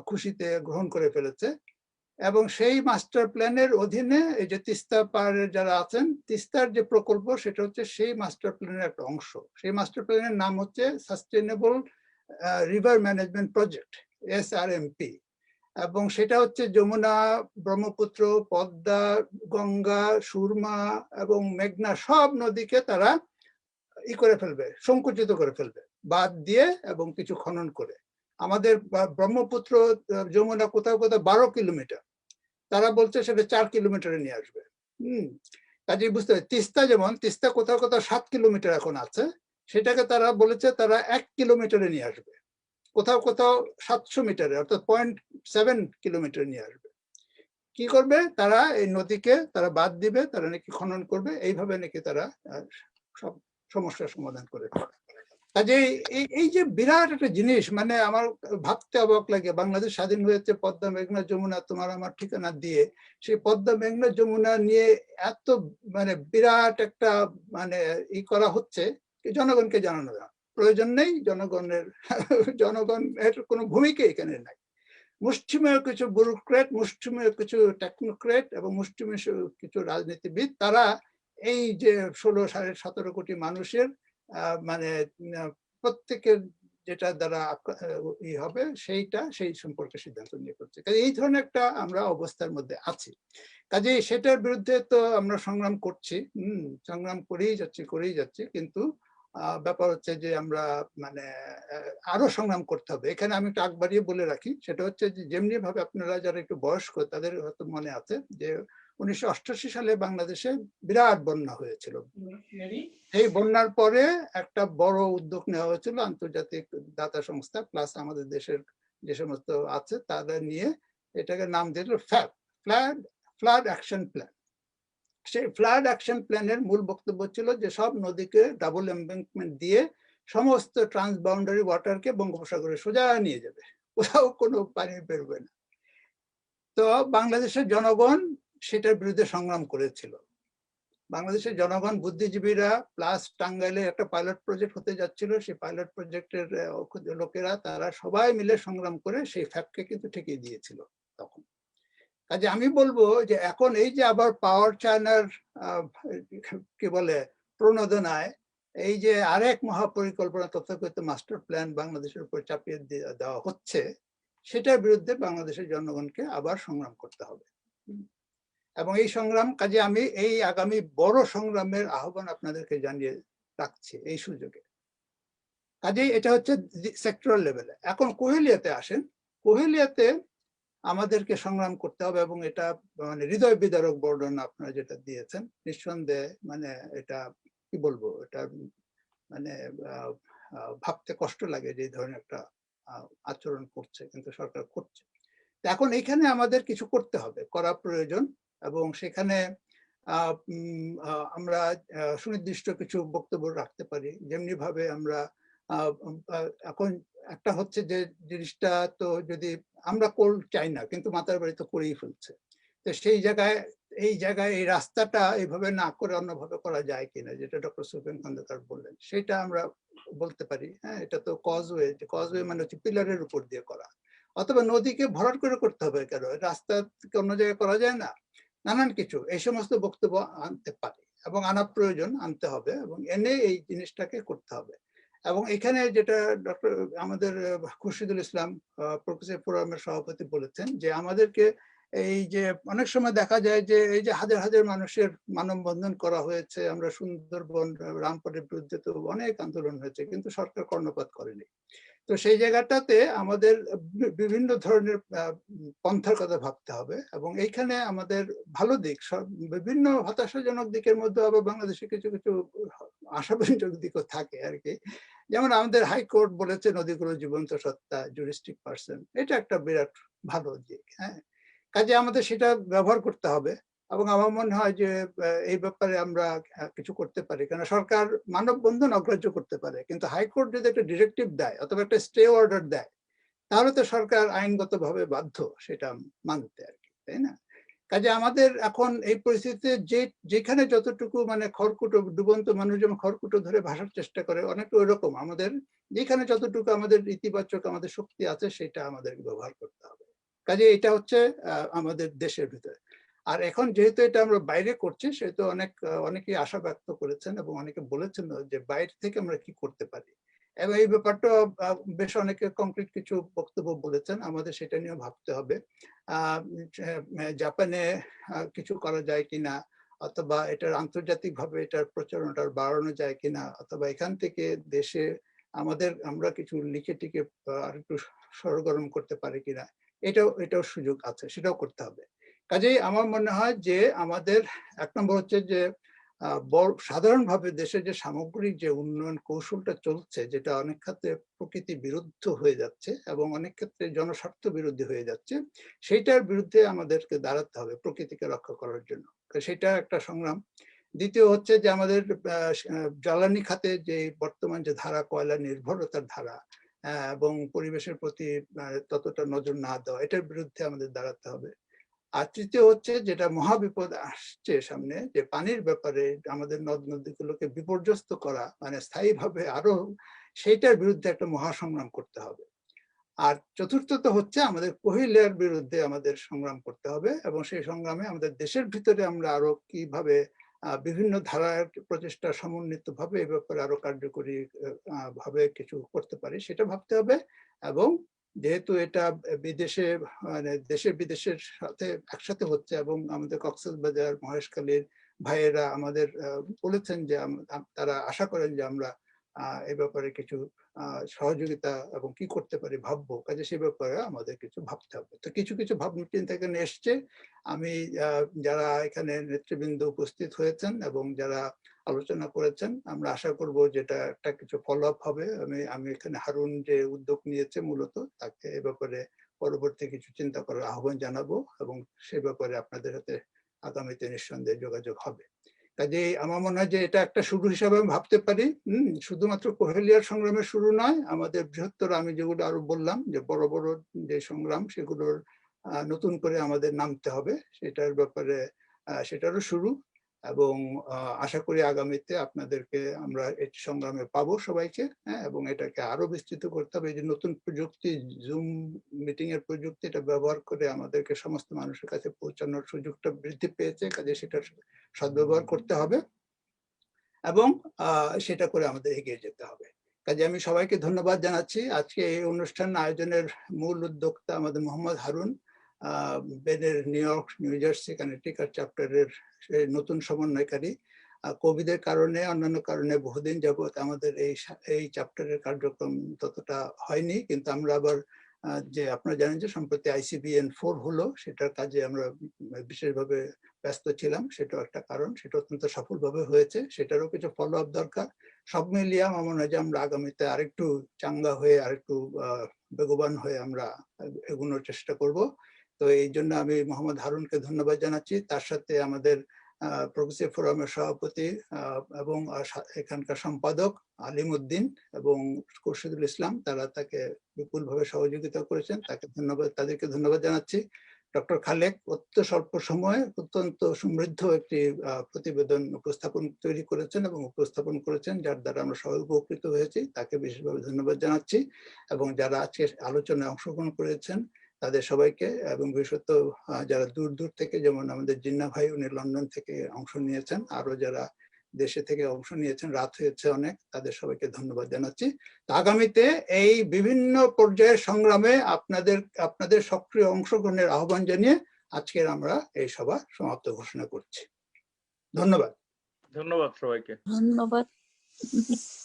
খুশিতে গ্রহণ করে ফেলেছে। এবং সেই মাস্টার প্ল্যানের অধীনে এই যে তিস্তা পাড়ের যারা আছেন, তিস্তার যে প্রকল্প সেটা হচ্ছে সেই মাস্টার প্ল্যানের একটা অংশ। সেই মাস্টার প্ল্যানের নাম হচ্ছে sustainable river management project, SRMP। এবং সেটা হচ্ছে যমুনা, ব্রহ্মপুত্র, পদ্মা, গঙ্গা, সুরমা এবং মেঘনা সব নদীকে তারা করে ফেলবে, সংকুচিত করে ফেলবে, বাদ দিয়ে এবং কিছু খনন করে। আমাদের ব্রহ্মপুত্র যমুনা কোথাও কোথাও 12 কিলোমিটার, তারা বলছে সেটা 4 কিলোমিটারে নিয়ে আসবে। কাজেই বুঝতে হবে, তিস্তা যেমন তিস্তা কোথাও কোথাও 7 কিলোমিটার এখন আছে, সেটাকে তারা বলেছে তারা 1 কিলোমিটারে নিয়ে আসবে। কোথাও কোথাও 700 মিটারে অর্থাৎ 0.7 কিলোমিটারে নিয়ে আসবে। কি করবে তারা? এই নদীকে তারা বাদ দিবে, তারা নাকি খনন করবে, এইভাবে নাকি তারা সব সমস্যার সমাধান করে। কাজেই এই যে বিরাট একটা জিনিস, মানে আমার ভাবতে অবাক লাগে, বাংলাদেশ স্বাধীন হয়েছে পদ্মা মেঘনা যমুনা তোমার আমার ঠিকানা দিয়ে, সেই পদ্মা মেঘনা যমুনা নিয়ে এত মানে বিরাট একটা মানে করা হচ্ছে, জনগণকে জানানো প্রয়োজন নেই। জনগণের কোনো ভূমিকা এখানে নাই। মুষ্টিমেয় কিছু ব্যুরোক্রেট, মুষ্টিমেয় কিছু টেকনোক্রেট এবং মুষ্টিমেয় কিছু রাজনীতিবিদ, তারা এই যে 16-17 কোটি মানুষের মানে প্রত্যেকের যেটা দ্বারা হবে সেই সম্পর্কে সিদ্ধান্ত নিয়ে করছে। কাজে এই ধরনের একটা আমরা অবস্থার মধ্যে আছি। কাজে সেটার বিরুদ্ধে তো আমরা সংগ্রাম করছি, সংগ্রাম করেই যাচ্ছি, কিন্তু ব্যাপার হচ্ছে যে আমরা মানে আরো সংগ্রাম করতে হবে। এখানে আমি একটু আগ বাড়িয়ে বলে রাখি, সেটা হচ্ছে যে যেমনি ভাবে আপনারা যারা একটু বয়স্ক তাদের হয়তো মনে আছে যে 1988 সালে বাংলাদেশে বিরাট বন্যা হয়েছিল। এই বন্যার পরে একটা বড় উদ্যোগ নেওয়া হয়েছিল আন্তর্জাতিক দাতা সংস্থা প্লাস আমাদের দেশের যে সমস্ত আছে তাদের নিয়ে, এটাকে নাম দিল ফ্লাড অ্যাকশন প্ল্যান। সেই ফ্লাড অ্যাকশন প্ল্যানের মূল বক্তব্য ছিল যে সব নদীকে ডাবল এমব্যাঙ্কমেন্ট দিয়ে সমস্ত ট্রান্সবাউন্ডারি ওয়াটারকে বঙ্গোপসাগরে সোজা নিয়ে যাবে, কোথাও কোনো পানি বেরোবে না। তো বাংলাদেশের জনগণ সেটার বিরুদ্ধে সংগ্রাম করেছিল। বাংলাদেশের জনগণ, বুদ্ধিজীবীরা প্লাস টাঙ্গাইলে একটা পাইলট প্রজেক্ট হতে যাচ্ছিল, সেই পাইলট প্রজেক্টের লোকেরা তারা সবাই মিলে সংগ্রাম করে সেই ফ্যাক্টকে কিন্তু ঠেকিয়ে দিয়েছিল তখন। কাজে আমি বলবো যে এখন এই যে আবার পাওয়ার চায়নার কি বলে প্রণোদনায় এই যে আরেক মহাপরিকল্পনা তথাকথিত মাস্টার প্ল্যান বাংলাদেশের উপর চাপিয়ে দেওয়া হচ্ছে, সেটার বিরুদ্ধে বাংলাদেশের জনগণকে আবার সংগ্রাম করতে হবে। এবং এই সংগ্রাম কাজে আমি এই আগামী বড় সংগ্রামের আহ্বান আপনাদেরকে জানিয়ে রাখছি এই সুযোগে। কাজেই এটা হচ্ছে সেক্টরাল লেভেলে। এখন কোহেলিয়াতে আসেন, কোহেলিয়াতে আমাদেরকে সংগ্রাম করতে হবে এবং এটা মানে হৃদয় বিদারক বর্ণনা আপনারা যেটা দিয়েছেন, নিঃসন্দেহে মানে এটা কি বলবো, এটা মানে ভাবতে কষ্ট লাগে যে এই ধরনের একটা আচরণ করছে, কিন্তু সরকার করছে। এখন এখানে আমাদের কিছু করতে হবে, করা প্রয়োজন। এবং সেখানে আমরা সুনির্দিষ্ট কিছু বক্তব্য রাখতে পারি, যেমনি ভাবে আমরা এখন একটা হচ্ছে যে জিনিসটা তো যদি আমরা চাই না কিন্তু মাতার বাড়ি তো করেই ফেলছে, তো সেই জায়গায় এই রাস্তাটা এইভাবে না করে অন্যভাবে করা যায় কিনা, যেটা ডক্টর সুফিয়ান খন্দকার বললেন, সেটা আমরা বলতে পারি। হ্যাঁ, এটা তো কজওয়ে মানে হচ্ছে পিলারের উপর দিয়ে করা, অথবা নদীকে ভরাট করে করতে হবে কেন, রাস্তা অন্য জায়গায় করা যায় না, নানান কিছু এই সমস্ত বক্তব্য আনতে পারে এবং আনা প্রয়োজন, আনতে হবে এবং এনে এই জিনিসটাকে করতে হবে। এবং এখানে যেটা ডক্টর আমাদের খুরশিদুল ইসলাম প্রফেসর ফোরামের সভাপতি বলেছেন যে আমাদেরকে এই যে অনেক সময় দেখা যায় যে এই যে হাজার হাজার মানুষের মানববন্ধন করা হয়েছে, আমরা সুন্দরবন রামপালের বিরুদ্ধে তো অনেক আন্দোলন হয়েছে, কিন্তু সরকার কর্ণপাত করেনি। তো সেই জায়গাটাতে আমাদের বিভিন্ন ধরনের পন্থার কথা ভাবতে হবে এবং এইখানে আমাদের ভালো দিক, বিভিন্ন হতাশাজনক দিকের মধ্যে আবার বাংলাদেশে কিছু কিছু আশাব্যঞ্জক দিকও থাকে আর কি। যেমন আমাদের হাইকোর্ট বলেছে নদীগুলো জীবন্ত সত্তা, জুরিস্টিক পার্সন, এটা একটা বিরাট ভালো দিক। হ্যাঁ, কাজে আমাদের সেটা ব্যবহার করতে হবে এবং আমার মনে হয় যে এই ব্যাপারে আমরা কিছু করতে পারি, কারণ সরকার মানববন্ধন অগ্রাহ্য করতে পারে, কিন্তু হাইকোর্ট যদি একটা ডিরেক্টিভ দেয় অথবা একটা স্টে অর্ডার দেয় তাহলে তো সরকার আইনগতভাবে বাধ্য সেটা মানতে আর কি, তাই না? কাজে আমাদের এখন এই পরিস্থিতিতে যেখানে যতটুকু মানে খড়কুটো, ডুবন্ত মানুষ যেমন খড়কুটো ধরে ভাসার চেষ্টা করে, অনেকটা ওই রকম আমাদের যেখানে যতটুকু আমাদের ইতিবাচক আমাদের শক্তি আছে সেটা আমাদের ব্যবহার করতে হবে। কাজে এটা হচ্ছে আমাদের দেশের ভিতরে। আর এখন যেহেতু এটা আমরা বাইরে করছি সেহেতু অনেকেই আশা ব্যক্ত করেছেন এবং অনেকে বলেছেন যে বাইরে থেকে আমরা কি করতে পারি, এবং এই ব্যাপারটা বেশ অনেকে কংক্রিট কিছু বক্তব্য বলেছেন, আমাদের সেটা নিয়ে ভাবতে হবে। জাপানে কিছু করা যায় কিনা, অথবা এটার আন্তর্জাতিকভাবে এটার প্রচারণটা বাড়ানো যায় কিনা, অথবা এখান থেকে দেশে আমরা কিছু লিখে টিকে আর একটু সরগরম করতে পারি কিনা, এটাও সুযোগ আছে, সেটাও করতে হবে। কাজেই আমার মনে হয় যে আমাদের এক নম্বর হচ্ছে যে সাধারণভাবে দেশের যে সামগ্রিক যে উন্নয়ন কৌশলটা চলছে, যেটা অনেক ক্ষেত্রে প্রকৃতি বিরুদ্ধ হয়ে যাচ্ছে এবং অনেক ক্ষেত্রে জনস্বার্থ বিরোধী হয়ে যাচ্ছে, সেইটার বিরুদ্ধে আমাদেরকে দাঁড়াতে হবে প্রকৃতিকে রক্ষা করার জন্য, সেটা একটা সংগ্রাম। দ্বিতীয় হচ্ছে যে আমাদের জ্বালানি খাতে যে বর্তমান যে ধারা, কয়লা নির্ভরতার ধারা এবং পরিবেশের প্রতি ততটা নজর না দেওয়া, এটার বিরুদ্ধে আমাদের দাঁড়াতে হবে। আর তৃতীয় হচ্ছে যেটা মহাবিপদ আসছে সামনে, যে পানির ব্যাপারে আমাদের নদ নদীগুলোকে বিপর্যস্ত করা, মানে স্থায়ীভাবে আরো, সেইটার বিরুদ্ধে একটা মহাসংগ্রাম করতে হবে। আর চতুর্থত হচ্ছে আমাদের কোহিলিয়ার বিরুদ্ধে আমাদের সংগ্রাম করতে হবে এবং সেই সংগ্রামে আমাদের দেশের ভিতরে আমরা আরো কিভাবে বিভিন্ন ধারার প্রচেষ্টা সমন্বিত ভাবে এই ব্যাপারে আরো কার্যকরী ভাবে কিছু করতে পারি সেটা ভাবতে হবে। এবং যেহেতু এটা বিদেশে মানে দেশের বিদেশের সাথে একসাথে হচ্ছে এবং আমাদের কক্সবাজার মহেশখালীর ভাইয়েরা আমাদের বলেছেন যে তারা আশা করেন যে আমরা এই ব্যাপারে কিছু সহযোগিতা এবং কি করতে পারি ভাববো, কাজে সে ব্যাপারে আমাদের কিছু ভাবতে হবে। তো কিছু কিছু ভাবনা চিন্তা এখানে এসছে। আমি যারা এখানে নেতৃবৃন্দ উপস্থিত হয়েছেন এবং যারা আলোচনা করেছেন, আমরা আশা করব যেটা একটা কিছু ফলো আপ হবে। আমি এখানে হারুন যে উদ্যোগ নিয়েছে মূলত তাকে এ ব্যাপারে পরবর্তী কিছু চিন্তা করার আহ্বান জানাবো এবং সে ব্যাপারে আপনাদের সাথে আগামীতে নিঃসন্দেহে যোগাযোগ হবে। কাজে আমার মনে হয় যে এটা একটা শুরু হিসাবে আমি ভাবতে পারি। শুধুমাত্র কোহেলিয়ার সংগ্রামের শুরু নয়, আমাদের বৃহত্তর আমি যেগুলো আরো বললাম যে বড় বড় যে সংগ্রাম সেগুলোর নতুন করে আমাদের নামতে হবে, সেটার ব্যাপারে সেটারও শুরু। এবং আশা করি আগামীতে আপনাদেরকে আমরা এই সংগ্রামে পাবো সবাইকে, হ্যাঁ, এবং এটাকে আরো বিস্তৃত করতে হবে। এই যে নতুন প্রযুক্তি, জুম মিটিং এর প্রযুক্তি, এটা ব্যবহার করে আমাদেরকে সমস্ত মানুষের কাছে পৌঁছানোর সুযোগটা বৃদ্ধি পেয়েছে, কাজে সেটার সদ্ব্যবহার করতে হবে এবং সেটা করে আমাদের এগিয়ে যেতে হবে। কাজে আমি সবাইকে ধন্যবাদ জানাচ্ছি। আজকে এই অনুষ্ঠান আয়োজনের মূল উদ্যোক্তা আমাদের মোহাম্মদ হারুন, বেনের নিউ জার্সি কানেক্টিকাট চ্যাপ্টারের নতুন সমন্বয়কারী। কোভিডের কারণে অন্যান্য কারণে বহুদিন যাবত আমাদের এই চ্যাপ্টারের কার্যক্রম ততটা হয়নি, কিন্তু আমরা আবার যে আপনারা জানেন যে সম্প্রতি ICBN 4 হলো, সেটার কাজে আমরা বিশেষভাবে ব্যস্ত ছিলাম, সেটাও একটা কারণ। সেটা অত্যন্ত সফলভাবে হয়েছে, সেটারও কিছু ফলো আপ দরকার। সব মিলিয়ে আমার মনে হয় যে আমরা আগামীতে আরেকটু চাঙ্গা হয়ে আরেকটু বেগবান হয়ে আমরা এগোনোর চেষ্টা করব। তো এই জন্য আমি মোহাম্মদ হারুনকে ধন্যবাদ জানাচ্ছি, তার সাথে আমাদের প্রগ্রেসিভ ফোরামের সভাপতি এবং এখানকার সম্পাদক আলিম উদ্দিন এবং খুরশিদুল ইসলাম, তারা তাকে বিপুলভাবে সহযোগিতা করেছেন, তাদেরকে ধন্যবাদ জানাচ্ছি। ডক্টর খালেক অত্যন্ত স্বল্প সময়ে অত্যন্ত সমৃদ্ধ একটি প্রতিবেদন তৈরি করেছেন এবং উপস্থাপন করেছেন, যার দ্বারা আমরা সবাই উপকৃত হয়েছি। তাকে বিশেষভাবে ধন্যবাদ জানাচ্ছি এবং যারা আজকে আলোচনায় অংশগ্রহণ করেছেন তাদের সবাইকে, এবং বিশেষত যারা দূর দূর থেকে, যেমন আমাদের জিন্না ভাই, উনি লন্ডন থেকে অংশ নিয়েছেন, আরো যারা দেশে থেকে অংশ নিয়েছেন, রাত হয়েছে অনেক, তাদের সবাইকে ধন্যবাদ জানাচ্ছি। আগামীতে এই বিভিন্ন পর্যায়ের সংগ্রামে আপনাদের সক্রিয় অংশগ্রহণের আহ্বান জানিয়ে আজকের আমরা এই সভা সমাপ্ত ঘোষণা করছি। ধন্যবাদ। ধন্যবাদ সবাইকে। ধন্যবাদ।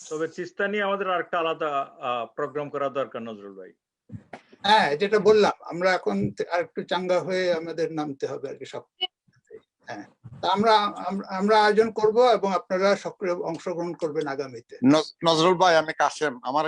তবে তিস্তা নিয়ে আমাদের আরেকটা আলাদা প্রোগ্রাম করা দরকার নজরুল ভাই। হ্যাঁ, যেটা বললাম, আমরা এখন আরেকটু চাঙ্গা হয়ে আমাদের নামতে হবে আর কি সব। হ্যাঁ, আমরা আয়োজন করব এবং আপনারা সক্রিয় অংশগ্রহণ করবেন আগামীতে। নজরুল ভাই, আমি কাশেম, আমার